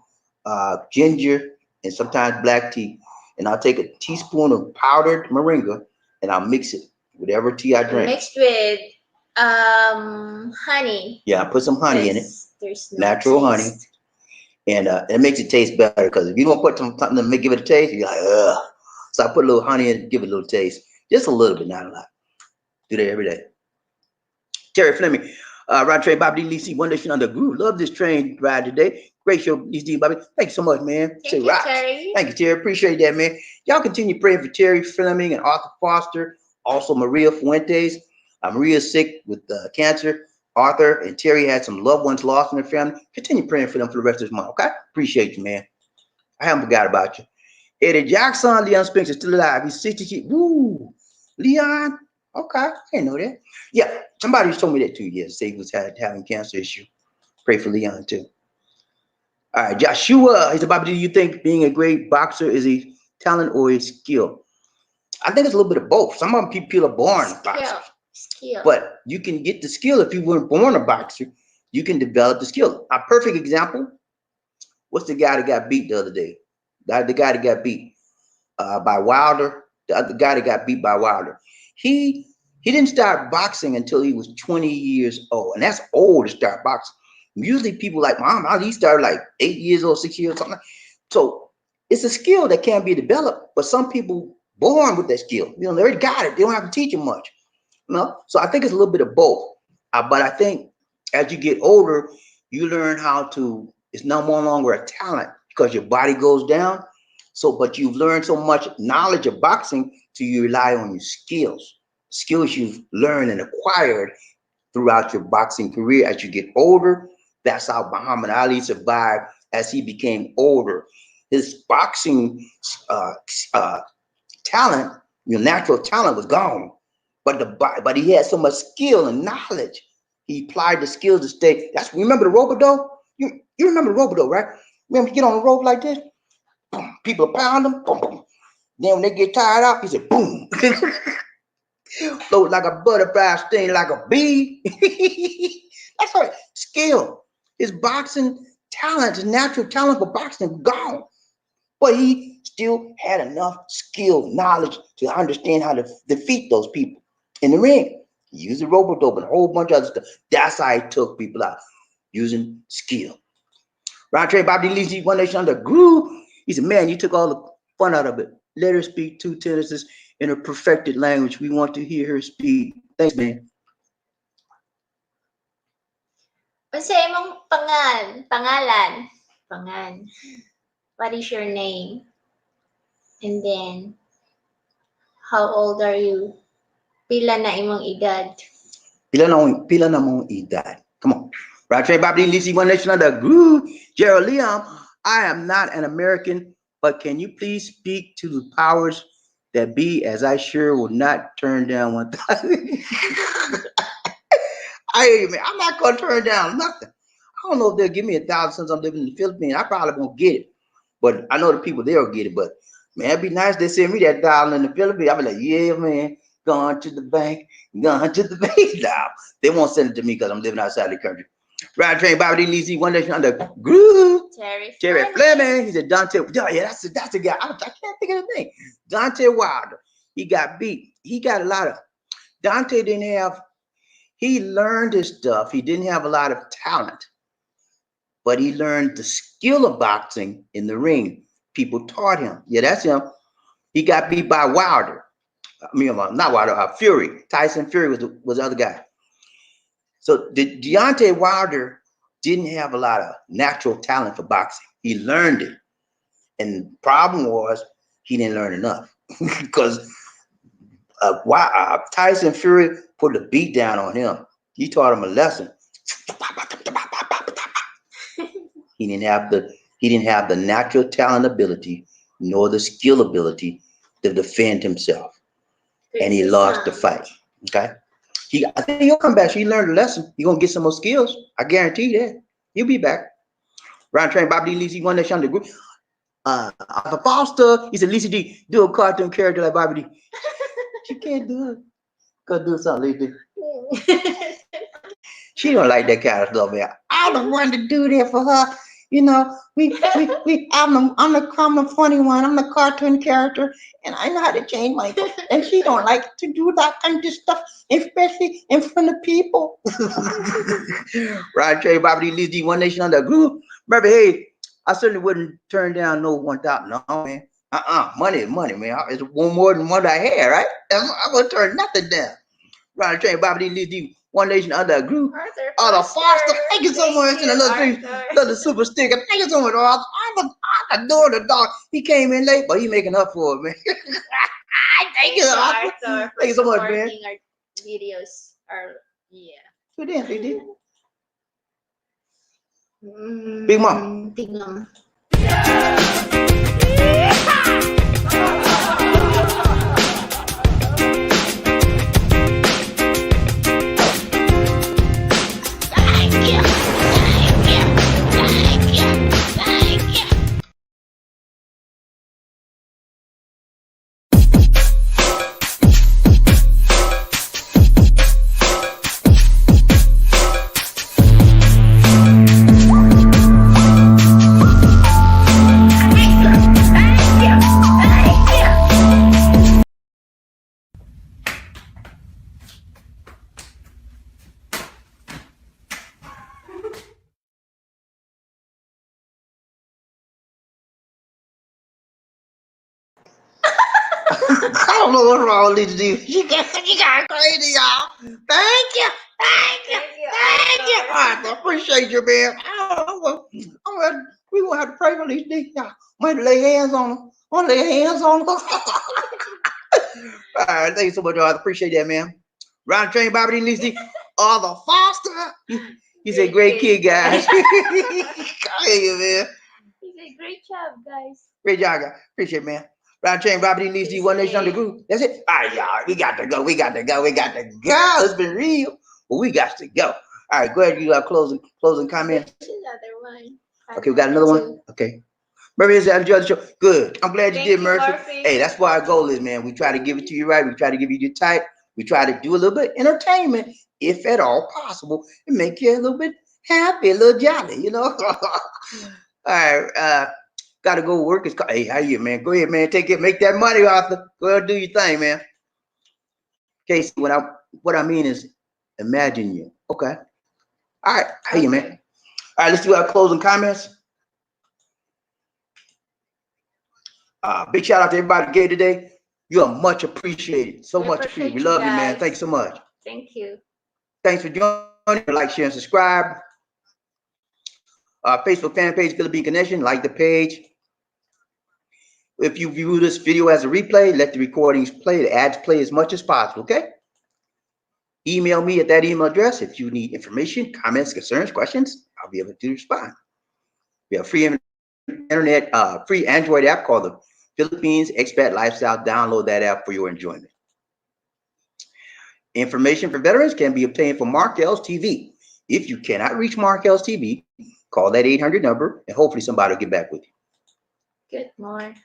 ginger, and sometimes black tea, and I'll take a teaspoon of powdered moringa and I'll mix it with whatever tea I drink. Mixed with honey. Yeah, I put some honey in it. There's no natural taste. honey. And it makes it taste better, because if you don't put something to give it a taste, you're like, ugh. So I put a little honey in, give it a little taste, just a little bit, not a lot. Do that every day. Terry Fleming, Rod Trey, Bobby D. Lee, One Nation on the Groove. Love this train ride today. Great show, D. Bobby. Thank you so much, man. Thank you, Terry. Thank you, Terry. Appreciate that, man. Y'all continue praying for Terry Fleming and Arthur Foster, also Maria Fuentes. Maria's sick with cancer. Arthur and Terry had some loved ones lost in their family. Continue praying for them for the rest of this month, okay? Appreciate you, man. I haven't forgot about you. Eddie Jackson, Leon Spinks is still alive. He's 60. Woo! Leon? Okay, I didn't know that. Yeah, somebody told me that too. Yes, say he was having cancer issue. Pray for Leon too. All right, Joshua, he's about, do you think being a great boxer is a talent or a skill? I think it's a little bit of both. Some of them people are born boxers. Skill. But you can get the skill if you weren't born a boxer. You can develop the skill. A perfect example. What's the guy that got beat the other day? The guy that got beat by Wilder. The other guy that got beat by Wilder. He didn't start boxing until he was 20 years old, and that's old to start boxing. Usually people like Mom, he started like 8 years old, 6 years, something. So it's a skill that can be developed, but some people born with that skill. They already got it. They don't have to teach them much. So I think it's a little bit of both. But I think as you get older, you learn how to, it's no longer a talent because your body goes down. So, but you've learned so much knowledge of boxing, so you rely on your skills you've learned and acquired throughout your boxing career. As you get older, that's how Muhammad Ali survived as he became older. His boxing talent, your natural talent was gone. But he had so much skill and knowledge. He applied the skills to stay. Remember the rope-a-dope? You remember the rope-a-dope, right? Remember, you get on a rope like this, boom, people pound them, boom, boom. Then when they get tired out, he said, boom. Float like a butterfly, sting like a bee. That's right, skill. His boxing talent, his natural talent for boxing was gone. But he still had enough skill, knowledge to understand how to defeat those people. in the ring. He used the rope dope and a whole bunch of other stuff. That's how he took people out using skill. Ron Trey Bobby Lee One Nation Under Groove. He said, man, you took all the fun out of it. Let her speak two tenses in a perfected language. We want to hear her speak. Thanks, man. Unsa imong pangan. What is your name? And then, how old are you? Pila na imong edad? Pila na mong edad. Come on. Ron Trey Bobby Lee One Nation Under Groove. Gerald Leon, I am not an American, but can you please speak to the powers that be, as I sure will not turn down 1,000. I hear you, man. I'm not gonna turn down nothing. I don't know if they'll give me 1,000 since I'm living in the Philippines. I probably won't get it, but I know the people they'll get it. But man, it'd be nice if they send me that 1,000 in the Philippines. I'll be like, yeah, man, going to the bank. Now they won't send it to me because I'm living outside the country. Ride train, Bobby D. Lee, One Nation Under Groove. Terry Fleming. He said Dante. Yeah, that's the guy. I can't think of his name. Dante Wilder. He got beat. He got a lot of. Dante didn't have. He learned his stuff. He didn't have a lot of talent, but he learned the skill of boxing in the ring. People taught him. Yeah, that's him. He got beat by Wilder. I mean, not Wilder. Fury. Tyson Fury was the other guy. So Deontay Wilder didn't have a lot of natural talent for boxing. He learned it. And the problem was he didn't learn enough because Tyson Fury put a beat down on him. He taught him a lesson. He didn't have the natural talent ability nor the skill ability to defend himself. And he lost the fight. Okay. I think he'll come back. He learned a lesson. He's gonna get some more skills. I guarantee that. He'll be back. Round train Bobby D. Lisi One Nation Under Group. Arthur Foster, he said, Lisa D, do a cartoon character like Bobby D. She can't do it. Go do something, Lisa. She don't like that kind of stuff, man. I'm the one to do that for her. You know, I'm the funny one. I'm the cartoon character, and I know how to change my voice. And she don't like to do that kind of stuff, especially in front of people. Right, Trey, Bobby, Lizzie, One Nation Under Group. Remember, hey, I certainly wouldn't turn down no 1,000. No, man. Money is money, man. It's one more than what I had, right? I'm gonna turn nothing down. Right, Trey, Bobby, Lizzie. One Nation Under a Group. Arthur Foster, thank you so much. And another super sticker. Thank you so much, Arthur. I'm adoring the dog. He came in late, but he making up for it, man. Thank you, Arthur. Thank you so much, man. Our videos are, yeah. Good damn, Big D. Big Mom. Big Mom. I don't know what's wrong with Lisa D. She got crazy, y'all. Thank you. Arthur, appreciate you, man. We gonna have to pray for Lisa D. Y'all might lay hands on them. Want to lay hands on them. All right, thank you so much, Arthur. Appreciate that, man. Round train, Bobby D. Lisa D. Arthur Foster. He's a great kid, guys. Hey, man. He said, great job, guys. Great job, guys. Appreciate it, man. Round chain, Bobby D. Lisi, One Nation Under Group. That's it. All right, y'all. We got to go. It's been real, but we got to go. All right, go ahead. You got closing comments. Another one. Okay, we got another one. Okay. Murphy said, enjoy the show. Good. I'm glad you did, Murphy. Hey, that's what our goal is, man. We try to give it to you right. We try to give you the type. We try to do a little bit of entertainment, if at all possible, and make you a little bit happy, a little jolly, you know. All right. Gotta go work. Hey, how you, man? Go ahead, man. Take it. Make that money, Arthur. Go ahead and do your thing, man. Casey, what I mean is imagine you. Okay. All right. Hey, you, man. All right, let's do our closing comments. Big shout out to everybody who gave today. You are much appreciated. So much appreciated. We love you, man. Thanks so much. Thank you. Thanks for joining. Like, share, and subscribe. Facebook fan page, Filipina Connection. Like the page. If you view this video as a replay, let the recordings play, the ads play as much as possible, okay? Email me at that email address if you need information, comments, concerns, questions. I'll be able to respond. We have free internet, free Android app called the Philippines Expat Lifestyle. Download that app for your enjoyment. Information for veterans can be obtained from Markel's TV. If you cannot reach Markel's TV, call that 800 number and hopefully somebody will get back with you. Good morning.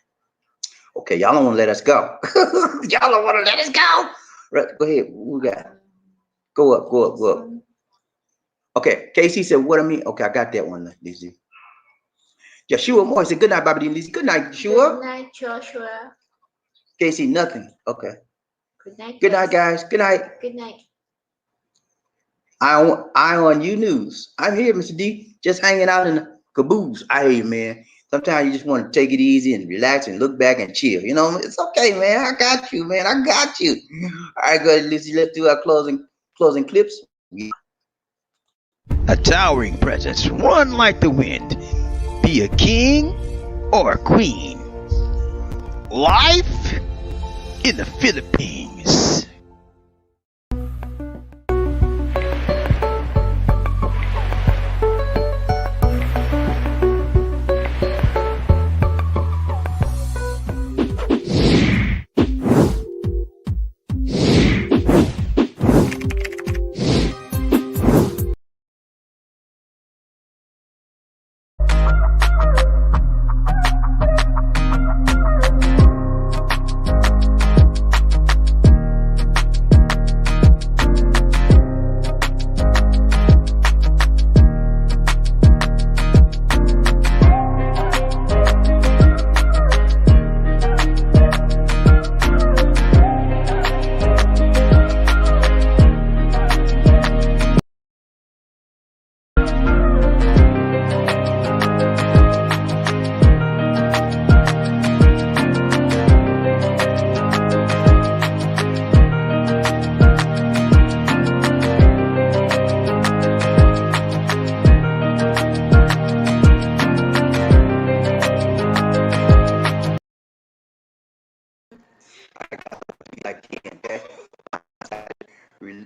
Okay, y'all don't want to let us go. Y'all don't want to let us go. Right, go ahead. What we got? Go up, go up, go up. Okay, Casey said, what I mean? Okay, I got that one, Lizzie. Joshua Moore said, good night, Bobby D. Lizzie. Good night, Joshua. Good night, Joshua. Casey, nothing. Okay. Good night. Good night, guys. Good night. Good night. Eye on you news. I'm here, Mr. D, just hanging out in the caboose. I hear you, man. Sometimes you just want to take it easy and relax and look back and chill. You know, it's okay, man. I got you, man. I got you. All right, good, Lizzie. Let's do our closing clips. A towering presence, run like the wind. Be a king or a queen. Life in the Philippines.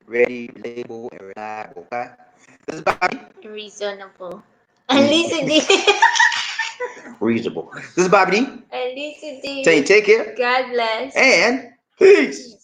Ready, label, and reliable. Okay. This is Bobby. Reasonable. And listen, Reasonable. This is Bobby D. and listen, Saying take care God bless. and peace.